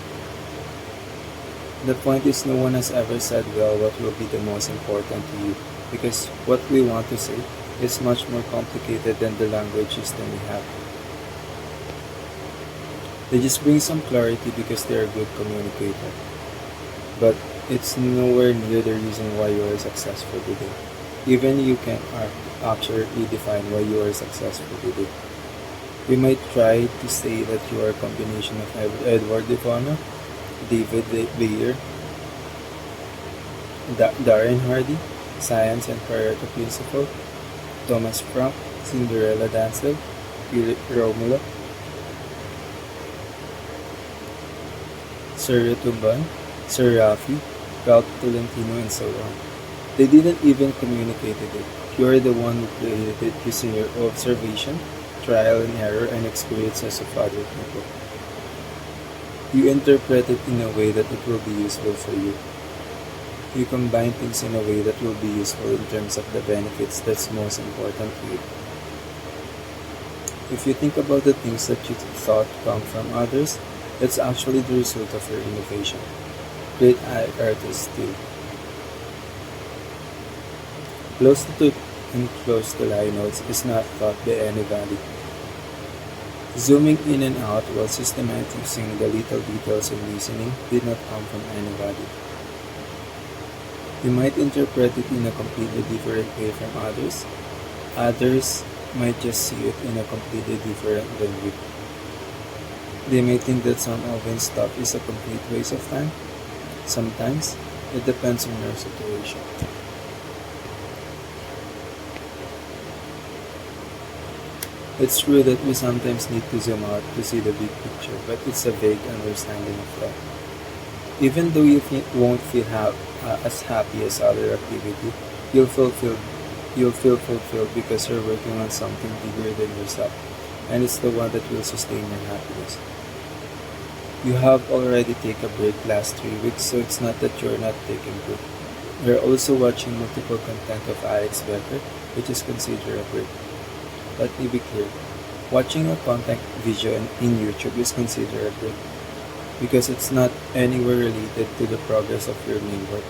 The point is no one has ever said well what will be the most important to you because what we want to say is much more complicated than the language system we have. They just bring some clarity because they are a good communicator. but it's nowhere near the reason why you are successful today. Even you can accurately define why you are successful today. We might try to say that you are a combination of Edward Devona, David Bayer, Darren Hardy, Science and Pareto Principle, Thomas Frank, Cinderella Dancel, Philip Romulo, Sir Tumban, Sir Rafi, Ralph Tolentino, and so on. They didn't even communicate it. You're the one who created it using your observation, trial and error, and experiences of other people. You interpret it in a way that it will be useful for you. You combine things in a way that will be useful in terms of the benefits that's most important to you. If you think about the things that you thought come from others, it's actually the result of your innovation. Great artists too. Close to truth and close to lie notes is not taught by anybody. Zooming in and out while systematizing the little details in listening did not come from anybody. You might interpret it in a completely different way from others. Others might just see it in a completely different than you. They may think that some oven stuff is a complete waste of time. Sometimes, it depends on your situation. It's true that we sometimes need to zoom out to see the big picture, but it's a vague understanding of that. Even though you won't feel as happy as other activity, you'll fulfilled. You'll feel fulfilled because you're working on something bigger than yourself, and it's the one that will sustain your happiness. You have already taken a break last 3 weeks, so it's not that you're not taking a break. You're also watching multiple content of Alex Becker, which is considered a break. Let me be clear. Watching a content video in YouTube is considered a break because it's not anywhere related to the progress of your main work.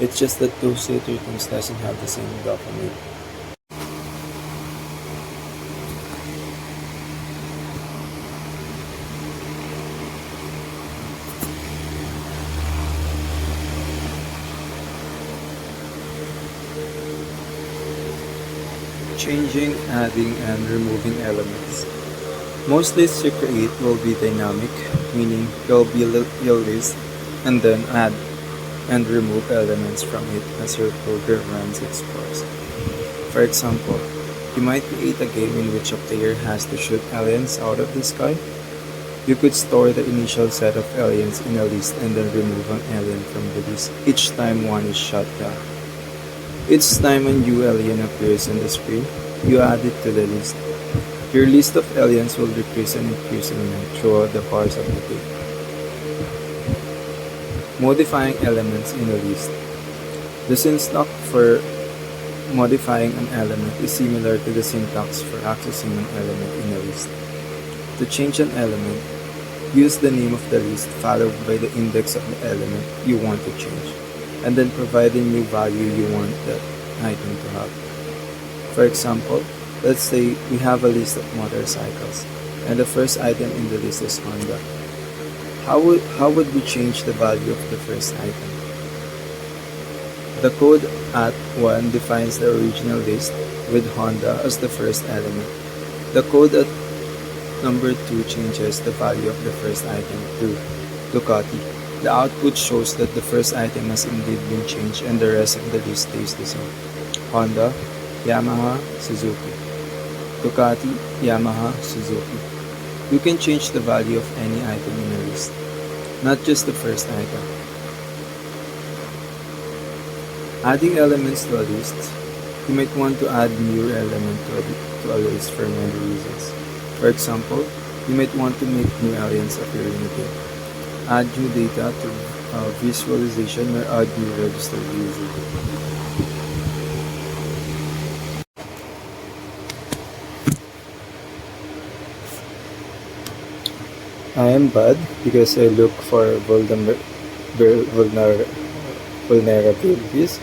It's just that those later things doesn't have the same dopamine. Changing, adding, and removing elements. Most lists you create will be dynamic, meaning you'll list and then add and remove elements from it as your program runs its course. For example, you might create a game in which a player has to shoot aliens out of the sky. You could store the initial set of aliens in a list and then remove an alien from the list each time one is shot down. Each time a new alien appears on the screen, you add it to the list. Your list of aliens will decrease and increase throughout the course of the game. Modifying elements in a list. The syntax for modifying an element is similar to the syntax for accessing an element in a list. To change an element, use the name of the list followed by the index of the element you want to change, and then provide the new value you want that item to have. For example, let's say we have a list of motorcycles, and the first item in the list is Honda. How would we change the value of the first item? The code at 1 defines the original list with Honda as the first element. The code at number 2 changes the value of the first item to Ducati. The output shows that the first item has indeed been changed and the rest of the list stays the same. Honda, Yamaha, Suzuki. Ducati, Yamaha, Suzuki. You can change the value of any item in a list, not just the first item. Adding elements to a list. You might want to add new element to a list for many reasons. For example, you might want to make new aliens appear in the game, add new data to visualization, or add new registered user. I am bad because I look for vulnerabilities,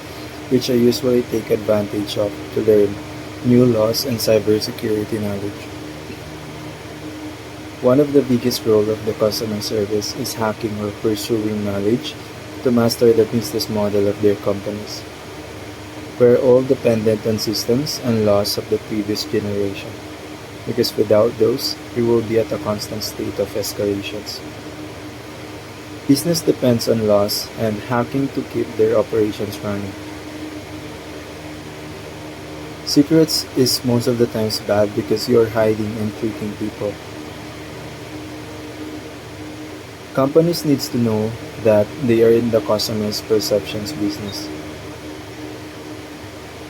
which I usually take advantage of to learn new laws and cybersecurity knowledge. One of the biggest roles of the customer service is hacking or pursuing knowledge to master the business model of their companies. We're all dependent on systems and laws of the previous generation, because without those, we will be at a constant state of escalations. Business depends on laws and hacking to keep their operations running. Secrets is most of the times bad because you're hiding and tricking people. Companies needs to know that they are in the customer's perceptions business.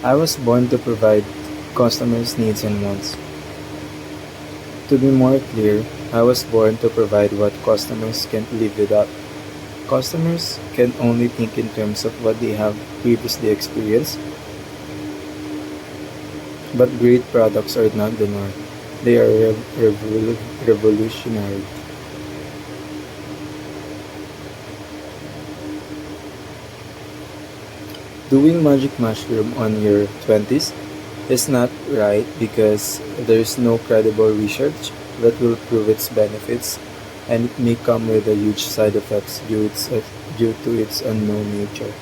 I was born to provide customers' needs and wants. To be more clear, I was born to provide what customers can't live without. Customers can only think in terms of what they have previously experienced, but great products are not the norm. They are revolutionary. Doing magic mushroom on your 20s is not right because there's no credible research that will prove its benefits, and it may come with a huge side effects due to its unknown nature.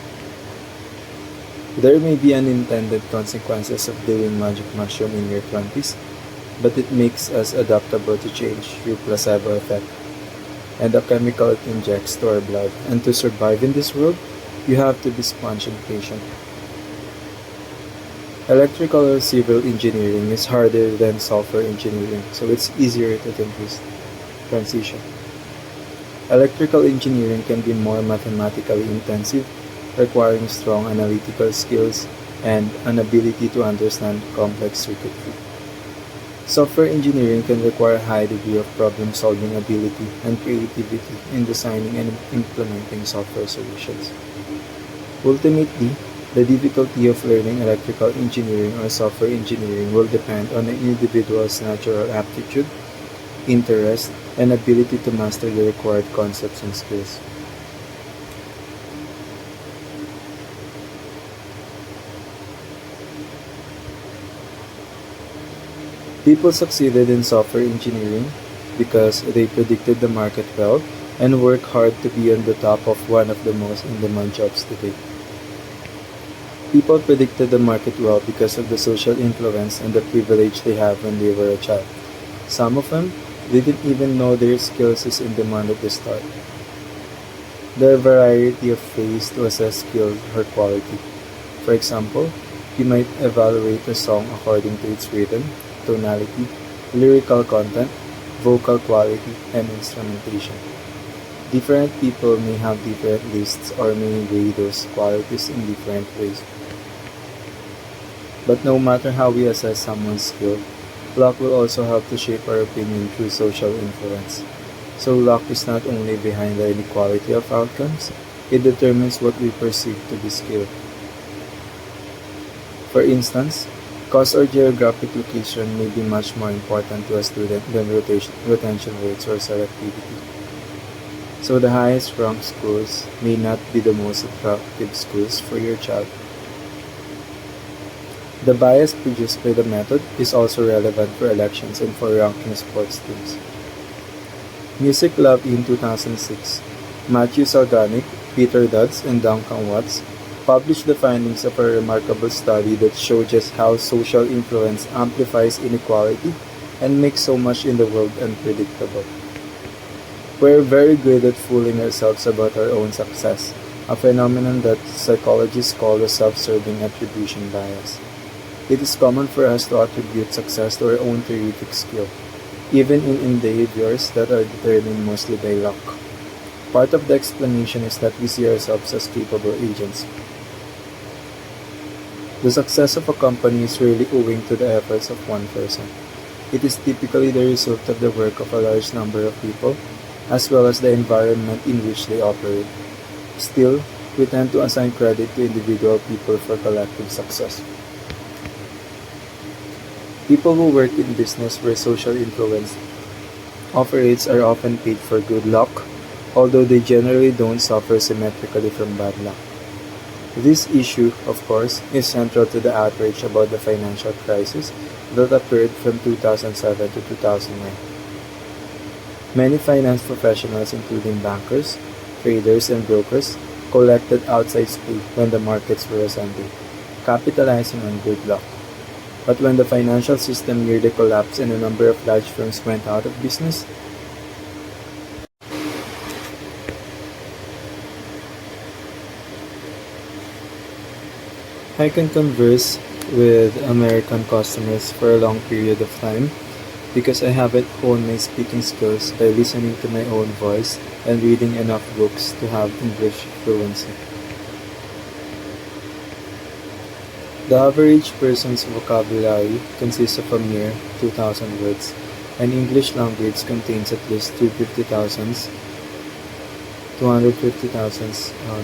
There may be unintended consequences of doing magic mushroom in your 20s, but it makes us adaptable to change through placebo effect and a chemical it injects to our blood. And to survive in this world, you have to be sponge and patient. Electrical or civil engineering is harder than software engineering, so it's easier to transition. Electrical engineering can be more mathematically intensive, requiring strong analytical skills and an ability to understand complex circuitry. Software engineering can require a high degree of problem-solving ability and creativity in designing and implementing software solutions. Ultimately, the difficulty of learning electrical engineering or software engineering will depend on an individual's natural aptitude, interest, and ability to master the required concepts and skills. People succeeded in software engineering because they predicted the market well and worked hard to be on the top of one of the most in-demand jobs today. People predicted the market well because of the social influence and the privilege they have when they were a child. Some of them didn't even know their skills is in demand at the start. There are a variety of ways to assess skill or quality. For example, you might evaluate a song according to its rhythm, tonality, lyrical content, vocal quality, and instrumentation. Different people may have different lists or may weigh those qualities in different ways. But no matter how we assess someone's skill, luck will also help to shape our opinion through social influence. So luck is not only behind the inequality of outcomes, it determines what we perceive to be skill. For instance, cost or geographic location may be much more important to a student than retention rates or selectivity. So the highest ranked schools may not be the most attractive schools for your child. The bias produced by the method is also relevant for elections and for ranking sports teams. Music Lab in 2006, Matthew Salganic, Peter Dodds, and Duncan Watts published the findings of a remarkable study that showed just how social influence amplifies inequality and makes so much in the world unpredictable. We're very good at fooling ourselves about our own success, a phenomenon that psychologists call the self-serving attribution bias. It is common for us to attribute success to our own terrific skill, even in endeavors that are determined mostly by luck. Part of the explanation is that we see ourselves as capable agents. The success of a company is rarely owing to the efforts of one person. It is typically the result of the work of a large number of people, as well as the environment in which they operate. Still, we tend to assign credit to individual people for collective success. People who work in business where social influence operates are often paid for good luck, although they generally don't suffer symmetrically from bad luck. This issue, of course, is central to the outrage about the financial crisis that occurred from 2007 to 2009. Many finance professionals, including bankers, traders, and brokers, collected outside school when the markets were ascending, capitalizing on good luck. But when the financial system nearly collapsed and a number of large firms went out of business, I can converse with American customers for a long period of time because I haven't honed my speaking skills by listening to my own voice and reading enough books to have English fluency. The average person's vocabulary consists of a mere 2,000 words, and English language contains at least 250,000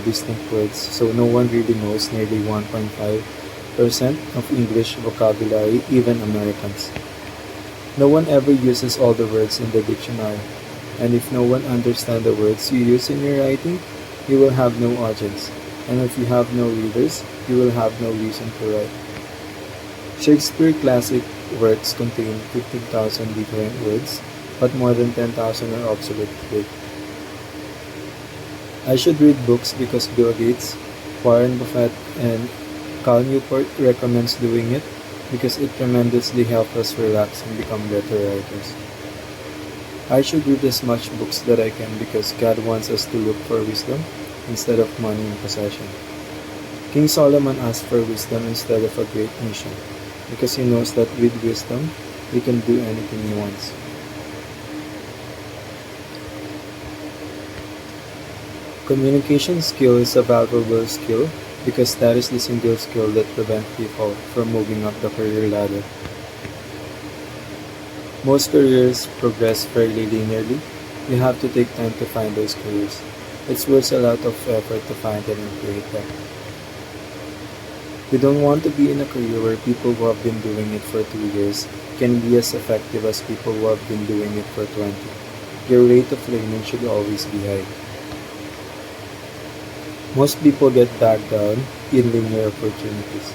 distinct words, so no one really knows nearly 1.5% of English vocabulary, even Americans. No one ever uses all the words in the dictionary, and if no one understands the words you use in your writing, you will have no audience, and if you have no readers, you will have no reason to write. Shakespeare classic works contain 15,000 different words, but more than 10,000 are obsolete today. I should read books because Bill Gates, Warren Buffett, and Cal Newport recommends doing it because it tremendously helps us relax and become better writers. I should read as much books that I can because God wants us to look for wisdom instead of money and possession. King Solomon asked for wisdom instead of a great nation because he knows that with wisdom, he can do anything he wants. Communication skill is a valuable skill because that is the single skill that prevents people from moving up the career ladder. Most careers progress fairly linearly. You have to take time to find those careers. It's worth a lot of effort to find them and create them. You don't want to be in a career where people who have been doing it for 2 years can be as effective as people who have been doing it for 20. Your rate of learning should always be high. Most people get bogged down in linear opportunities.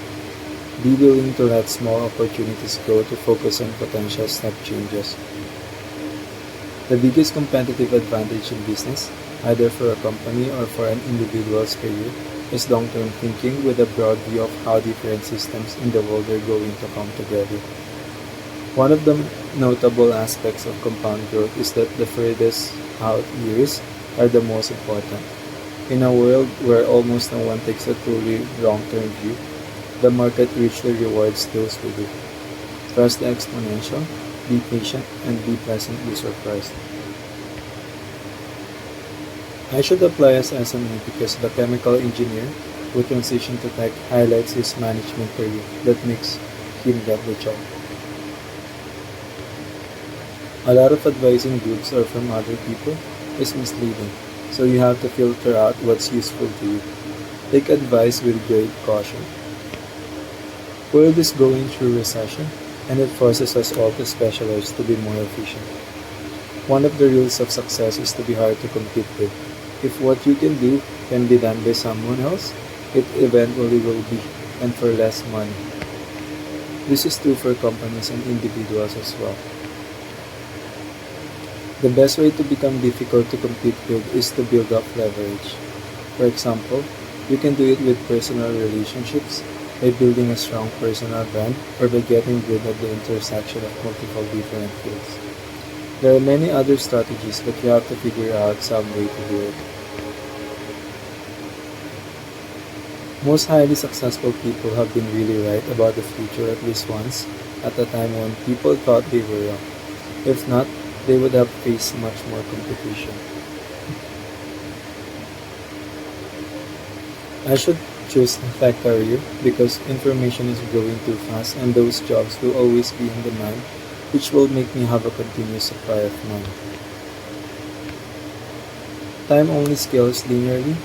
Be willing to let small opportunities go to focus on potential step changes. The biggest competitive advantage in business, either for a company or for an individual's career, is long-term thinking with a broad view of how different systems in the world are going to come together. One of the notable aspects of compound growth is that the furthest out years are the most important. In a world where almost no one takes a truly long-term view, the market richly rewards those who do. Trust the exponential, be patient, and be pleasantly surprised. I should apply as SME because the chemical engineer who transitioned to tech highlights his management career that makes him get the job. A lot of advising groups or from other people is misleading, so you have to filter out what's useful to you. Take advice with great caution. World is going through recession, and it forces us all to specialize to be more efficient. One of the rules of success is to be hard to compete with. If what you can do can be done by someone else, it eventually will be, and for less money. This is true for companies and individuals as well. The best way to become difficult to compete with is to build up leverage. For example, you can do it with personal relationships, by building a strong personal brand, or by getting good at the intersection of multiple different fields. There are many other strategies, but you have to figure out some way to do it. Most highly successful people have been really right about the future at least once, at a time when people thought they were wrong. If not, they would have faced much more competition. I should choose a tech career because information is growing too fast and those jobs will always be in demand, which will make me have a continuous supply of money. Time only scales linearly.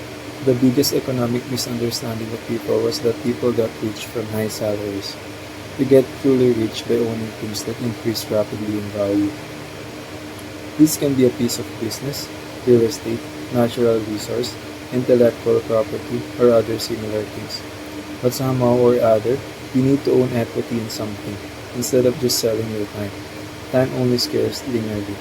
The biggest economic misunderstanding of people was that people got rich from high salaries. You get truly rich by owning things that increase rapidly in value. This can be a piece of business, real estate, natural resource, intellectual property, or other similar things. But somehow or other, you need to own equity in something, instead of just selling your time. Time only scales linearly.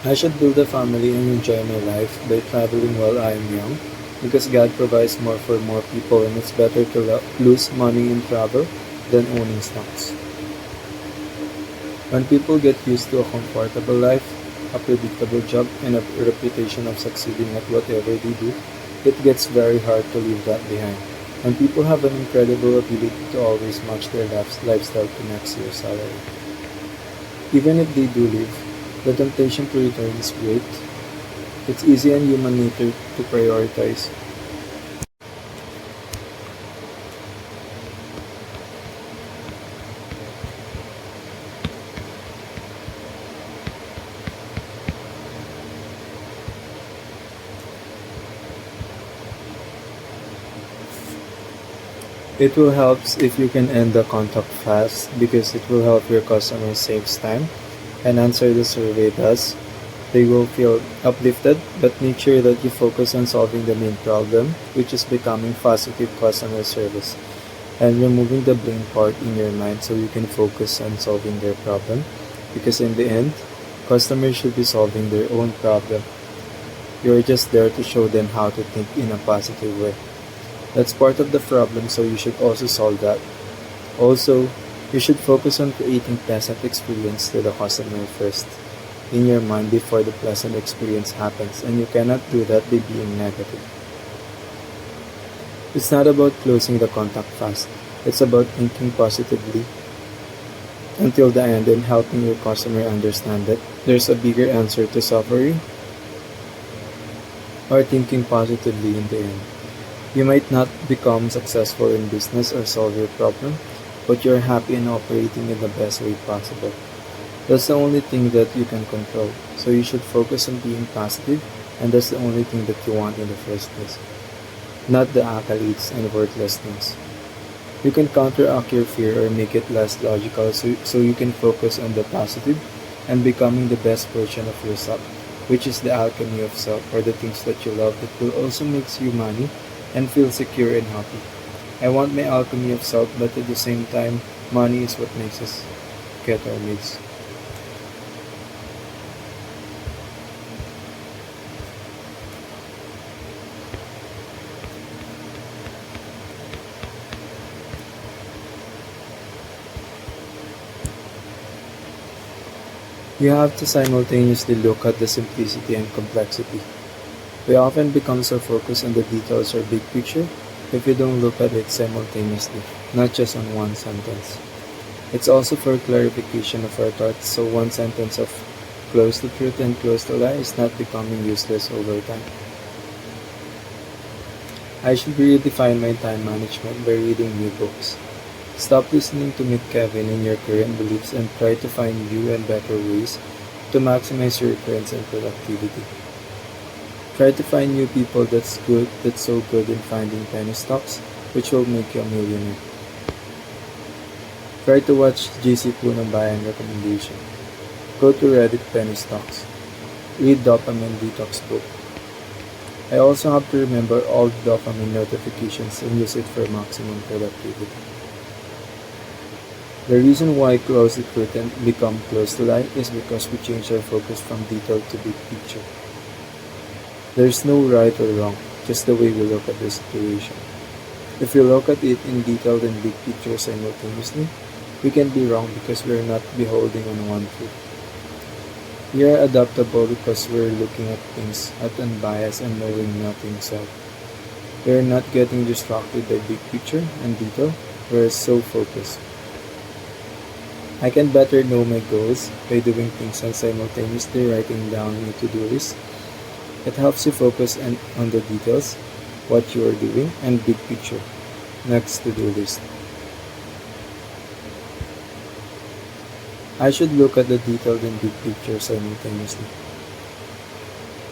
I should build a family and enjoy my life by traveling while I am young because God provides more for more people and it's better to lose money in travel than owning stocks. When people get used to a comfortable life, a predictable job, and a reputation of succeeding at whatever they do, it gets very hard to leave that behind. And people have an incredible ability to always match their lifestyle to next year's salary. Even if they do leave, the temptation to return is great. It's easy and human nature to prioritize. It will help if you can end the contact fast because it will help your customers save time and answer the survey does. They will feel uplifted, but make sure that you focus on solving the main problem, which is becoming positive customer service, and removing the blame part in your mind so you can focus on solving their problem. Because in the end, customers should be solving their own problem. You're just there to show them how to think in a positive way. That's part of the problem, so you should also solve that. Also, you should focus on creating pleasant experience to the customer first in your mind before the pleasant experience happens, and you cannot do that by being negative. It's not about closing the contact fast. It's about thinking positively until the end and helping your customer understand that there's a bigger answer to suffering or thinking positively in the end. You might not become successful in business or solve your problem, but you're happy and operating in the best way possible. That's the only thing that you can control, so you should focus on being positive, and that's the only thing that you want in the first place, not the accolades and worthless things. You can counteract your fear or make it less logical so you can focus on the positive and becoming the best version of yourself, which is the alchemy of self or the things that you love that will also makes you money and feel secure and happy. I want my alchemy of self, but at the same time, money is what makes us get our needs. You have to simultaneously look at the simplicity and complexity. We often become so focused on the details or big picture if we don't look at it simultaneously, not just on one sentence. It's also for clarification of our thoughts so one sentence of close to truth and close to lie is not becoming useless over time. I should redefine my time management by reading new books. Stop listening to Meet Kevin in your current beliefs and try to find new and better ways to maximize your returns and productivity. Try to find new people that's so good in finding penny stocks, which will make you a millionaire. Try to watch JC Punabayan recommendation. Go to Reddit penny stocks. Read Dopamine Detox book. I also have to remember all dopamine notifications and use it for maximum productivity. The reason why close to truth and become close to lie is because we change our focus from detail to big picture. There's no right or wrong, just the way we look at the situation. If we look at it in detail and big picture simultaneously, we can be wrong because we're not beholding on one truth. We are adaptable because we're looking at things at unbiased and knowing nothing so. We're not getting distracted by big picture and detail, we're so focused. I can better know my goals by doing things and simultaneously writing down a to-do list. It helps you focus on the details, what you are doing, and big picture, next to-do list. I should look at the detailed and big picture simultaneously.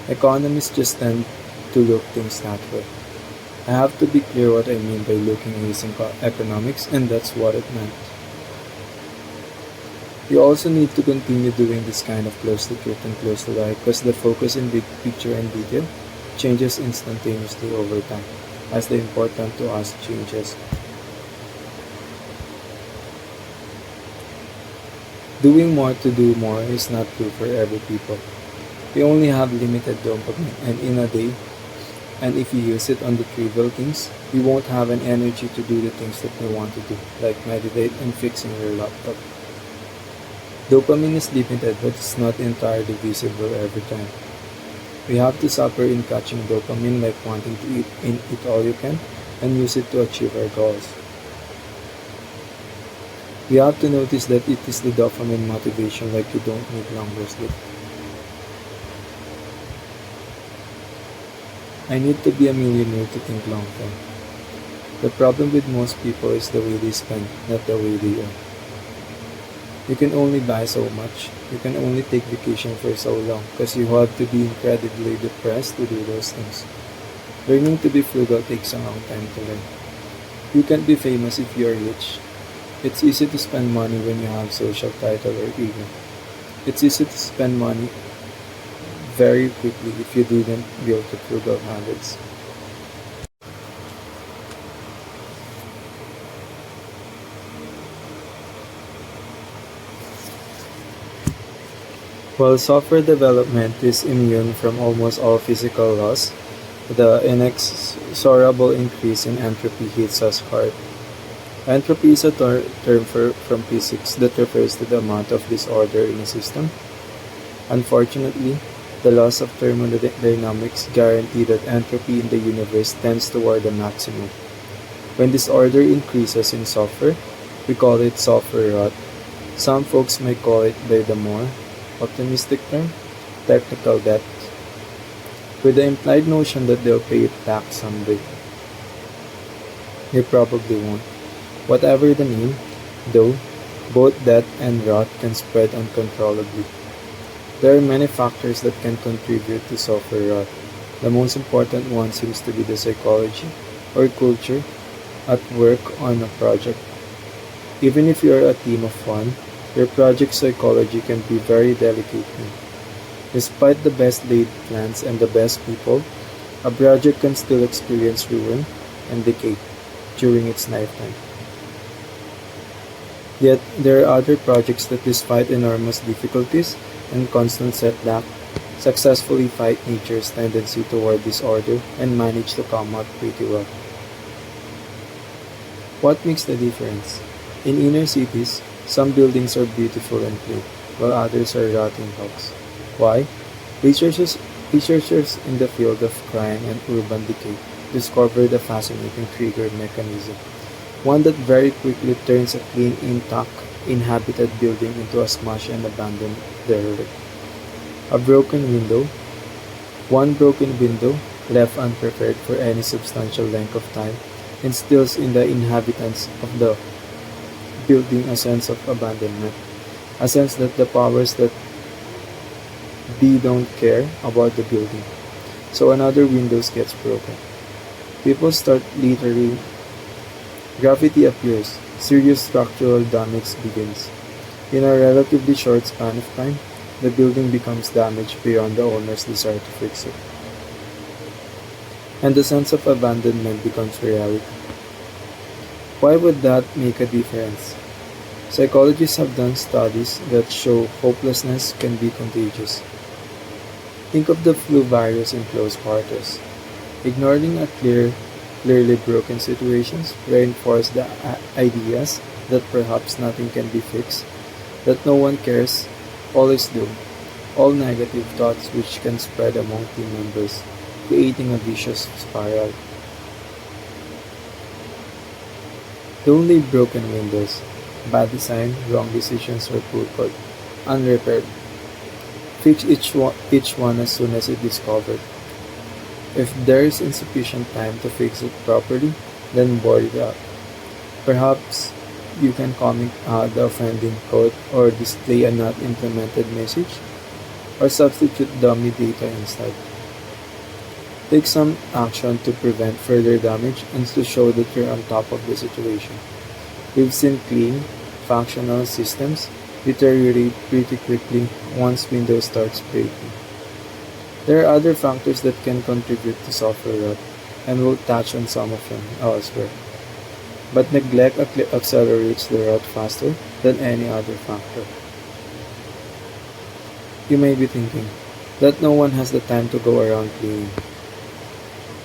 Economists just tend to look things that way. I have to be clear what I mean by looking using economics, and that's what it meant. You also need to continue doing this kind of close to truth and close to lie because the focus in big picture and detail changes instantaneously over time as the important to us changes. Doing more to do more is not true for every people. We only have limited dopamine, and in a day, and if you use it on the trivial things, we won't have an energy to do the things that we want to do, like meditate and fixing your laptop. Dopamine is limited, but it's not entirely visible every time. We have to suffer in catching dopamine, like wanting to eat all you can, and use it to achieve our goals. We have to notice that it is the dopamine motivation, like you don't need longer sleep. I need to be a millionaire to think long term. The problem with most people is the way they spend, not the way they earn. You can only buy so much. You can only take vacation for so long because you have to be incredibly depressed to do those things. Learning to be frugal takes a long time to learn. You can't be famous if you're rich. It's easy to spend money when you have social title or ego. It's easy to spend money very quickly if you didn't build the frugal habits. While software development is immune from almost all physical laws, the inexorable increase in entropy hits us hard. Entropy is a term from physics that refers to the amount of disorder in a system. Unfortunately, the laws of thermodynamics guarantee that entropy in the universe tends toward a maximum. When disorder increases in software, we call it software rot. Some folks may call it by the more optimistic term, technical debt, with the implied notion that they'll pay it back someday. They probably won't. Whatever the name, though, both debt and rot can spread uncontrollably. There are many factors that can contribute to software rot. The most important one seems to be the psychology or culture at work on a project. Even if you are a team of one, your project psychology can be very delicate. Despite the best laid plans and the best people, a project can still experience ruin and decay during its lifetime. Yet, there are other projects that, despite enormous difficulties and constant setback, successfully fight nature's tendency toward disorder and manage to come out pretty well. What makes the difference? In inner cities, some buildings are beautiful and clean, while others are rotting hulks. Why? Researchers in the field of crime and urban decay discovered a fascinating trigger mechanism, one that very quickly turns a clean, intact, inhabited building into a smashed and abandoned derelict. A broken window. One broken window, left unprepared for any substantial length of time, instills in the inhabitants of the building a sense of abandonment, a sense that the powers that be don't care about the building. So another window gets broken. People start littering. Graffiti appears. Serious structural damage begins. In a relatively short span of time, the building becomes damaged beyond the owner's desire to fix it. And the sense of abandonment becomes reality. Why would that make a difference? Psychologists have done studies that show hopelessness can be contagious. Think of the flu virus in close quarters. Ignoring a clearly broken situations reinforce the ideas that perhaps nothing can be fixed, that no one cares, all is doomed, all negative thoughts which can spread among team members, creating a vicious spiral. Don't leave broken windows, bad design, wrong decisions, or poor code unrepaired. Fix each one as soon as it's discovered. If there is insufficient time to fix it properly, then board it up. Perhaps you can comment the offending code or display a not implemented message, or substitute dummy data instead. Take some action to prevent further damage and to show that you're on top of the situation. We've seen clean, functional systems deteriorate pretty quickly once Windows starts breaking. There are other factors that can contribute to software rot, and we'll touch on some of them elsewhere. But neglect accelerates the rot faster than any other factor. You may be thinking, that no one has the time to go around cleaning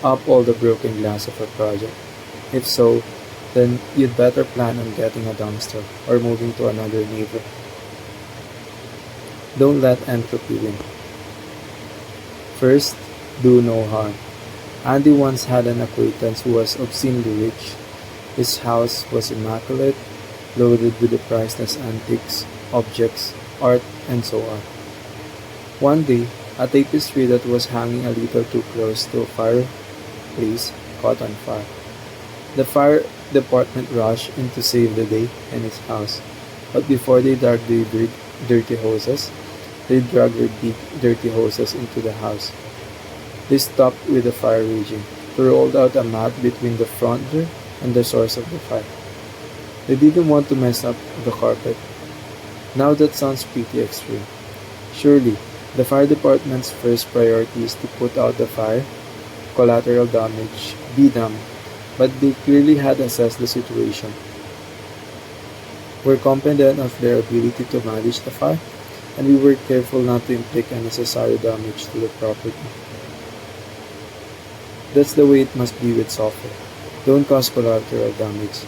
up all the broken glass of a project? If so, then you'd better plan on getting a dumpster or moving to another neighbor. Don't let entropy win. First, do no harm. Andy once had an acquaintance who was obscenely rich. His house was immaculate, loaded with the priceless antiques, objects, art, and so on. One day, a tapestry that was hanging a little too close to a fireplace caught on fire. The fire department rushed in to save the day and his house, but before they dug the dirty hoses, they dragged their big dirty hoses into the house. They stopped with the fire raging. They rolled out a mat between the front door and the source of the fire. They didn't want to mess up the carpet. Now that sounds pretty extreme. Surely, the fire department's first priority is to put out the fire, collateral damage be damned, but they clearly had assessed the situation, were confident of their ability to manage the fire, and we were careful not to inflict unnecessary damage to the property. That's the way it must be with software. Don't cause collateral damage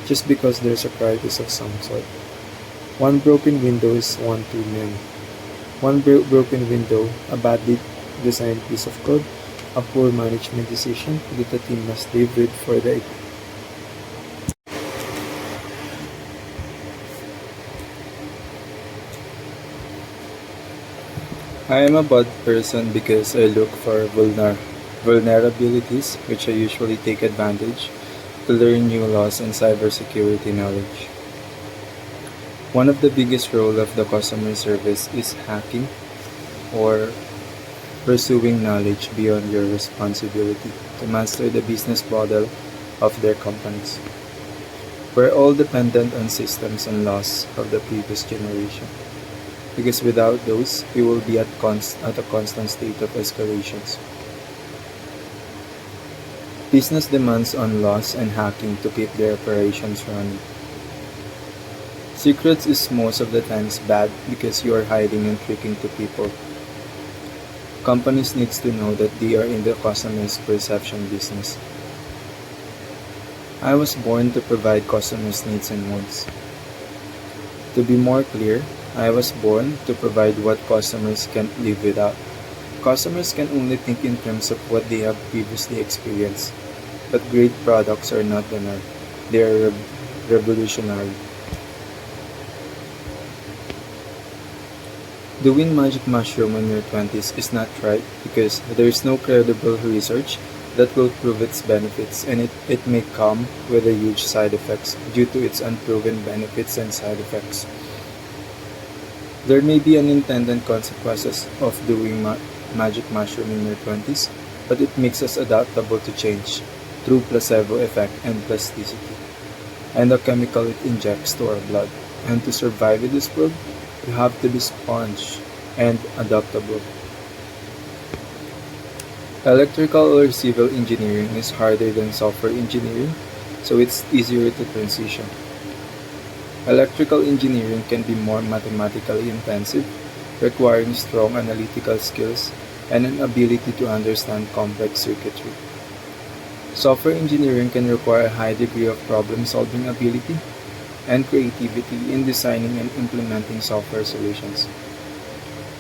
just because there's a crisis of some sort. One broken window is one too many. One broken window, a badly designed piece of code, a poor management decision that the team must live with for the I am a bad person because I look for vulnerabilities, which I usually take advantage to learn new laws and cybersecurity knowledge. One of the biggest roles of the customer service is hacking or pursuing knowledge beyond your responsibility to master the business model of their companies. We're all dependent on systems and laws of the previous generation, because without those, we will be at a constant state of escalations. Business demands on laws and hacking to keep their operations running. Secrets is most of the times bad because you are hiding and tricking to people. Companies needs to know that they are in the customer's perception business. I was born to provide customers' needs and wants. To be more clear, I was born to provide what customers can't live without. Customers can only think in terms of what they have previously experienced, but great products are not the norm. They are revolutionary. Doing magic mushroom in your 20s is not right because there is no credible research that will prove its benefits, and it may come with a huge side effects due to its unproven benefits and side effects. There may be unintended consequences of doing magic mushroom in your 20s, but it makes us adaptable to change through placebo effect and plasticity, and the chemical it injects to our blood. And to survive in this world, you have to be sponge and adaptable. Electrical or civil engineering is harder than software engineering, so it's easier to transition. Electrical engineering can be more mathematically intensive, requiring strong analytical skills and an ability to understand complex circuitry. Software engineering can require a high degree of problem-solving ability and creativity in designing and implementing software solutions.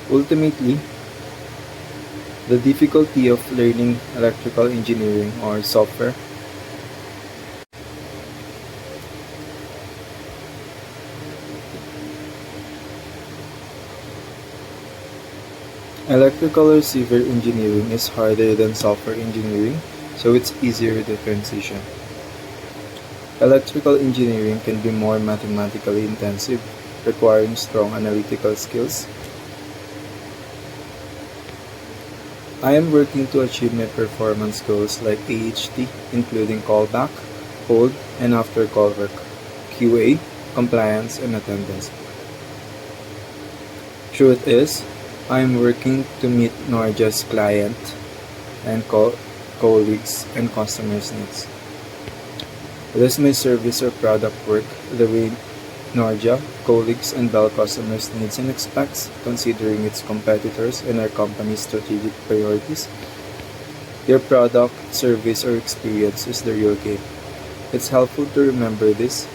Ultimately, the difficulty of learning electrical engineering or software Electrical or civil engineering is harder than software engineering, so it's easier to transition. Electrical engineering can be more mathematically intensive, requiring strong analytical skills. I am working to achieve my performance goals like AHT, including callback, hold, and after call work, QA, compliance, and attendance. Truth is, I am working to meet Norja's client and colleagues and customers' needs. Does my service or product work the way Nordia, colleagues, and Bell customers' needs and expects, considering its competitors and our company's strategic priorities. Your product, service, or experience is the real game. It's helpful to remember this.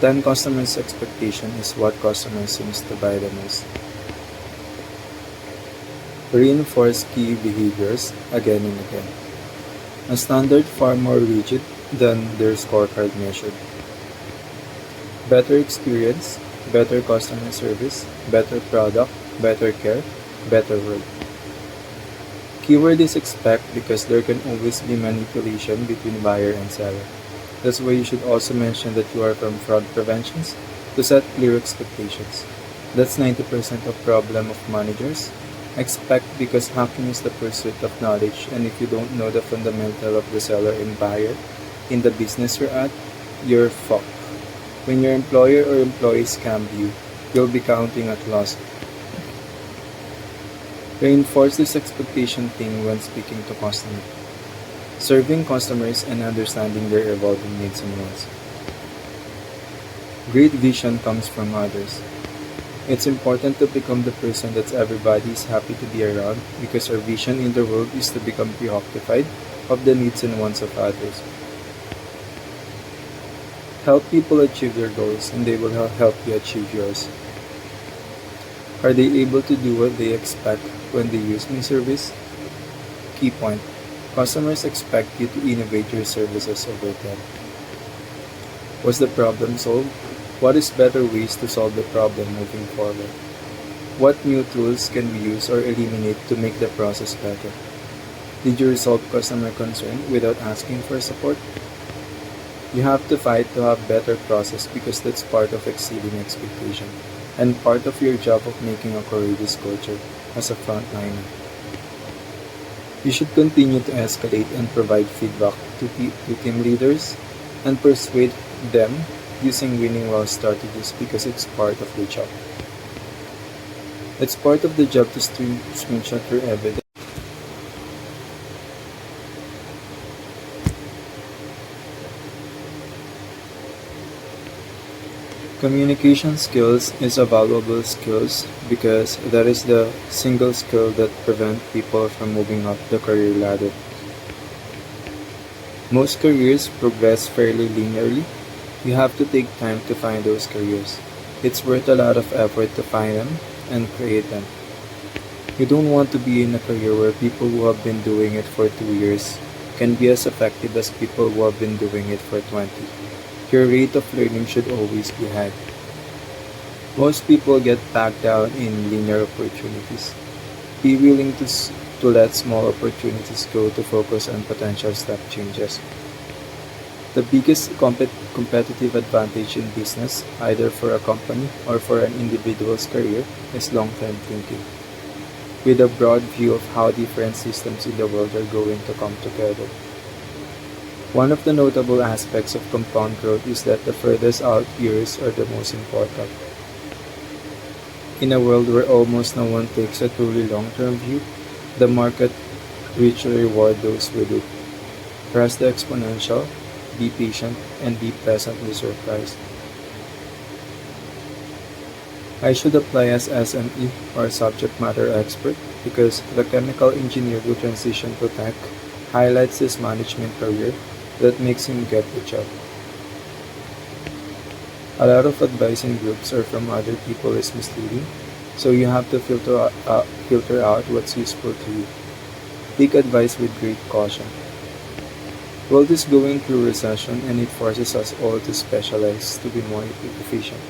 10 customers' expectation is what customers seems to buy the most. Reinforce key behaviors again and again. A standard far more rigid than their scorecard measured. Better experience, better customer service, better product, better care, better world. Keyword is expect because there can always be manipulation between buyer and seller. That's why you should also mention that you are from fraud preventions to set clear expectations. That's 90% of problem of managers. Expect because hacking is the pursuit of knowledge, and if you don't know the fundamental of the seller and buyer in the business you're at, you're fucked. When your employer or employee scam you, you'll be counting at loss. Reinforce this expectation thing when speaking to customers. Serving customers and understanding their evolving needs and wants. Great vision comes from others. It's important to become the person that everybody is happy to be around because our vision in the world is to become preoccupied of the needs and wants of others. Help people achieve their goals and they will help you achieve yours. Are they able to do what they expect when they use my service? Key point. Customers expect you to innovate your services over time. Was the problem solved? What is better ways to solve the problem moving forward? What new tools can we use or eliminate to make the process better? Did you resolve customer concern without asking for support? You have to fight to have better process because that's part of exceeding expectation and part of your job of making a courageous culture as a frontliner. You should continue to escalate and provide feedback to team leaders and persuade them using winning well strategies because it's part of the job. It's part of the job to screenshot your evidence. Communication skills is a valuable skill because that is the single skill that prevents people from moving up the career ladder. Most careers progress fairly linearly. You have to take time to find those careers. It's worth a lot of effort to find them and create them. You don't want to be in a career where people who have been doing it for 2 years can be as effective as people who have been doing it for 20. Your rate of learning should always be high. Most people get bogged down in linear opportunities. Be willing to let small opportunities go to focus on potential step changes. The biggest competitive advantage in business, either for a company or for an individual's career, is long-term thinking, with a broad view of how different systems in the world are going to come together. One of the notable aspects of compound growth is that the furthest out years are the most important. In a world where almost no one takes a truly long-term view, the market richly reward those who do. Press the exponential, be patient, and be pleasantly surprised. I should apply as SME or subject matter expert because the chemical engineer who transitioned to tech highlights his management career that makes him get the job. A lot of advice in groups or from other people is misleading, so you have to filter out what's useful to you. Take advice with great caution. World is going through recession and it forces us all to specialize to be more efficient.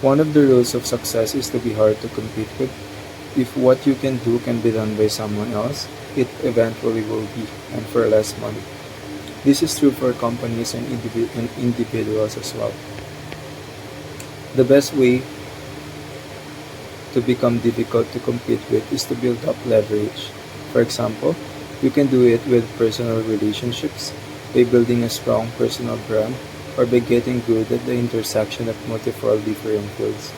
One of the rules of success is to be hard to compete with. If what you can do can be done by someone else, it eventually will be, and for less money. This is true for companies and individuals as well. The best way to become difficult to compete with is to build up leverage. For example, you can do it with personal relationships, by building a strong personal brand, or by getting good at the intersection of multiple different fields.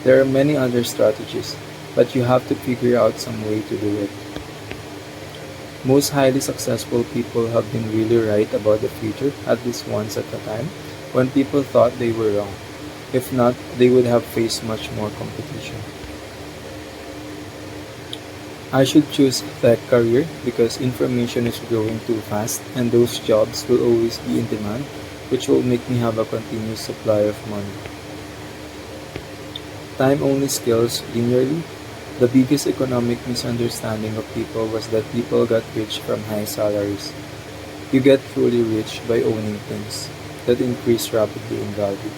There are many other strategies, but you have to figure out some way to do it. Most highly successful people have been really right about the future, at least once at a time, when people thought they were wrong. If not, they would have faced much more competition. I should choose tech career because information is growing too fast and those jobs will always be in demand, which will make me have a continuous supply of money. Time only scales linearly. The biggest economic misunderstanding of people was that people got rich from high salaries. You get truly rich by owning things that increase rapidly in value.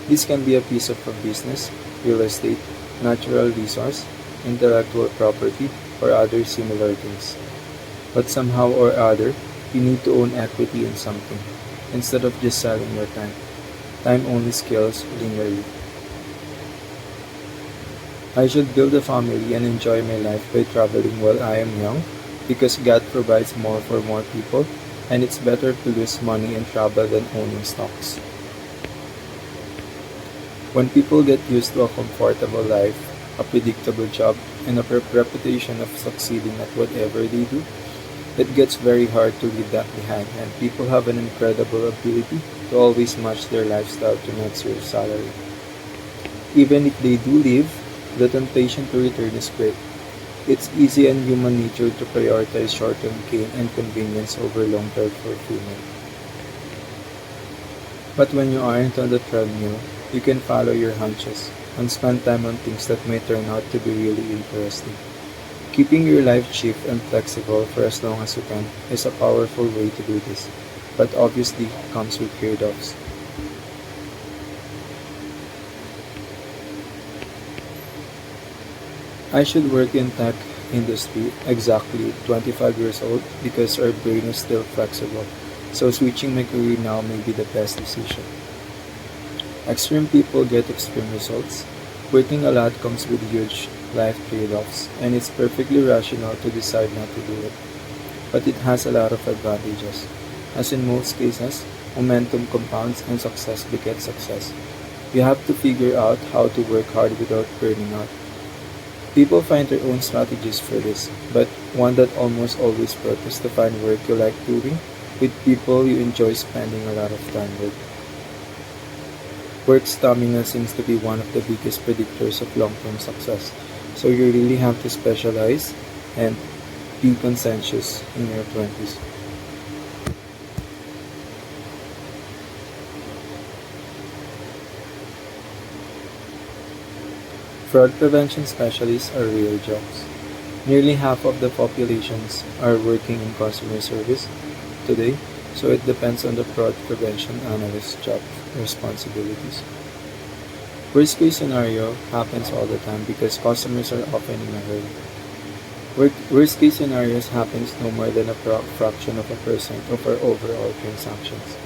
This can be a piece of a business, real estate, natural resource, intellectual property, or other similar things. But somehow or other, you need to own equity in something, instead of just selling your time. Time only scales linearly. I should build a family and enjoy my life by traveling while I am young, because God provides more for more people, and it's better to lose money in travel than owning stocks. When people get used to a comfortable life, a predictable job, and a reputation of succeeding at whatever they do, it gets very hard to leave that behind, and people have an incredible ability to always match their lifestyle to next year's salary. Even if they do leave, the temptation to return is great. It's easy and human nature to prioritize short-term gain and convenience over long-term fulfillment. But when you aren't on the treadmill, you can follow your hunches and spend time on things that may turn out to be really interesting. Keeping your life cheap and flexible for as long as you can is a powerful way to do this, but obviously comes with trade-offs. I should work in tech industry exactly 25 years old because our brain is still flexible. So switching my career now may be the best decision. Extreme people get extreme results. Working a lot comes with huge life trade-offs, and it's perfectly rational to decide not to do it. But it has a lot of advantages. As in most cases, momentum compounds and success begets success. You have to figure out how to work hard without burning out. People find their own strategies for this, but one that almost always works is to find work you like doing with people you enjoy spending a lot of time with. Work stamina seems to be one of the biggest predictors of long-term success, so you really have to specialize and be conscientious in your 20s. Fraud prevention specialists are real jobs. Nearly half of the populations are working in customer service today, so it depends on the fraud prevention analyst's job responsibilities. Worst case scenario happens all the time because customers are often in a hurry. Worst case scenarios happens no more than a fraction of a percent of our overall transactions.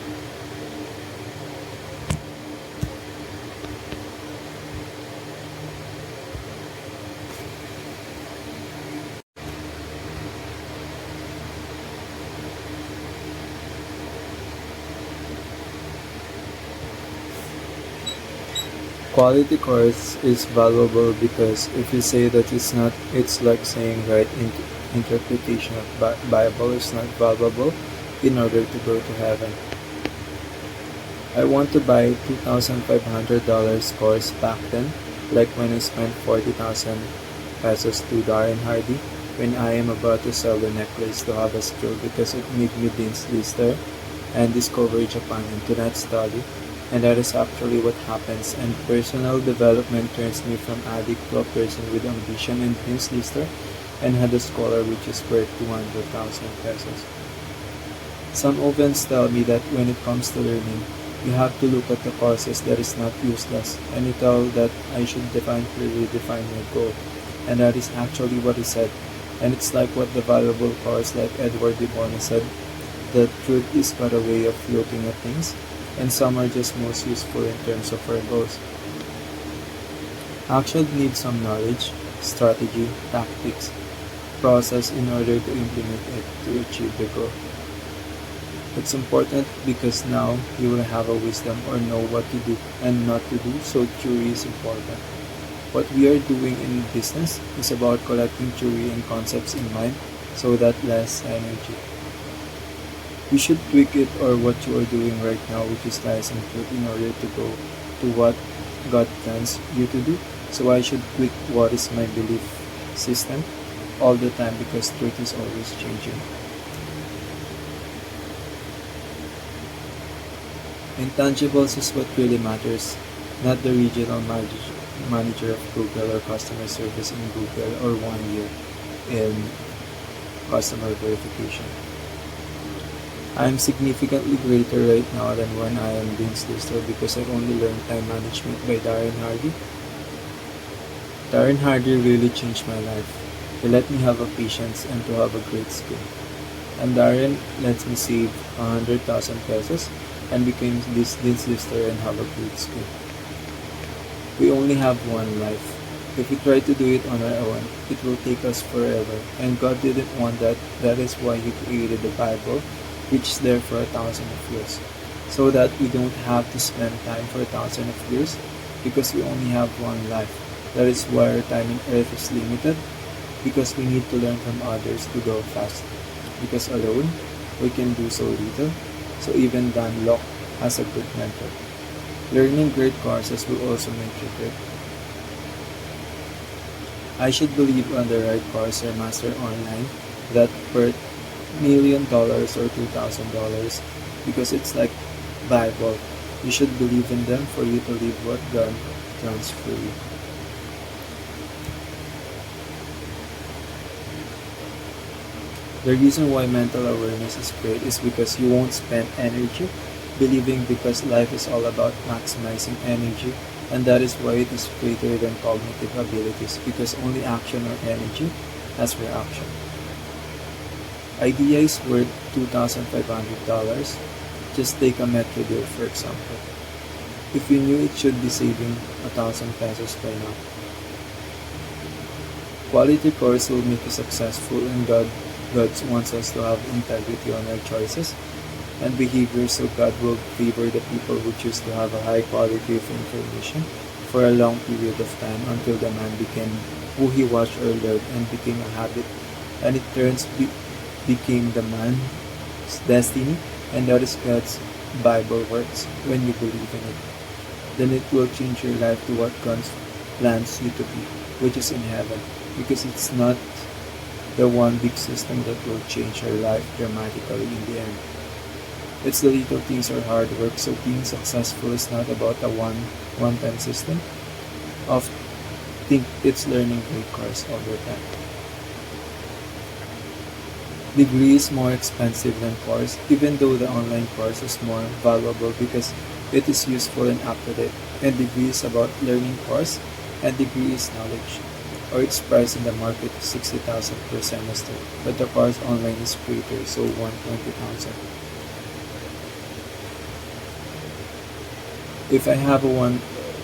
Quality course is valuable because if you say that it's not, it's like saying right interpretation of Bible is not valuable in order to go to heaven. I want to buy $2,500 course back then, like when I spent 40,000 pesos to Darren Hardy when I am about to sell the necklace to have a skill because it made me Dean's Lister and discover Japan into that study. And that is actually what happens, and personal development turns me from addict to a person with ambition and Dean's Lister and had a scholar which is worth 200,000 pesos. Some ovens tell me that when it comes to learning, you have to look at the courses that is not useless, and you tell that I should clearly define my goal. And that is actually what he said. And it's like what the valuable course like Edward de Bono said, the truth is but a way of looking at things, and some are just most useful in terms of our goals. Action needs some knowledge, strategy, tactics, process in order to implement it to achieve the goal. It's important because now you will have a wisdom or know what to do and not to do, so theory is important. What we are doing in business is about collecting theory and concepts in mind so that less energy. You should tweak it or what you are doing right now, which is nice and good in order to go to what God plans you to do. So I should quit what is my belief system all the time because truth is always changing. Intangibles is what really matters, not the regional manager of Google or customer service in Google or 1 year in customer verification. I am significantly greater right now than when I am Vince Lister because I only learned time management by Darren Hardy. Darren Hardy really changed my life. He let me have a patience and to have a great skill. And Darren lets me save 100,000 pesos and became this Vince Lister and have a great skill. We only have one life. If we try to do it on our own, it will take us forever. And God didn't want that. That is why He created the Bible, which is there for 1,000 of years. So that we don't have to spend time for 1,000 of years because we only have one life. That is why our time on earth is limited because we need to learn from others to go fast. Because alone, we can do so little. So even Dan Lok has a good mentor. Learning great courses will also make you great. I should believe on the right course or master online that per $1,000,000 or $2,000 because it's like Bible. You should believe in them for you to live what God plans for you. The reason why mental awareness is great is because you won't spend energy believing because life is all about maximizing energy, and that is why it is greater than cognitive abilities because only action or energy has reaction. Idea is worth $2,500. Just take a Metro deal for example. If you knew it should be saving 1,000 pesos by now. Quality course will make you successful and God wants us to have integrity on our choices and behavior so God will favor the people who choose to have a high quality of information for a long period of time until the man became who he watched or learned and became a habit and it became the man's destiny and that is God's Bible works when you believe in it. Then it will change your life to what God plans you to be, which is in heaven because it's not the one big system that will change your life dramatically in the end. It's the little things or hard work, so being successful is not about a one-time system. Of think it's learning great course all the time. Degree is more expensive than course, even though the online course is more valuable because it is useful and up-to-date. And degree is about learning course, and degree is knowledge. Or its price in the market is 60,000 per semester, but the course online is greater, so 120,000. If I have a 1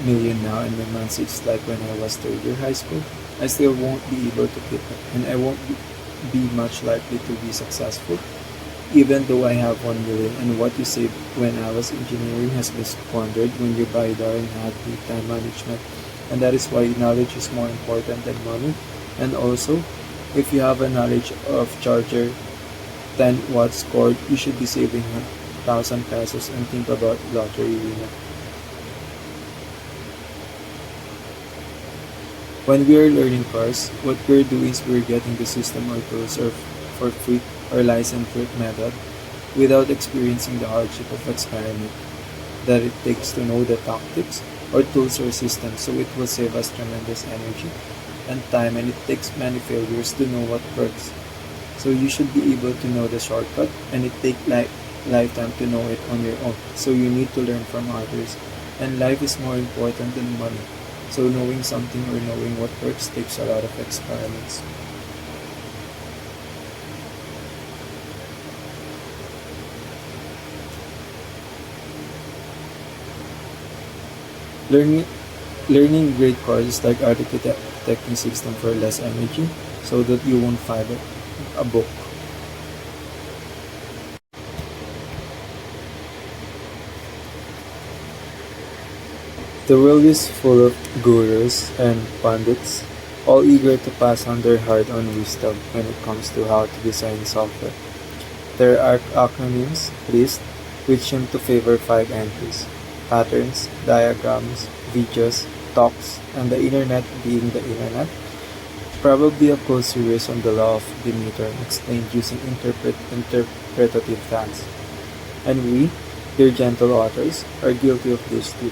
million now and my months it's like when I was third year high school, I still won't be able to keep it, and I won't be much likely to be successful, even though I have 1 million and what you saved when I was engineering has been squandered when you buy Darren Hadley time management. And that is why knowledge is more important than money. And also, if you have a knowledge of charger 10 watts cord, you should be saving 1,000 pesos and think about lottery winner. When we are learning cars, what we're doing is we're getting the system or tools or for free or license method without experiencing the hardship of experiment that it takes to know the tactics or tools or systems, so it will save us tremendous energy and time and it takes many failures to know what works. So you should be able to know the shortcut and it takes lifetime to know it on your own. So you need to learn from others and life is more important than money. So knowing something or knowing what works takes a lot of experiments. Learning great courses like architecting system for less energy so that you won't find a book. The world is full of gurus and pundits, all eager to pass on their hard-earned wisdom when it comes to how to design software. There are acronyms, lists, which seem to favor 5 entries. patterns, diagrams, videos, talks, and the internet being the internet. Probably a full series on the law of Demeter explained using interpretative tags. And we, dear gentle authors, are guilty of this too.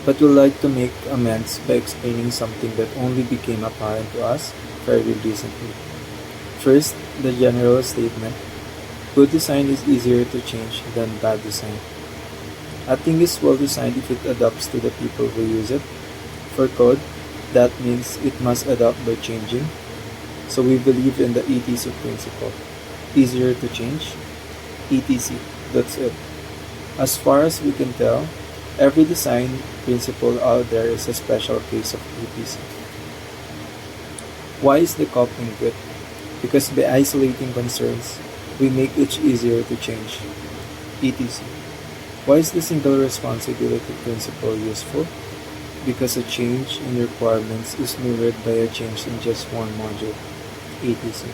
But we like to make amends by explaining something that only became apparent to us fairly recently. First, the general statement: good design is easier to change than bad design. A thing is well designed if it adapts to the people who use it. For code, that means it must adapt by changing. So we believe in the ETC principle. Easier to change? ETC. That's it. As far as we can tell, every design principle out there is a special case of ETC. Why is the coupling good? Because by isolating concerns, we make each easier to change. ETC. Why is the single responsibility principle useful? Because a change in requirements is mirrored by a change in just one module. ETC.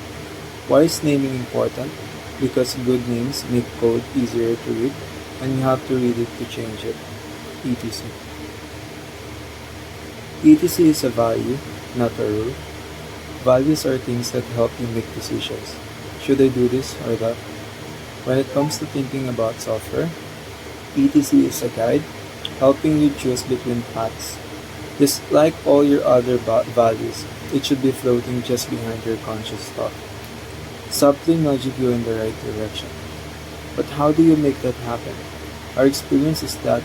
Why is naming important? Because good names make code easier to read, and you have to read it to change it. ETC. ETC is a value, not a rule. Values are things that help you make decisions. Should I do this or that? When it comes to thinking about software, ETC is a guide helping you choose between paths. Just like all your other values, it should be floating just behind your conscious thought, subtly nudging you in the right direction. But how do you make that happen? Our experience is that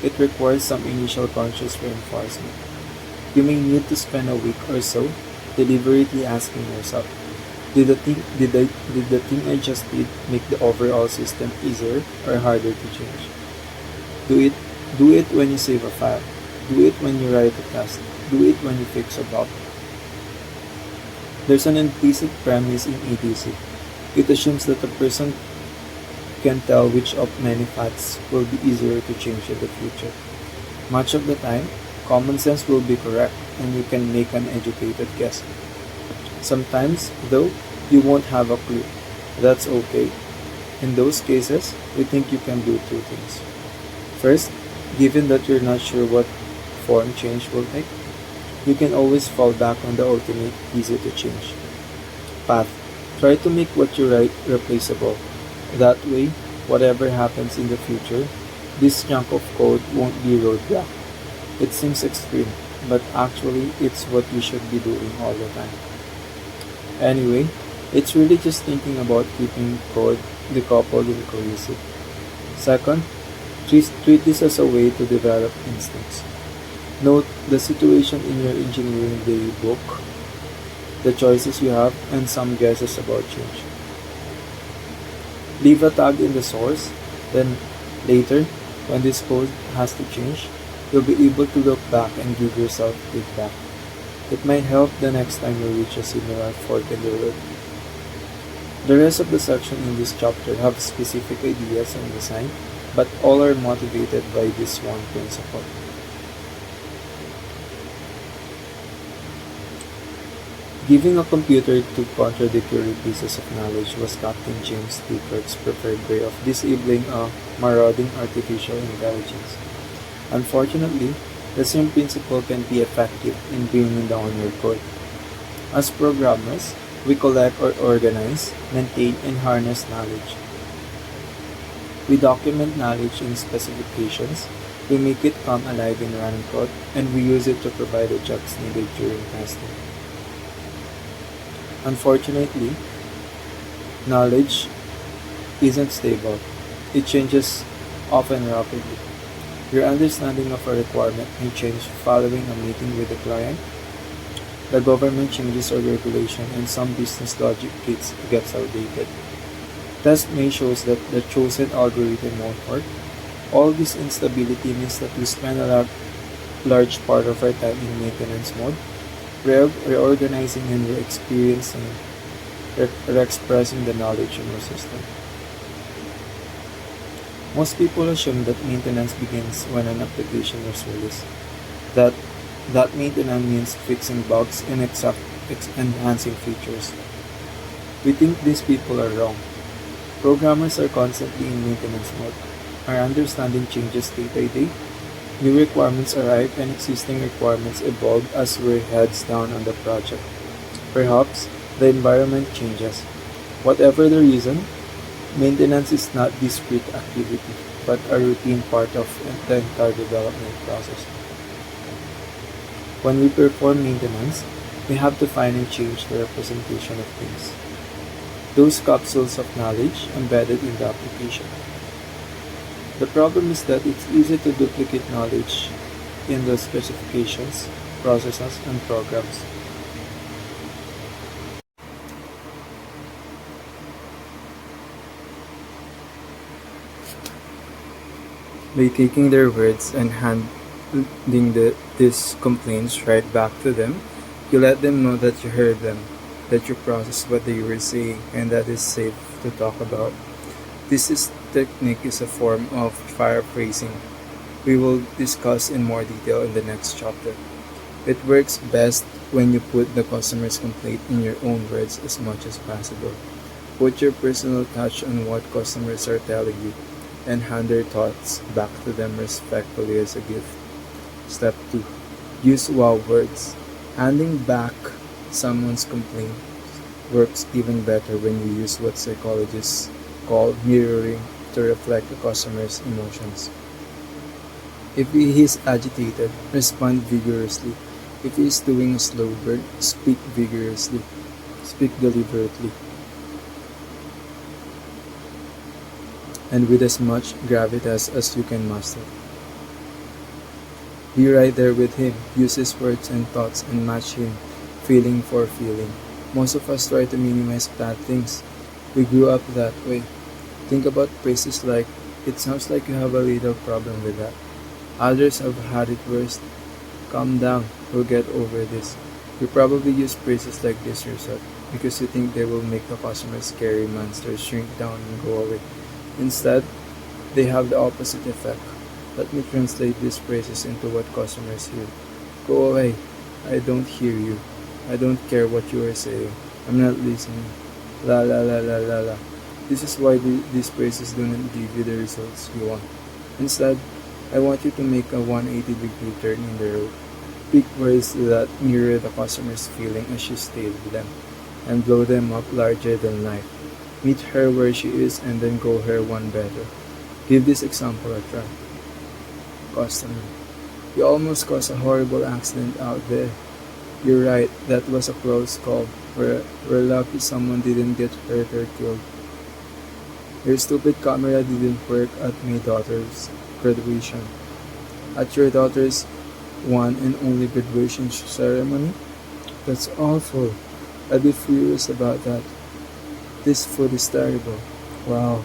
it requires some initial conscious reinforcement. You may need to spend a week or so deliberately asking yourself, did the thing I just did make the overall system easier or harder to change? Do it when you save a file. Do it when you write a test. Do it when you fix a bug. There's an implicit premise in ETC. It assumes that a person can tell which of many paths will be easier to change in the future. Much of the time, common sense will be correct and you can make an educated guess. Sometimes, though, you won't have a clue. That's okay. In those cases, we think you can do two things. First, given that you're not sure what form change will take, you can always fall back on the ultimate easy to change path. Try to make what you write replaceable. That way, whatever happens in the future, this chunk of code won't be roadblock. It seems extreme, but actually it's what you should be doing all the time. Anyway, it's really just thinking about keeping code decoupled and cohesive. Second, treat this as a way to develop instincts. Note the situation in your engineering daily book, the choices you have, and some guesses about change. Leave a tag in the source, then later, when this code has to change, you'll be able to look back and give yourself feedback. It might help the next time you reach a similar fork in the road. The rest of the section in this chapter have specific ideas on design, but all are motivated by this one principle. Giving a computer two contradictory pieces of knowledge was Captain James T. Kirk's preferred way of disabling a marauding artificial intelligence. Unfortunately, the same principle can be effective in bringing down your code. As programmers, we collect or organize, maintain, and harness knowledge. We document knowledge in specifications, we make it come alive in running code, and we use it to provide the checks needed during testing. Unfortunately, knowledge isn't stable. It changes often rapidly. Your understanding of a requirement may change following a meeting with the client, the government changes a regulation, and some business logic gets outdated. Test may show that the chosen algorithm won't work. All this instability means that we spend a large part of our time in maintenance mode, reorganizing and re-expressing the knowledge in our system. Most people assume that maintenance begins when an application is released. That maintenance means fixing bugs and enhancing features. We think these people are wrong. Programmers are constantly in maintenance mode. Our understanding changes day by day. New requirements arrive and existing requirements evolve as we heads down on the project. Perhaps the environment changes. Whatever the reason, maintenance is not discrete activity, but a routine part of the entire development process. When we perform maintenance, we have to find and change the representation of things. Those capsules of knowledge embedded in the application. The problem is that it's easy to duplicate knowledge in the specifications, processes, and programs. By taking their words and handing these complaints right back to them, you let them know that you heard them, that you processed what they were saying, and that is safe to talk about. Technique is a form of paraphrasing. We will discuss in more detail in the next chapter. It works best when you put the customer's complaint in your own words as much as possible. Put your personal touch on what customers are telling you and hand their thoughts back to them respectfully as a gift. Step 2. Use wow words. Handing back someone's complaint works even better when you use what psychologists call mirroring to reflect the customer's emotions. If he is agitated, respond vigorously. If he is doing a slow burn, speak vigorously. Speak deliberately. And with as much gravitas as you can muster. Be right there with him. Use his words and thoughts and match him feeling for feeling. Most of us try to minimize bad things. We grew up that way. Think about phrases like, "It sounds like you have a little problem with that." Others have had it worse. "Calm down, we'll get over this." You probably use phrases like this yourself because you think they will make the customer's scary monsters shrink down and go away. Instead, they have the opposite effect. Let me translate these phrases into what customers hear. "Go away. I don't hear you. I don't care what you are saying. I'm not listening. La la la la la la." This is why these phrases do not give you the results you want. Instead, I want you to make a 180-degree turn in the road. Pick words that mirror the customer's feeling as you stay with them, and blow them up larger than life. Meet her where she is and then go her one better. Give this example a try. Customer: "You almost caused a horrible accident out there." "You're right, that was a close call. We're lucky someone didn't get hurt or killed." "Your stupid camera didn't work at my daughter's graduation." "At your daughter's one and only graduation ceremony? That's awful. I'd be furious about that. This food is terrible." "Wow,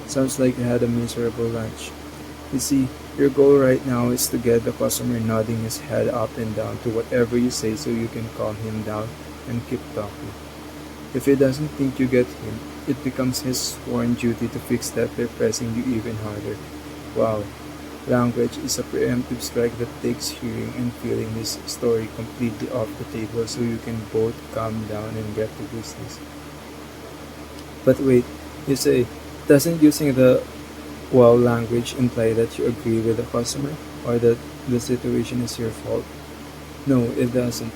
sounds like you had a miserable lunch." You see, your goal right now is to get the customer nodding his head up and down to whatever you say so you can calm him down and keep talking. If he doesn't think you get him, it becomes his sworn duty to fix that by pressing you even harder. Wow, language is a preemptive strike that takes hearing and feeling this story completely off the table so you can both calm down and get to business. But wait, you say, doesn't using the wow language imply that you agree with the customer or that the situation is your fault? No, it doesn't.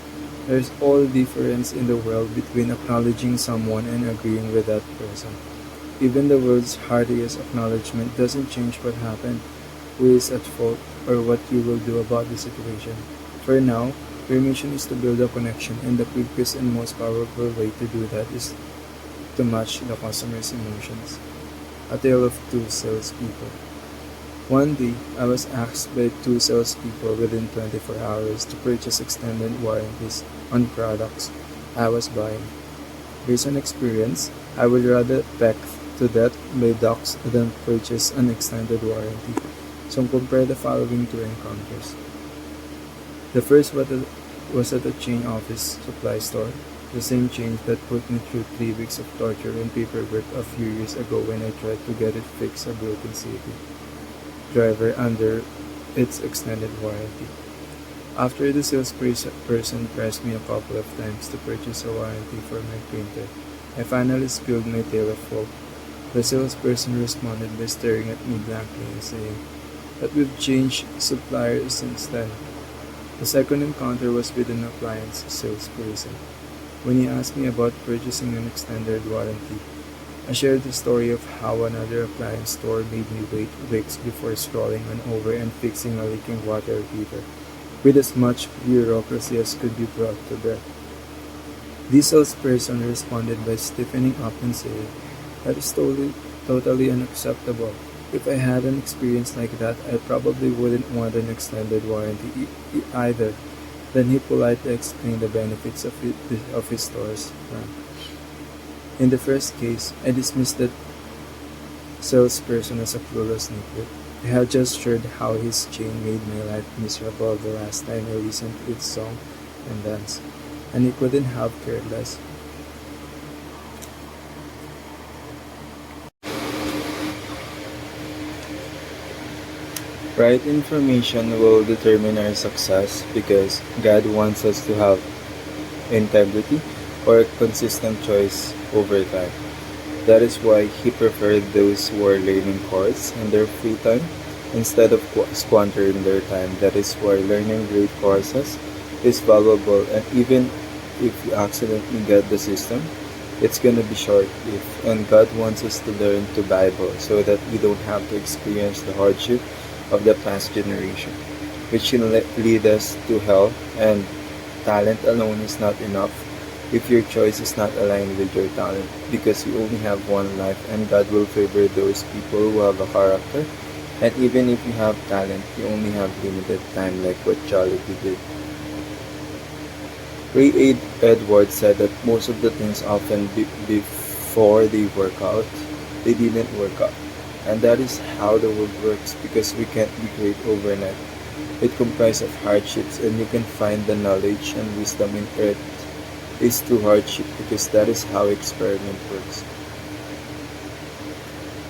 There's all the difference in the world between acknowledging someone and agreeing with that person. Even the world's heartiest acknowledgement doesn't change what happened, who is at fault, or what you will do about the situation. For now, your mission is to build a connection, and the quickest and most powerful way to do that is to match the customer's emotions. A tale of two salespeople. One day, I was asked by two salespeople within 24 hours to purchase extended warranties on products I was buying. Based on experience, I would rather peck to death by docs than purchase an extended warranty. So compare the following two encounters. The first was at a chain office supply store, the same chain that put me through 3 weeks of torture and paperwork a few years ago when I tried to get it fixed a broken CD driver under its extended warranty. After the salesperson pressed me a couple of times to purchase a warranty for my printer, I finally spilled my tale of woe. The salesperson responded by staring at me blankly and saying that we've changed suppliers since then. The second encounter was with an appliance salesperson. When he asked me about purchasing an extended warranty, I shared the story of how another appliance store made me wait weeks before scrolling on over and fixing a leaking water heater, with as much bureaucracy as could be brought to bear. The salesperson responded by stiffening up and saying, "That is totally unacceptable. If I had an experience like that, I probably wouldn't want an extended warranty either." Then he politely explained the benefits of his store's plan. In the first case, I dismissed the salesperson as a clueless nitwit. I had just shared how his chain made my life miserable the last time I listened to its song and dance, and he couldn't have cared less. Right information will determine our success because God wants us to have integrity or consistent choice over time. That is why He preferred those who are learning course in their free time instead of squandering their time. That is why learning great courses is valuable, and even if you accidentally get the system, it's gonna be short-lived. And God wants us to learn the Bible so that we don't have to experience the hardship of the past generation, which will lead us to hell. And talent alone is not enough if your choice is not aligned with your talent, because you only have one life, and God will favor those people who have a character. And even if you have talent, you only have limited time, like what Jollibee did. Ray Edwards said that most of the things often before they work out, they didn't work out. And that is how the world works, because we can't be great overnight. It comprises of hardships, and you can find the knowledge and wisdom in earth is through hardship, because that is how experiment works.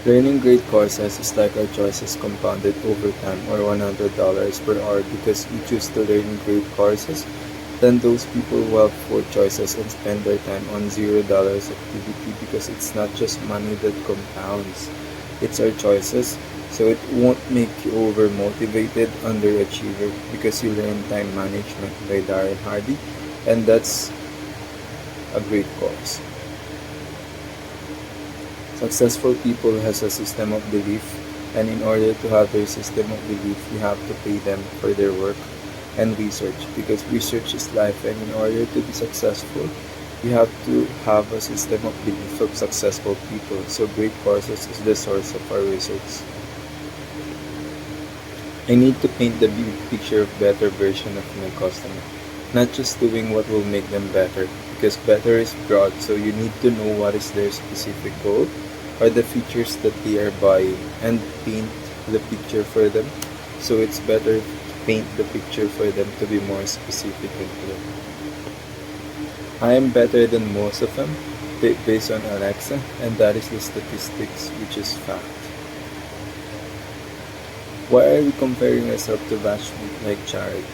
Learning great courses is like our choices compounded over time, or $100 per hour, because we choose to learn great courses than those people who have four choices and spend their time on $0 activity, because it's not just money that compounds. It's our choices, so it won't make you over-motivated underachiever, because you learn time management by Darren Hardy, and that's a great course. Successful people has a system of belief, and in order to have their system of belief, you have to pay them for their work and research, because research is life, and in order to be successful, you have to have a system of belief of successful people. So great courses is the source of our research. I need to paint the big picture of better version of my customer, not just doing what will make them better, because better is broad, so you need to know what is their specific goal or the features that they are buying, and paint the picture for them. So it's better to paint the picture for them to be more specific and clear. I am better than most of them based on Alexa, and that is the statistics, which is fact. Why are we comparing ourselves to batchmate like Jared?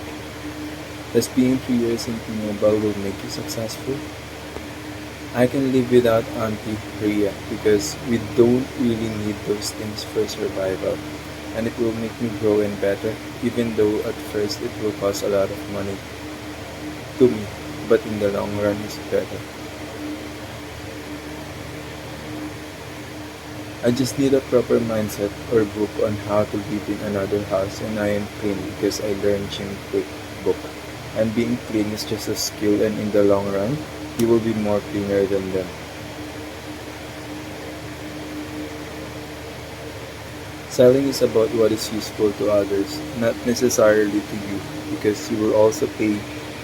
Does being 3 years in T-Mobile will make you successful? I can live without Auntie Rhea, because we don't really need those things for survival, and it will make me grow and better, even though at first it will cost a lot of money to me, but in the long run it's better. I just need a proper mindset or book on how to live in another house, and I am clean because I learned Jim Quick book. And being clean is just a skill, and in the long run, you will be more cleaner than them. Selling is about what is useful to others, not necessarily to you, because you will also pay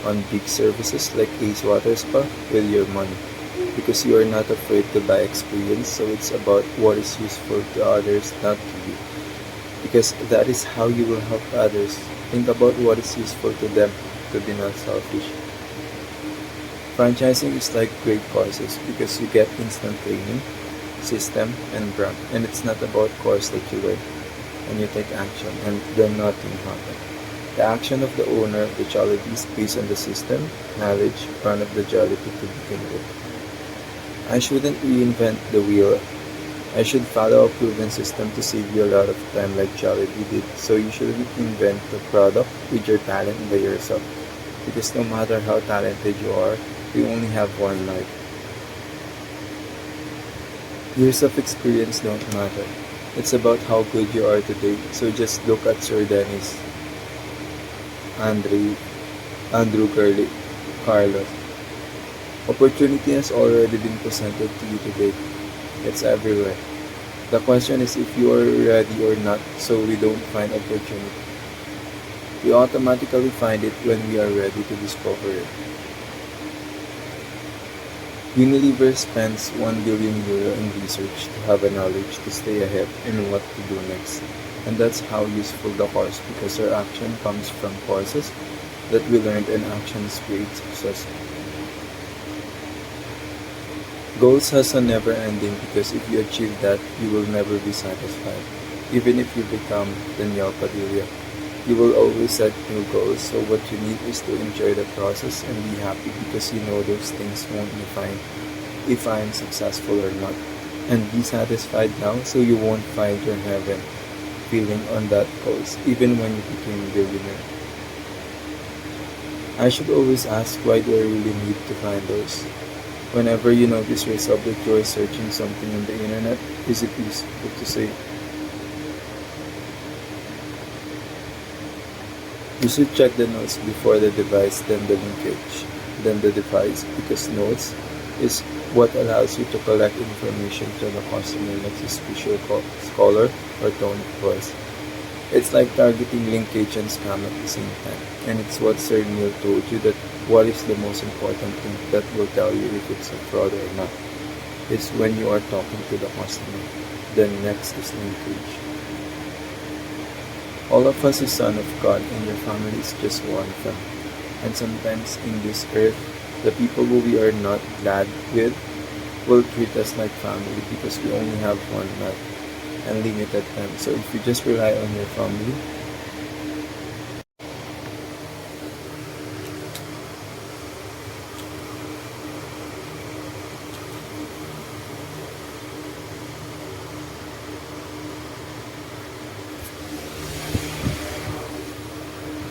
on big services like Ace Water Spa with your money, because you are not afraid to buy experience. So it's about what is useful to others, not to you, because that is how you will help others. Think about what is useful to them, to be not selfish. Franchising is like great courses, because you get instant training, system, and brand, and it's not about course that you learn and you take action and then nothing happens. The action of the owner of the Jollibee is based on the system, knowledge, run of the Jollibee to begin with. I shouldn't reinvent the wheel I should follow a proven system to save you a lot of time like Jollibee did. So you should invent a product with your talent by yourself. Because no matter how talented you are, we only have one life. Years of experience don't matter. It's about how good you are today. So just look at Sir Dennis, Andre, Andrew Curly, Carlos. Opportunity has already been presented to you today. It's everywhere. The question is if you are ready or not, so we don't find opportunity. We automatically find it when we are ready to discover it. Unilever spends 1 billion euro in research to have a knowledge to stay ahead in what to do next. And that's how useful the course because our action comes from courses that we learned and actions create success. Goals has a never ending because if you achieve that, you will never be satisfied. Even if you become Daniel Padilla, you will always set new goals. So what you need is to enjoy the process and be happy because you know those things won't define if I am successful or not. And be satisfied now so you won't find your heaven feeling on that goals even when you became a billionaire. I should always ask why do I really need to find those? Whenever you notice yourself that you are searching something on the internet, is it useful to say? You should check the notes before the device, then the linkage, then the device, because notes is what allows you to collect information from the customer like suspicious color or tone of voice. It's like targeting linkage and scam at the same time. And it's what Sir Neil told you that what is the most important thing that will tell you if it's a fraud or not. It's when you are talking to the customer. Then next is linkage. All of us is son of God and your family is just one of them. And sometimes in this earth, the people who we are not glad with will treat us like family because we only have one life and limited time. So if you just rely on your family,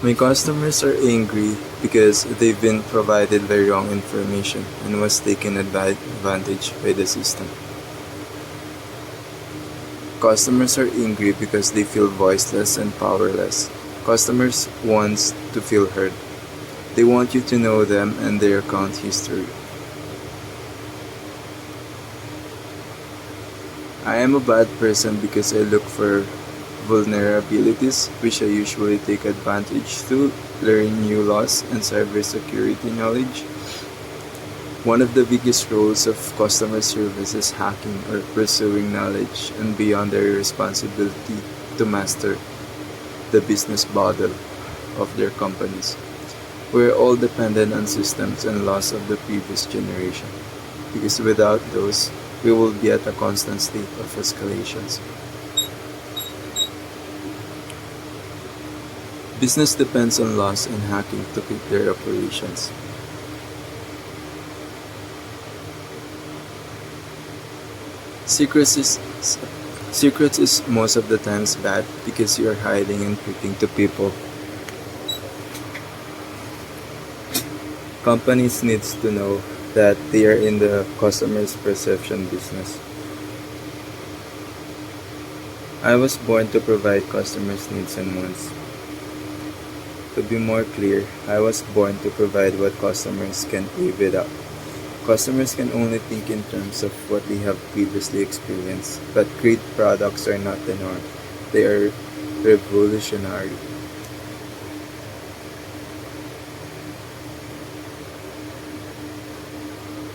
my customers are angry because they've been provided the wrong information and was taken advantage by the system. Customers are angry because they feel voiceless and powerless. Customers want to feel heard. They want you to know them and their account history. I am a bad person because I look for vulnerabilities which I usually take advantage to learn new laws and cybersecurity knowledge. One of the biggest roles of customer service is hacking or pursuing knowledge and beyond their responsibility to master the business model of their companies. We're all dependent on systems and laws of the previous generation because without those, we will be at a constant state of escalations. Business depends on laws and hacking to keep their operations. Secrets is most of the times bad because you are hiding and tricking to people. Companies needs to know that they are in the customer's perception business. I was born to provide customers' needs and wants. To be more clear, I was born to provide what customers can live without. Customers can only think in terms of what they have previously experienced, but great products are not the norm. They are revolutionary.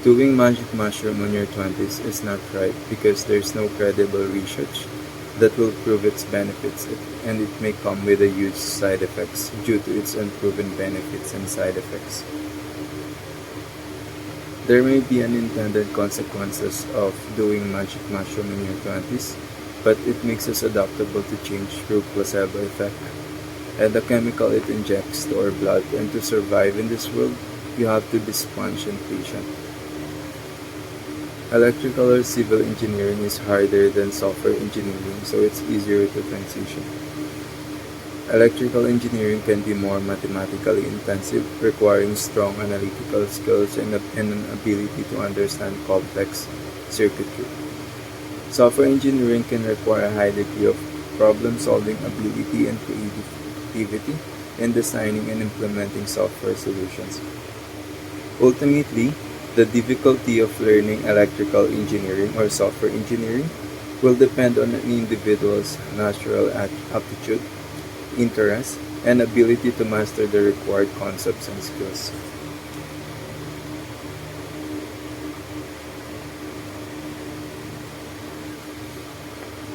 Doing magic mushroom on your 20s is not right because there's no credible research that will prove its benefits and it may come with a huge side effects due to its unproven benefits and side effects. There may be unintended consequences of doing magic mushroom in your 20s, but it makes us adaptable to change through placebo effect and the chemical it injects to our blood, and to survive in this world, you have to be sponge and patient. Electrical or civil engineering is harder than software engineering, so it's easier to transition. Electrical engineering can be more mathematically intensive, requiring strong analytical skills and an ability to understand complex circuitry. Software engineering can require a high degree of problem-solving ability and creativity in designing and implementing software solutions. Ultimately, the difficulty of learning electrical engineering or software engineering will depend on an individual's natural aptitude, interest, and ability to master the required concepts and skills.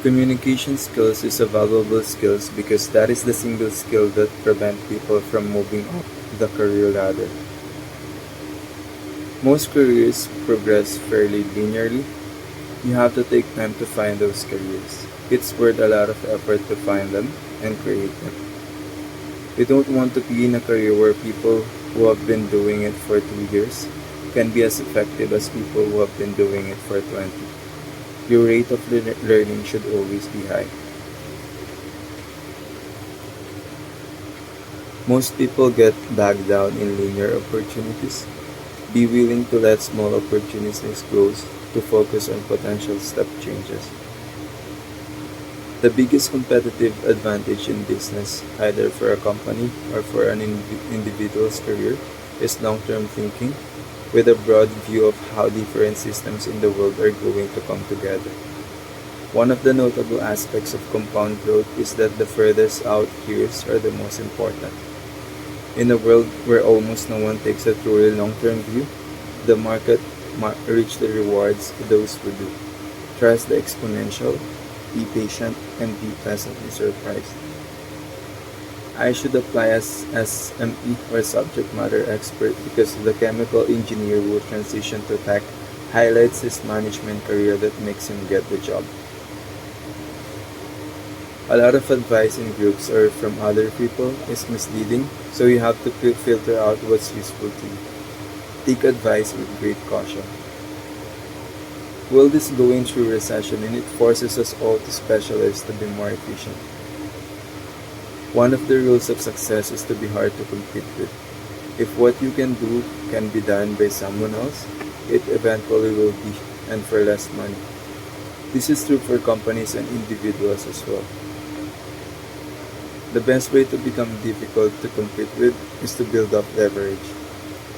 Communication skills is a valuable skill because that is the single skill that prevents people from moving up the career ladder. Most careers progress fairly linearly. You have to take time to find those careers. It's worth a lot of effort to find them and create them. You don't want to be in a career where people who have been doing it for 2 years can be as effective as people who have been doing it for 20. Your rate of learning should always be high. Most people get bogged down in linear opportunities. Be willing to let small opportunities grow to focus on potential step changes. The biggest competitive advantage in business, either for a company or for an individual's career, is long-term thinking with a broad view of how different systems in the world are going to come together. One of the notable aspects of compound growth is that the furthest out years are the most important. In a world where almost no one takes a truly long-term view, the market richly rewards those who do. Trust the exponential, be patient, and be pleasantly surprised. I should apply as SME or subject matter expert because the chemical engineer who transition to tech highlights his management career that makes him get the job. A lot of advice in groups or from other people is misleading, so you have to filter out what's useful to you. Take advice with great caution. World is going through recession and it forces us all to specialize to be more efficient. One of the rules of success is to be hard to compete with. If what you can do can be done by someone else, it eventually will be, and for less money. This is true for companies and individuals as well. The best way to become difficult to compete with is to build up leverage.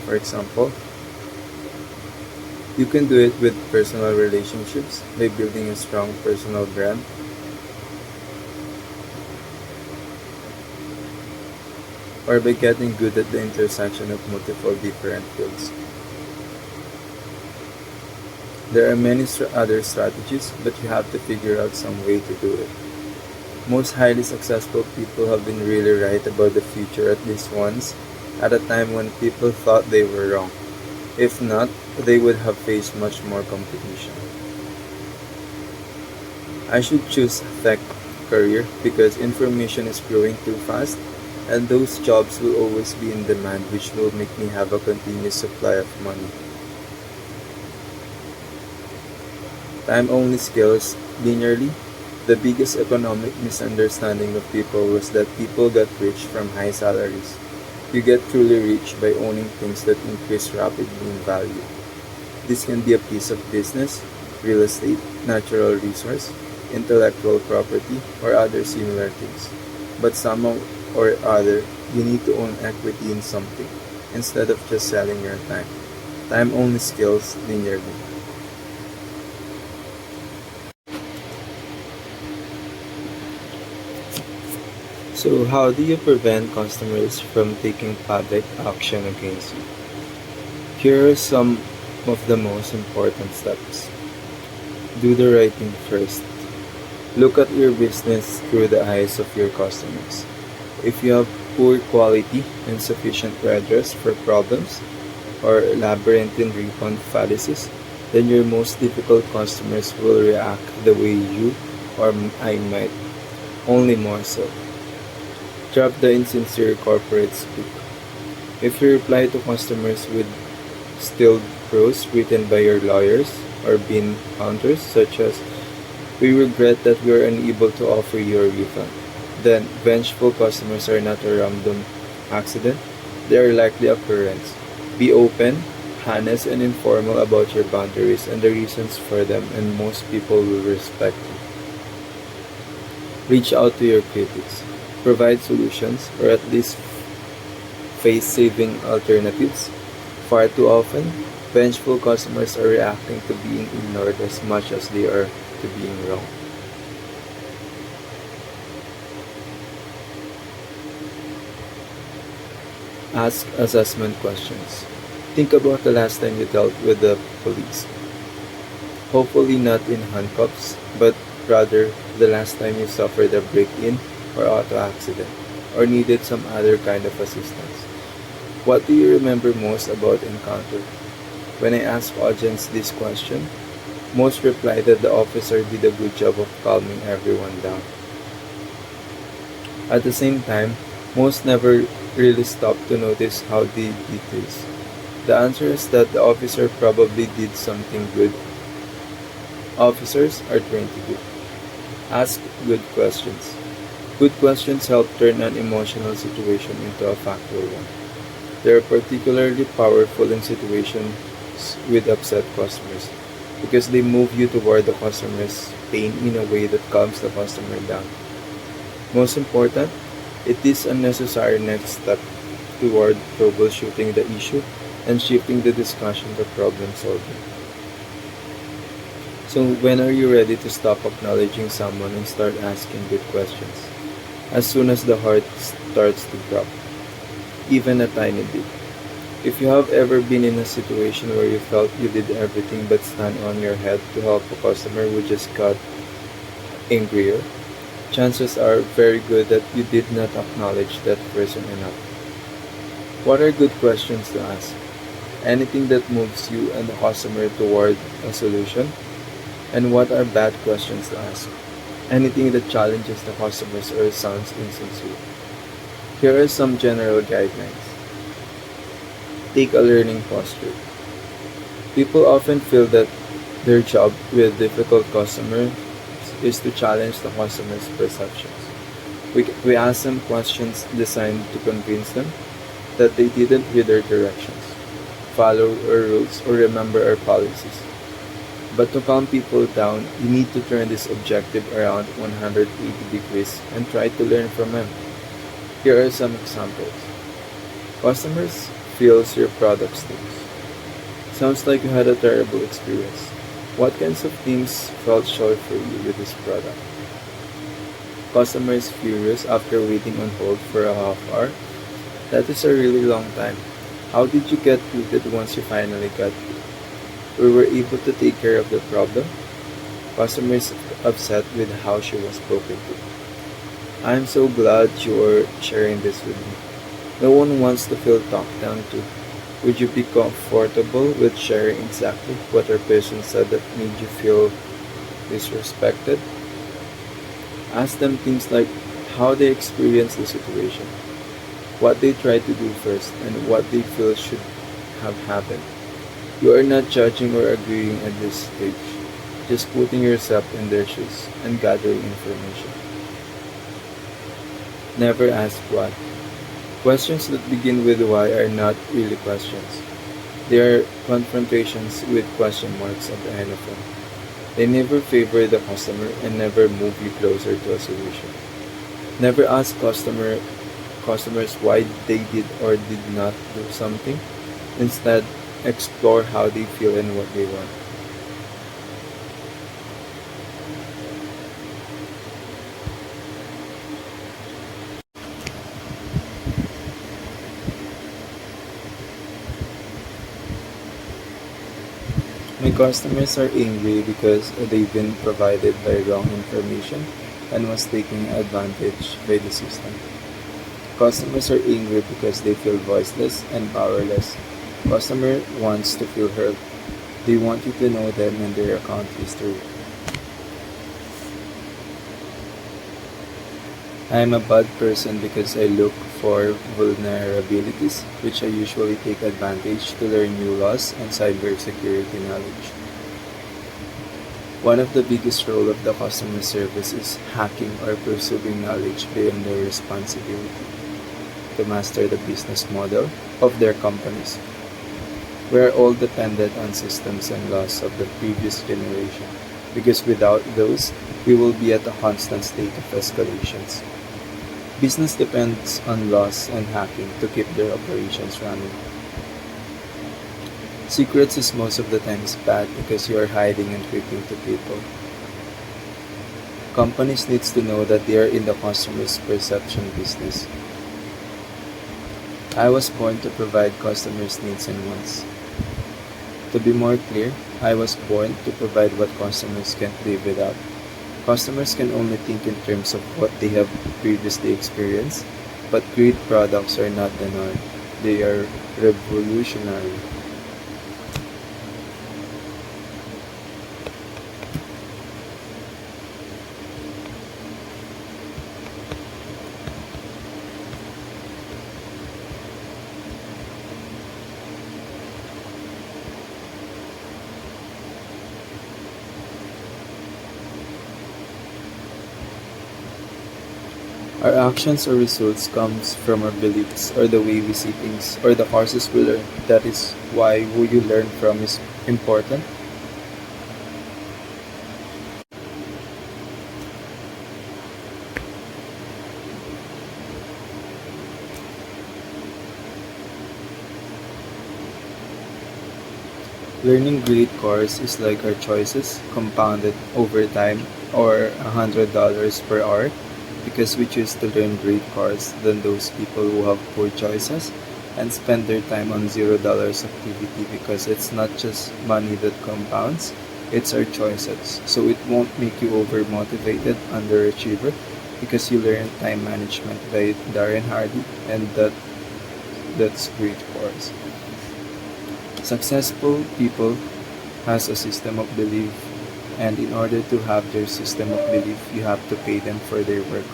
For example, you can do it with personal relationships by building a strong personal brand, or by getting good at the intersection of multiple different fields. There are many other strategies, but you have to figure out some way to do it. Most highly successful people have been really right about the future at least once, at a time when people thought they were wrong. If not, they would have faced much more competition. I should choose a tech career because information is growing too fast and those jobs will always be in demand, which will make me have a continuous supply of money. Time-only skills, linearly, the biggest economic misunderstanding of people was that people got rich from high salaries. You get truly rich by owning things that increase rapidly in value. This can be a piece of business, real estate, natural resource, intellectual property, or other similar things. But somehow or other, you need to own equity in something instead of just selling your time. Time-only skills linearly. So how do you prevent customers from taking public action against you? Here are some of the most important steps. Do the right thing first. Look at your business through the eyes of your customers. If you have poor quality, insufficient redress for problems, or labyrinthine refund fallacies, then your most difficult customers will react the way you or I might, only more so. Drop the insincere corporate speak. If you reply to customers with stilled prose written by your lawyers or bin counters, such as, "We regret that we are unable to offer you a refund." Then, vengeful customers are not a random accident, they are likely occurrence. Be open, honest, and informal about your boundaries and the reasons for them, and most people will respect you. Reach out to your critics. Provide solutions, or at least face-saving alternatives. Far too often, vengeful customers are reacting to being ignored as much as they are to being wrong. Ask assessment questions. Think about the last time you dealt with the police. Hopefully not in handcuffs, but rather the last time you suffered a break-in or auto accident, or needed some other kind of assistance. What do you remember most about encounter? When I ask audience this question, most reply that the officer did a good job of calming everyone down. At the same time, most never really stop to notice how they did this. The answer is that the officer probably did something good. Officers are trained to do. Ask good questions. Good questions help turn an emotional situation into a factual one. They are particularly powerful in situations with upset customers because they move you toward the customer's pain in a way that calms the customer down. Most important, it is a necessary next step toward troubleshooting the issue and shifting the discussion to problem solving. So, when are you ready to stop acknowledging someone and start asking good questions? As soon as the heart starts to drop, even a tiny bit. If you have ever been in a situation where you felt you did everything but stand on your head to help a customer who just got angrier, chances are very good that you did not acknowledge that person enough. What are good questions to ask? Anything that moves you and the customer toward a solution? And what are bad questions to ask? Anything that challenges the customers or sounds insincere. Here are some general guidelines. Take a learning posture. People often feel that their job with difficult customers is to challenge the customer's perceptions. We ask them questions designed to convince them that they didn't read our directions, follow our rules, or remember our policies. But to calm people down, you need to turn this objective around 180 degrees and try to learn from them. Here are some examples. Customers feels your product stinks. Sounds like you had a terrible experience. What kinds of things felt short for you with this product? Customer is furious after waiting on hold for a half hour. That is a really long time. How did you get routed once you finally got through? We were able to take care of the problem. Customer is upset with how she was spoken to. I'm so glad you're sharing this with me. No one wants to feel talked down to. Would you be comfortable with sharing exactly what our person said that made you feel disrespected? Ask them things like how they experienced the situation, what they tried to do first, and what they feel should have happened. You are not judging or agreeing at this stage, just putting yourself in their shoes and gathering information. Never ask why. Questions that begin with why are not really questions. They are confrontations with question marks at the end of them. They never favor the customer and never move you closer to a solution. Never ask customers why they did or did not do something. Instead, explore how they feel and what they want. My customers are angry because they've been provided by wrong information and was taken advantage by the system. Customers are angry because they feel voiceless and powerless. Customer wants to feel heard. They want you to know them and their account history. I am a bad person because I look for vulnerabilities, which I usually take advantage to learn new laws and cybersecurity knowledge. One of the biggest role of the customer service is hacking or pursuing knowledge beyond their responsibility to master the business model of their companies. We are all dependent on systems and laws of the previous generation because without those, we will be at a constant state of escalations. Business depends on laws and hacking to keep their operations running. Secrets is most of the times bad because you are hiding and creeping to people. Companies needs to know that they are in the customer's perception business. I was born to provide customers' needs and wants. To be more clear, I was born to provide what customers can't live without. Customers can only think in terms of what they have previously experienced, but great products are not the norm. They are revolutionary. Our actions or results comes from our beliefs or the way we see things or the courses we learn. That is why who you learn from is important. Learning great course is like our choices compounded over time or $100 per hour because we choose to learn great course than those people who have poor choices and spend their time on $0 activity because it's not just money that compounds, it's our choices. So it won't make you over motivated underachiever because you learn time management by Darren Hardy and that's great course. Successful people has a system of belief, and in order to have their system of belief, you have to pay them for their work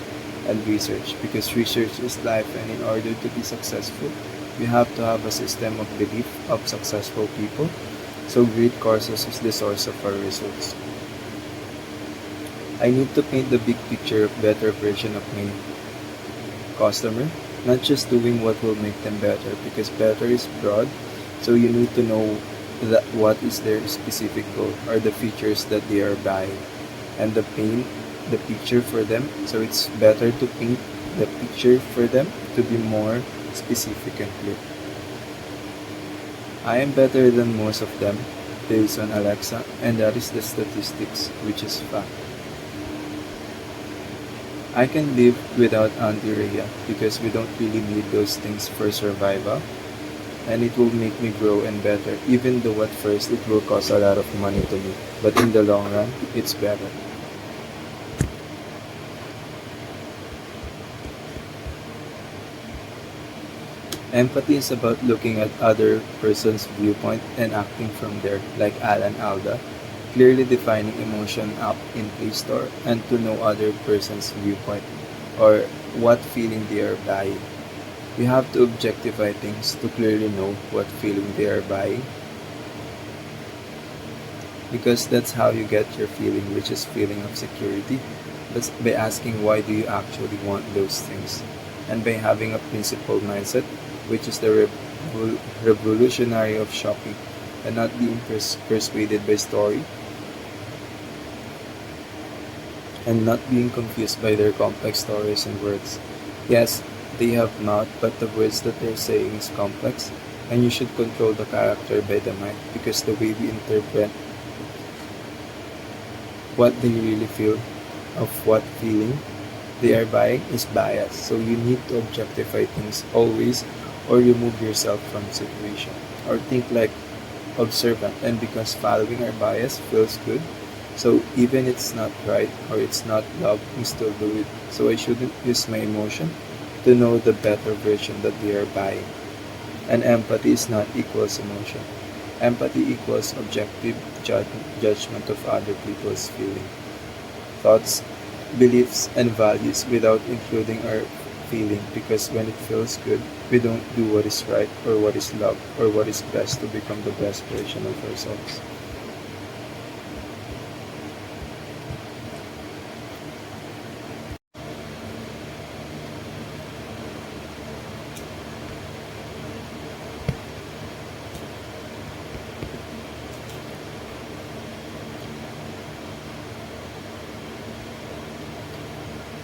and research because research is life, and in order to be successful, you have to have a system of belief of successful people. So great courses is the source of our results. I need to paint the big picture of better version of my customer, not just doing what will make them better because better is broad. So you need to know that what is their specific goal or the features that they are buying and the paint the picture for them. So it's better to paint the picture for them to be more specific and clear. I am better than most of them based on Alexa, and that is the statistics, which is fact. I can live without Auntie Rhea because we don't really need those things for survival, and it will make me grow and better even though at first it will cost a lot of money to me, but in the long run it's better. Empathy is about looking at other person's viewpoint and acting from there, like Alan Alda, clearly defining emotion up in Play Store and to know other person's viewpoint or what feeling they are buying. You have to objectify things to clearly know what feeling they are buying because that's how you get your feeling, which is feeling of security. That's by asking why do you actually want those things, and by having a principled mindset, which is the revolutionary of shopping, and not being persuaded by story and not being confused by their complex stories and words. Yes, they have not, but the words that they're saying is complex, and you should control the character by the mind because the way we interpret what they really feel of what feeling they are buying is biased. So you need to objectify things always or remove yourself from the situation or think like observant, and because following our bias feels good, so even it's not right or it's not love, we still do it. So I shouldn't use my emotion to know the better version that they are buying. And empathy is not equals emotion. Empathy equals objective judgment of other people's feeling, thoughts, beliefs, and values without including our feeling because when it feels good, we don't do what is right or what is love or what is best to become the best version of ourselves.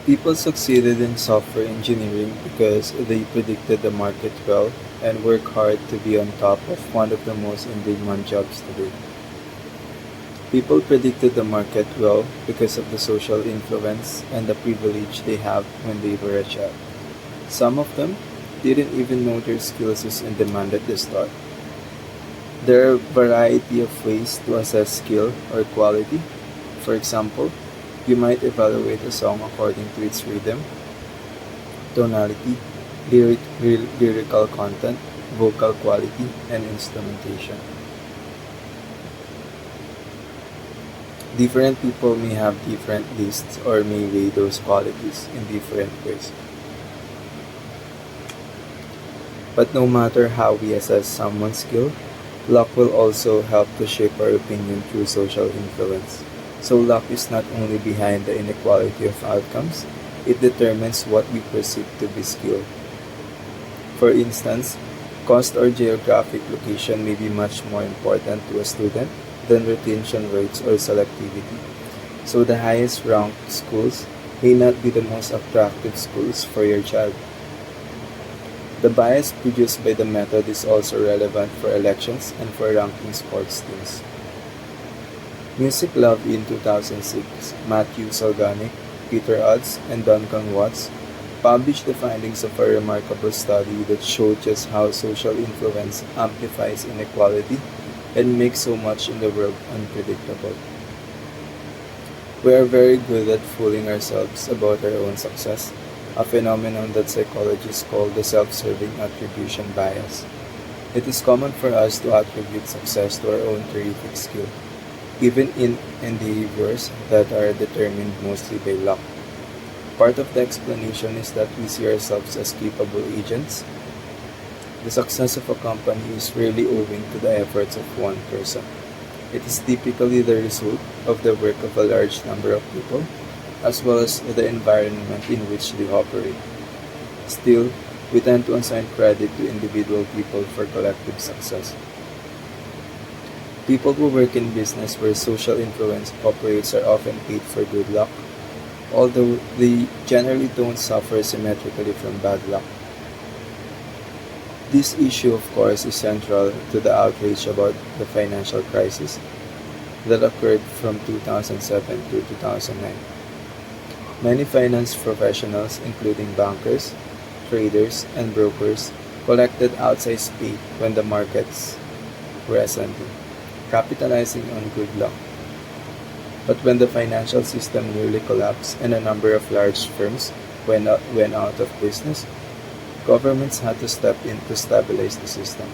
People succeeded in software engineering because they predicted the market well and worked hard to be on top of one of the most in-demand jobs today. People predicted the market well because of the social influence and the privilege they have when they were a child. Some of them didn't even know their skills is in demand at the start. There are a variety of ways to assess skill or quality. For example, you might evaluate a song according to its rhythm, tonality, lyrical content, vocal quality, and instrumentation. Different people may have different lists or may weigh those qualities in different ways. But no matter how we assess someone's skill, luck will also help to shape our opinion through social influence. So luck is not only behind the inequality of outcomes, it determines what we perceive to be skill. For instance, cost or geographic location may be much more important to a student than retention rates or selectivity. So the highest ranked schools may not be the most attractive schools for your child. The bias produced by the method is also relevant for elections and for ranking sports teams. Music Love in 2006, Matthew Salganic, Peter Odds, and Duncan Watts published the findings of a remarkable study that showed just how social influence amplifies inequality and makes so much in the world unpredictable. We are very good at fooling ourselves about our own success, a phenomenon that psychologists call the self-serving attribution bias. It is common for us to attribute success to our own terrific skill, even in endeavors that are determined mostly by luck. Part of the explanation is that we see ourselves as capable agents. The success of a company is rarely owing to the efforts of one person. It is typically the result of the work of a large number of people, as well as the environment in which they operate. Still, we tend to assign credit to individual people for collective success. People who work in business where social influence operates are often paid for good luck, although they generally don't suffer symmetrically from bad luck. This issue, of course, is central to the outrage about the financial crisis that occurred from 2007 to 2009. Many finance professionals, including bankers, traders, and brokers, collected outsized pay when the markets were ascending, capitalizing on good luck. But when the financial system nearly collapsed and a number of large firms went out of business, governments had to step in to stabilize the system.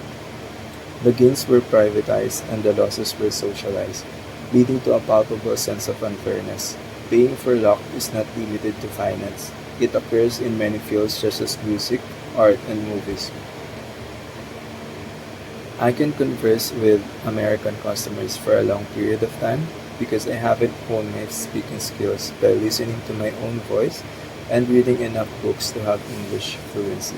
The gains were privatized and the losses were socialized, leading to a palpable sense of unfairness. Paying for luck is not limited to finance. It occurs in many fields such as music, art, and movies. I can converse with American customers for a long period of time because I haven't honed my speaking skills by listening to my own voice and reading enough books to have English fluency.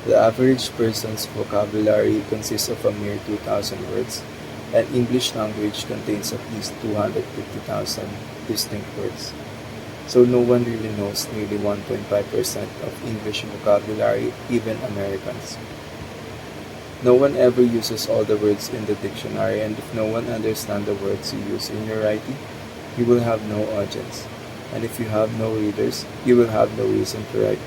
The average person's vocabulary consists of a mere 2,000 words, and English language contains at least 250,000 distinct words. So no one really knows nearly 1.5% of English vocabulary, even Americans. No one ever uses all the words in the dictionary, and if no one understands the words you use in your writing, you will have no audience. And if you have no readers, you will have no reason to write.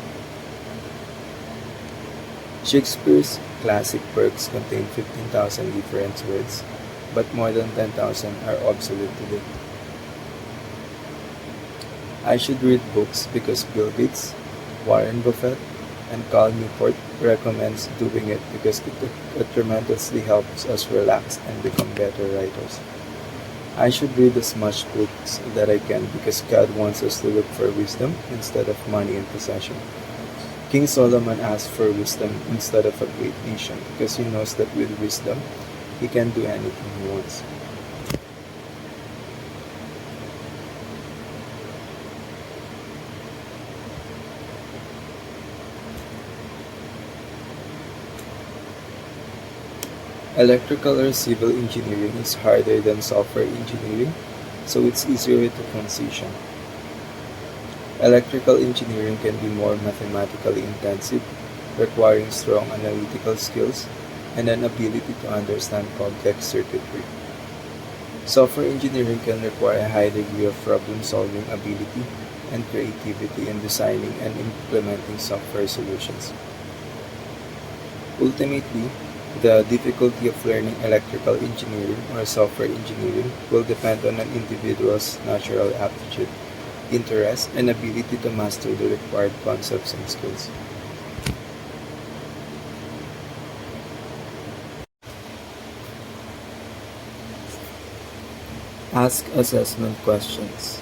Shakespeare's classic works contain 15,000 different words, but more than 10,000 are obsolete today. I should read books because Bill Gates, Warren Buffett, and Cal Newport recommends doing it because it tremendously helps us relax and become better writers. I should read as much books that I can because God wants us to look for wisdom instead of money and possession. King Solomon asked for wisdom instead of a great nation because he knows that with wisdom, he can do anything he wants. Electrical or civil engineering is harder than software engineering so it's easier to transition. Electrical engineering can be more mathematically intensive, requiring strong analytical skills and an ability to understand complex circuitry. Software engineering can require a high degree of problem-solving ability and creativity in designing and implementing software solutions. Ultimately, the difficulty of learning electrical engineering or software engineering will depend on an individual's natural aptitude, interest, and ability to master the required concepts and skills. Ask assessment questions.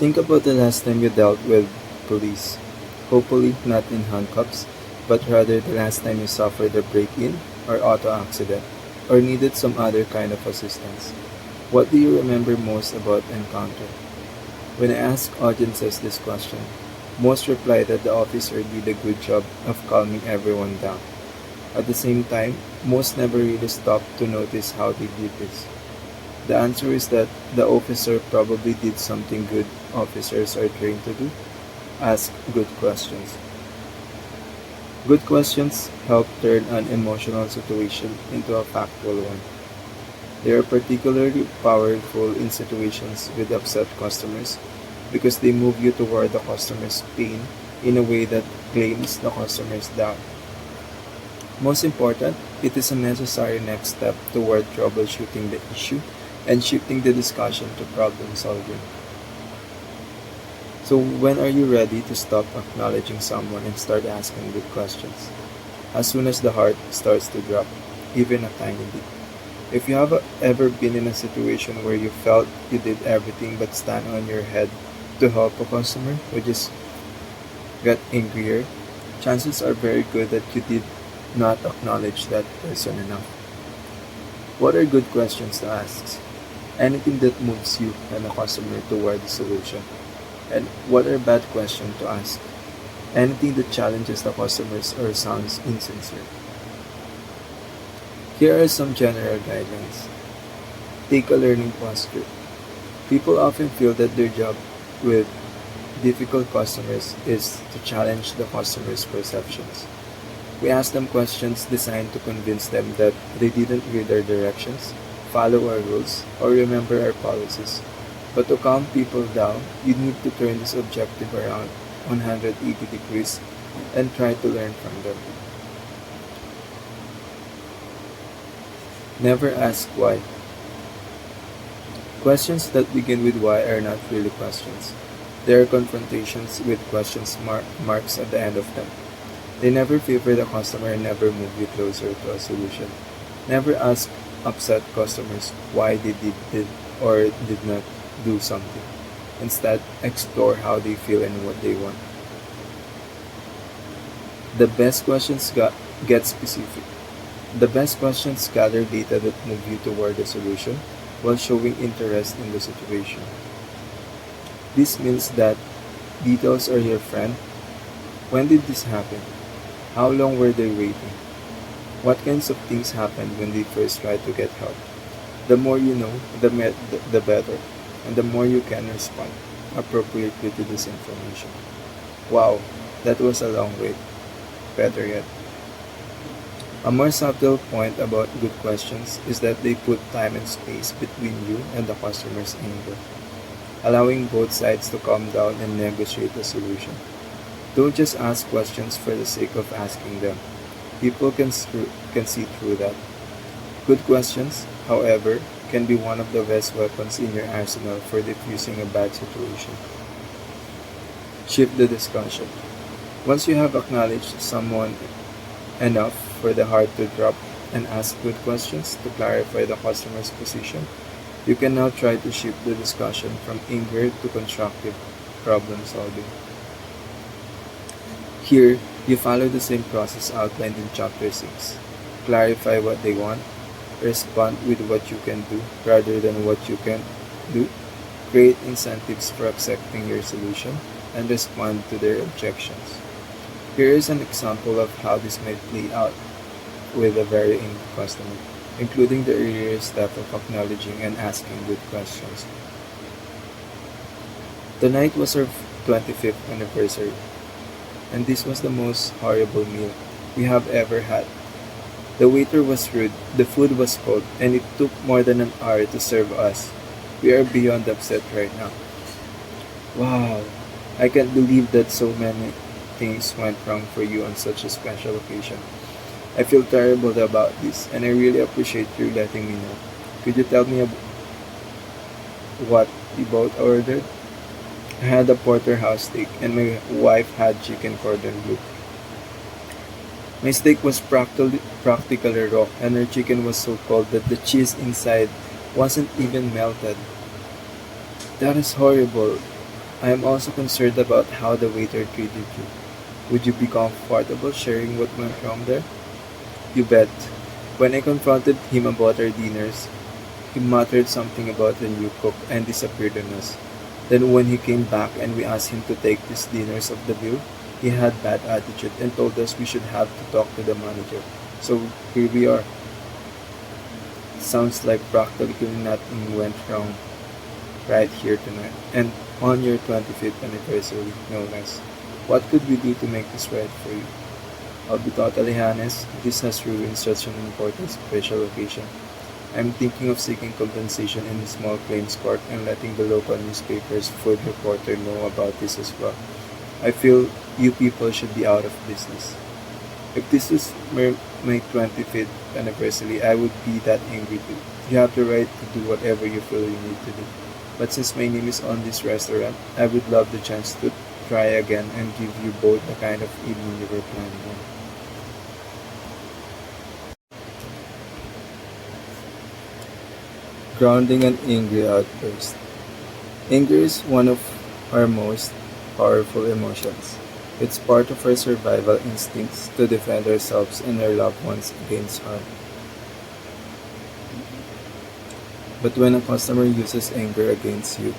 Think about the last time you dealt with police. Hopefully, not in handcuffs, but rather the last time you suffered a break in or auto accident, or needed some other kind of assistance. What do you remember most about encounter? When I ask audiences this question, most reply that the officer did a good job of calming everyone down. At the same time, most never really stopped to notice how they did this. The answer is that the officer probably did something good officers are trained to do: ask good questions. Good questions help turn an emotional situation into a factual one. They are particularly powerful in situations with upset customers because they move you toward the customer's pain in a way that claims the customer's down. Most important, it is a necessary next step toward troubleshooting the issue and shifting the discussion to problem solving. So, when are you ready to stop acknowledging someone and start asking good questions? As soon as the heart starts to drop, even a tiny bit. If you have ever been in a situation where you felt you did everything but stand on your head to help a customer who just got angrier, chances are very good that you did not acknowledge that person enough. What are good questions to ask? Anything that moves you and a customer toward the solution. And what are bad questions to ask? Anything that challenges the customers or sounds insincere. Here are some general guidelines. Take a learning posture. People often feel that their job with difficult customers is to challenge the customer's perceptions. We ask them questions designed to convince them that they didn't read our directions, follow our rules, or remember our policies. But to calm people down, you need to turn this objective around 180 degrees and try to learn from them. Never ask why. Questions that begin with why are not really questions. They are confrontations with marks at the end of them. They never favor the customer and never move you closer to a solution. Never ask upset customers why they did or did not do something. Instead, explore how they feel and what they want. The best questions get specific. The best questions gather data that move you toward a solution while showing interest in the situation. This means that details are your friend. When did this happen? How long were they waiting? What kinds of things happened when they first tried to get help? The more you know, the better, and the more you can respond appropriately to this information. Wow, that was a long wait. Better yet. A more subtle point about good questions is that they put time and space between you and the customer's anger, allowing both sides to calm down and negotiate a solution. Don't just ask questions for the sake of asking them. People can see through that. Good questions, however, can be one of the best weapons in your arsenal for diffusing a bad situation. Shift the discussion. Once you have acknowledged someone enough for the heart to drop and ask good questions to clarify the customer's position, you can now try to shift the discussion from anger to constructive problem solving. Here, you follow the same process outlined in Chapter 6. Clarify what they want, respond with what you can do rather than what you can't do, create incentives for accepting your solution, and respond to their objections. Here is an example of how this might play out with a very angry customer, including the earlier step of acknowledging and asking good questions. Tonight was our 25th anniversary, and this was the most horrible meal we have ever had. The waiter was rude, the food was cold, and it took more than an hour to serve us. We are beyond upset right now. Wow, I can't believe that so many things went wrong for you on such a special occasion. I feel terrible about this, and I really appreciate you letting me know. Could you tell me what we both ordered? I had a porterhouse steak, and my wife had chicken cordon bleu. My steak was practically raw, and her chicken was so cold that the cheese inside wasn't even melted. That is horrible. I am also concerned about how the waiter treated you. Would you be comfortable sharing what went wrong there? You bet. When I confronted him about our dinners, he muttered something about the new cook and disappeared on us. Then when he came back and we asked him to take these dinners off the bill, he had bad attitude and told us we should have to talk to the manager. So here we are. Sounds like practically nothing went wrong right here tonight. And on your 25th anniversary, no less. What could we do to make this right for you? I'll be totally honest, this has ruined such an important special occasion. I'm thinking of seeking compensation in the small claims court and letting the local newspaper's food reporter know about this as well. I feel you people should be out of business. If this was my 25th anniversary, I would be that angry too. You have the right to do whatever you feel you need to do. But since my name is on this restaurant, I would love the chance to try again and give you both the kind of evening you were planning on. Grounding an angry outburst. Anger is one of our most powerful emotions. It's part of our survival instincts to defend ourselves and our loved ones against harm. But when a customer uses anger against you,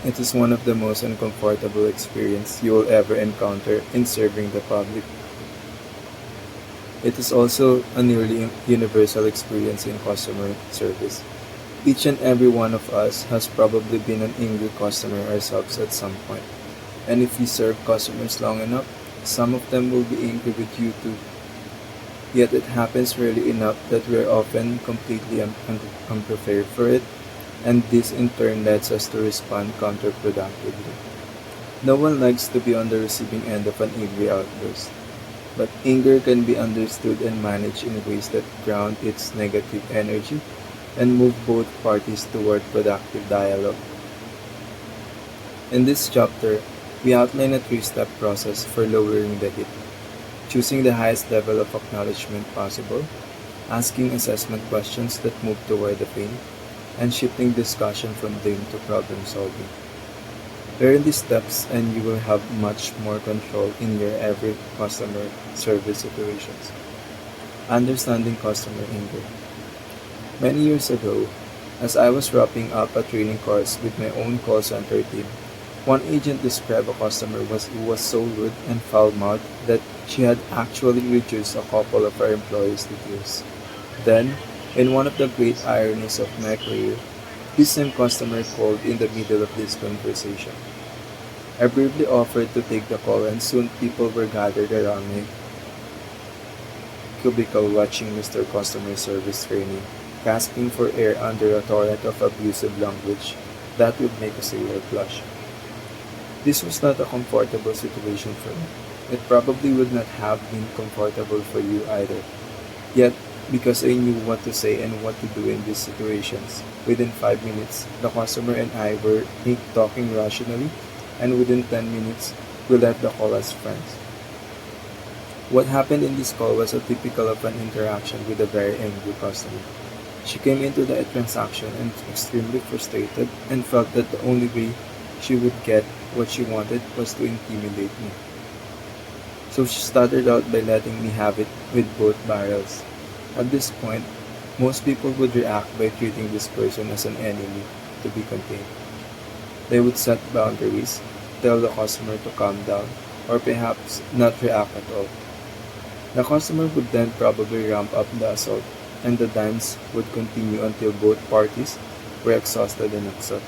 it is one of the most uncomfortable experiences you will ever encounter in serving the public. It is also a nearly universal experience in customer service. Each and every one of us has probably been an angry customer ourselves at some point. And if we serve customers long enough, some of them will be angry with you too. Yet it happens rarely enough that we are often completely unprepared for it, and this in turn leads us to respond counterproductively. No one likes to be on the receiving end of an angry outburst, but anger can be understood and managed in ways that ground its negative energy and move both parties toward productive dialogue. In this chapter, we outline a three-step process for lowering the heat: choosing the highest level of acknowledgement possible, asking assessment questions that move toward the pain, and shifting discussion from blame to problem solving. Learn these steps and you will have much more control in your every customer service situations. Understanding customer anger. Many years ago, as I was wrapping up a training course with my own call center team, one agent described a customer who was so rude and foul-mouthed that she had actually reduced a couple of our employees to tears. Then, in one of the great ironies of my career, this same customer called in the middle of this conversation. I briefly offered to take the call and soon people were gathered around my cubicle watching Mr. Customer Service training, gasping for air under a torrent of abusive language that would make a sailor blush. This was not a comfortable situation for me. It probably would not have been comfortable for you either. Yet, because I knew what to say and what to do in these situations, within 5 minutes, the customer and I were talking rationally, and within 10 minutes, we left the call as friends. What happened in this call was a typical of an interaction with a very angry customer. She came into the transaction and extremely frustrated and felt that the only way she would get what she wanted was to intimidate me. So she started out by letting me have it with both barrels. At this point, most people would react by treating this person as an enemy to be contained. They would set boundaries, tell the customer to calm down, or perhaps not react at all. The customer would then probably ramp up the assault, and the dance would continue until both parties were exhausted and upset.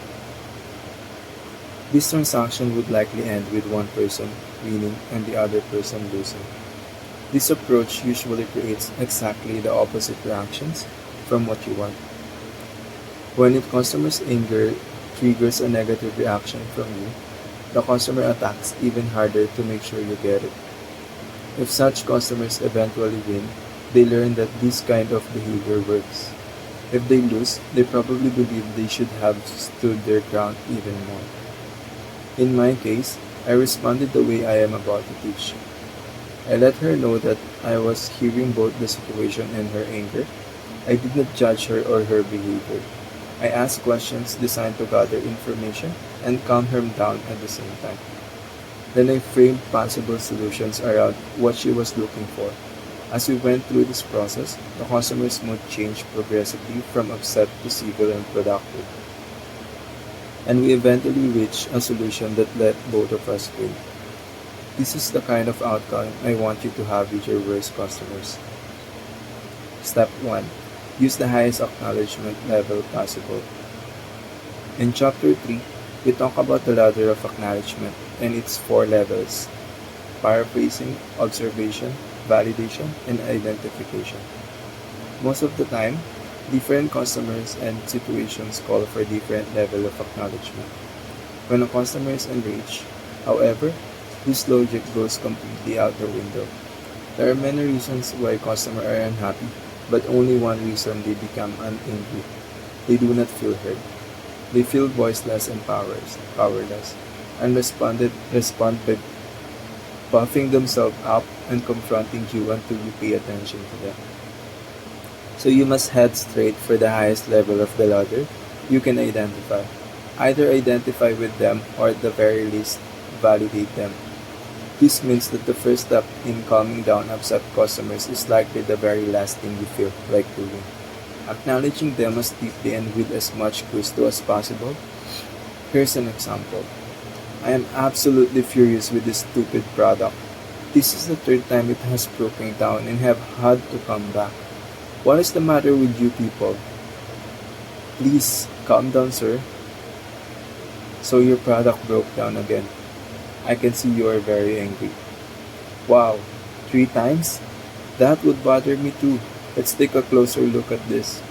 This transaction would likely end with one person winning and the other person losing. This approach usually creates exactly the opposite reactions from what you want. When a customer's anger triggers a negative reaction from you, the customer attacks even harder to make sure you get it. If such customers eventually win, they learn that this kind of behavior works. If they lose, they probably believe they should have stood their ground even more. In my case, I responded the way I am about to teach. I let her know that I was hearing both the situation and her anger. I did not judge her or her behavior. I asked questions designed to gather information and calm her down at the same time. Then I framed possible solutions around what she was looking for. As we went through this process, the customer's mood changed progressively from upset to civil and productive. And we eventually reached a solution that let both of us win. This is the kind of outcome I want you to have with your worst customers. Step 1. Use the highest acknowledgement level possible. In Chapter 3, we talk about the ladder of acknowledgement and its 4 levels: paraphrasing, observation, validation, and identification. Most of the time, different customers and situations call for different level of acknowledgement. When a customer is enraged, however, this logic goes completely out the window. There are many reasons why customers are unhappy, but only one reason they become angry. They do not feel heard. They feel voiceless and powerless, and respond by puffing themselves up and confronting you until you pay attention to them. So you must head straight for the highest level of the ladder you can identify. Either identify with them or at the very least, validate them. This means that the first step in calming down upset customers is likely the very last thing you feel like doing. Acknowledging them as deeply and with as much gusto as possible. Here's an example. I am absolutely furious with this stupid product. This is the third time it has broken down and have had to come back. What is the matter with you people? Please, calm down, sir. So your product broke down again. I can see you are very angry. Wow, 3 times? That would bother me too. Let's take a closer look at this.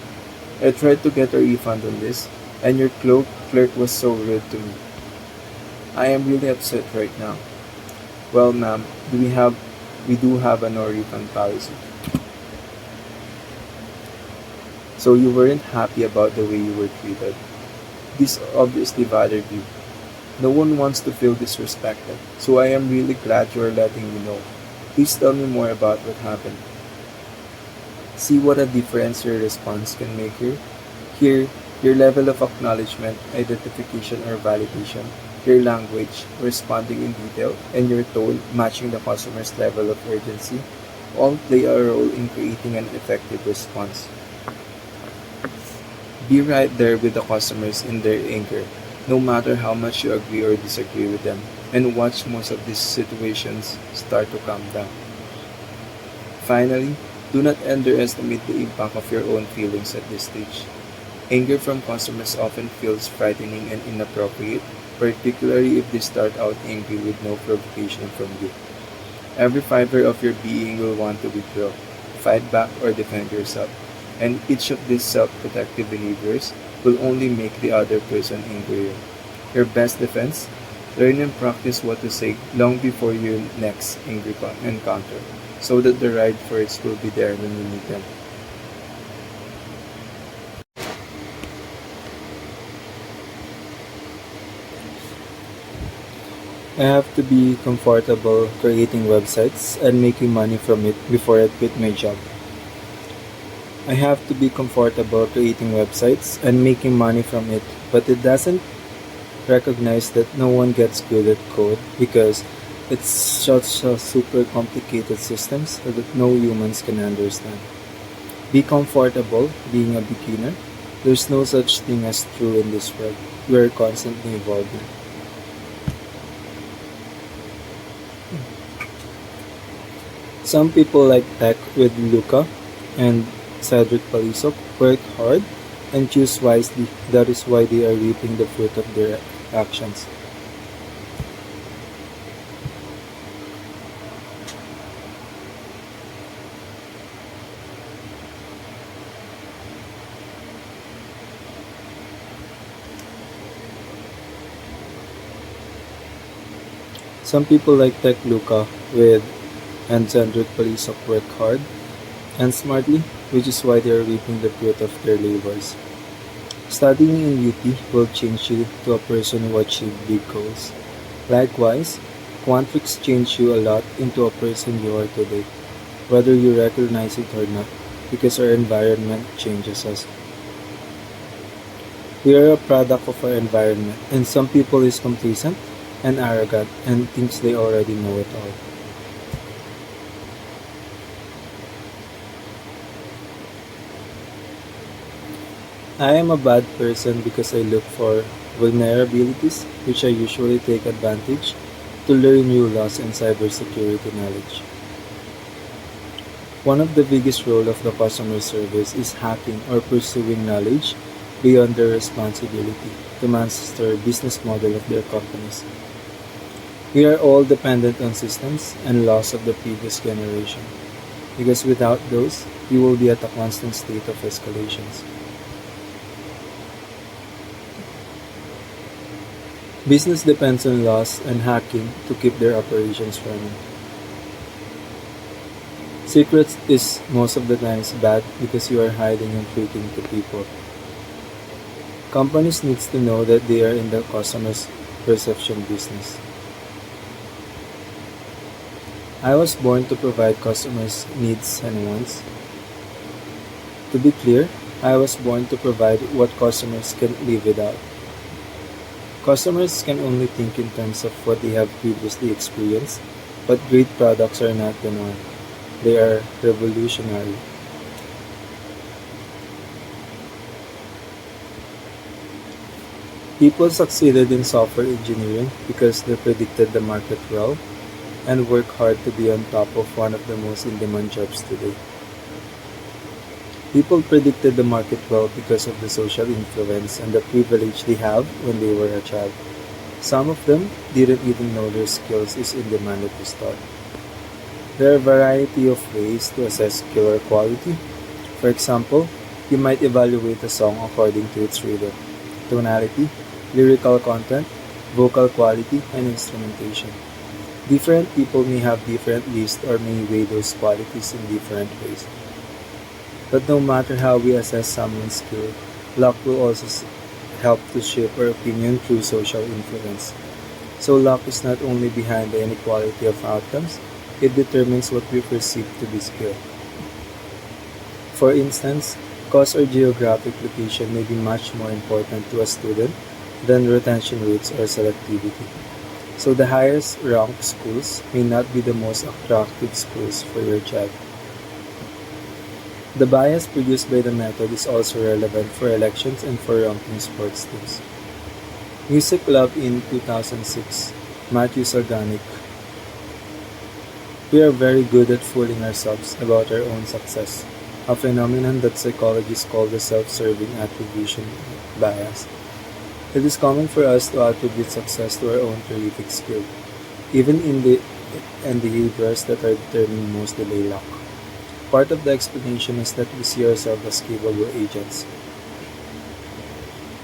I tried to get a refund on this, and your clerk was so rude to me. I am really upset right now. Well, ma'am, we do have a no refund policy. So you weren't happy about the way you were treated. This obviously bothered you. No one wants to feel disrespected, so I am really glad you are letting me know. Please tell me more about what happened. See what a difference your response can make here? Here, your level of acknowledgement, identification, or validation, your language, responding in detail, and your tone matching the customer's level of urgency all play a role in creating an effective response. Be right there with the customers in their anger, no matter how much you agree or disagree with them, and watch most of these situations start to calm down. Finally, do not underestimate the impact of your own feelings at this stage. Anger from customers often feels frightening and inappropriate, particularly if they start out angry with no provocation from you. Every fiber of your being will want to withdraw, fight back, or defend yourself, and each of these self-protective behaviors will only make the other person angrier. Your best defense? Learn and practice what to say long before your next angry encounter, so that the right words will be there when you need them. I have to be comfortable creating websites and making money from it before I quit my job. I have to be comfortable creating websites and making money from it, but it doesn't recognize that no one gets good at code because it's such a super complicated system so that no humans can understand. Be comfortable being a beginner. There's no such thing as true in this world. We are constantly evolving. Some people like tech with Luca and Cedric Palisok work hard and choose wisely. That is why they are reaping the fruit of their actions. Some people like Tech Luca with and Zendrick Palisok work hard and smartly, which is why they are reaping the fruit of their labors. Studying in UP will change you to a person who achieved big goals. Likewise, Quantrix changed you a lot into a person you are today, whether you recognize it or not, because our environment changes us. We are a product of our environment, and some people is complacent and arrogant and thinks they already know it all. I am a bad person because I look for vulnerabilities, which I usually take advantage to learn new laws and cybersecurity knowledge. One of the biggest role of the customer service is hacking or pursuing knowledge beyond their responsibility to master business model of their companies. We are all dependent on systems and laws of the previous generation, because without those, we will be at a constant state of escalations. Business depends on laws and hacking to keep their operations running. Secrets is most of the times bad because you are hiding and tricking to people. Companies needs to know that they are in the customer's perception business. I was born to provide customers' needs and wants. To be clear, I was born to provide what customers can live without. Customers can only think in terms of what they have previously experienced, but great products are not the norm. They are revolutionary. People succeeded in software engineering because they predicted the market well and work hard to be on top of one of the most in-demand jobs today. People predicted the market well because of the social influence and the privilege they have when they were a child. Some of them didn't even know their skills is in demand at the start. There are a variety of ways to assess skill or quality. For example, you might evaluate a song according to its rhythm, tonality, lyrical content, vocal quality, and instrumentation. Different people may have different lists or may weigh those qualities in different ways. But no matter how we assess someone's skill, luck will also help to shape our opinion through social influence. So luck is not only behind the inequality of outcomes, it determines what we perceive to be skill. For instance, cost or geographic location may be much more important to a student than retention rates or selectivity. So the highest ranked schools may not be the most attractive schools for your child. The bias produced by the method is also relevant for elections and for ranking sports teams. Music Love in 2006, Matthew Organic. We are very good at fooling ourselves about our own success, a phenomenon that psychologists call the self-serving attribution bias. It is common for us to attribute success to our own terrific skill, even in the behaviors that are determined mostly by luck. Part of the explanation is that we see ourselves as capable agents.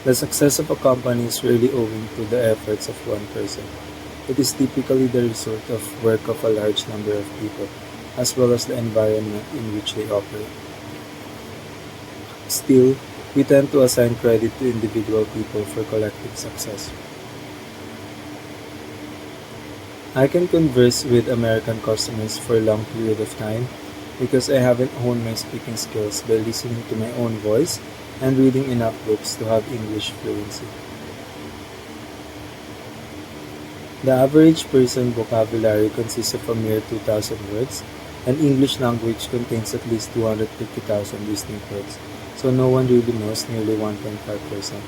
The success of a company is rarely owing to the efforts of one person. It is typically the result of work of a large number of people, as well as the environment in which they operate. Still, we tend to assign credit to individual people for collective success. I can converse with American customers for a long period of time because I haven't honed my speaking skills by listening to my own voice and reading enough books to have English fluency. The average person vocabulary consists of a mere 2,000 words, and English language contains at least 250,000 distinct words, so no one really knows nearly 1.5%.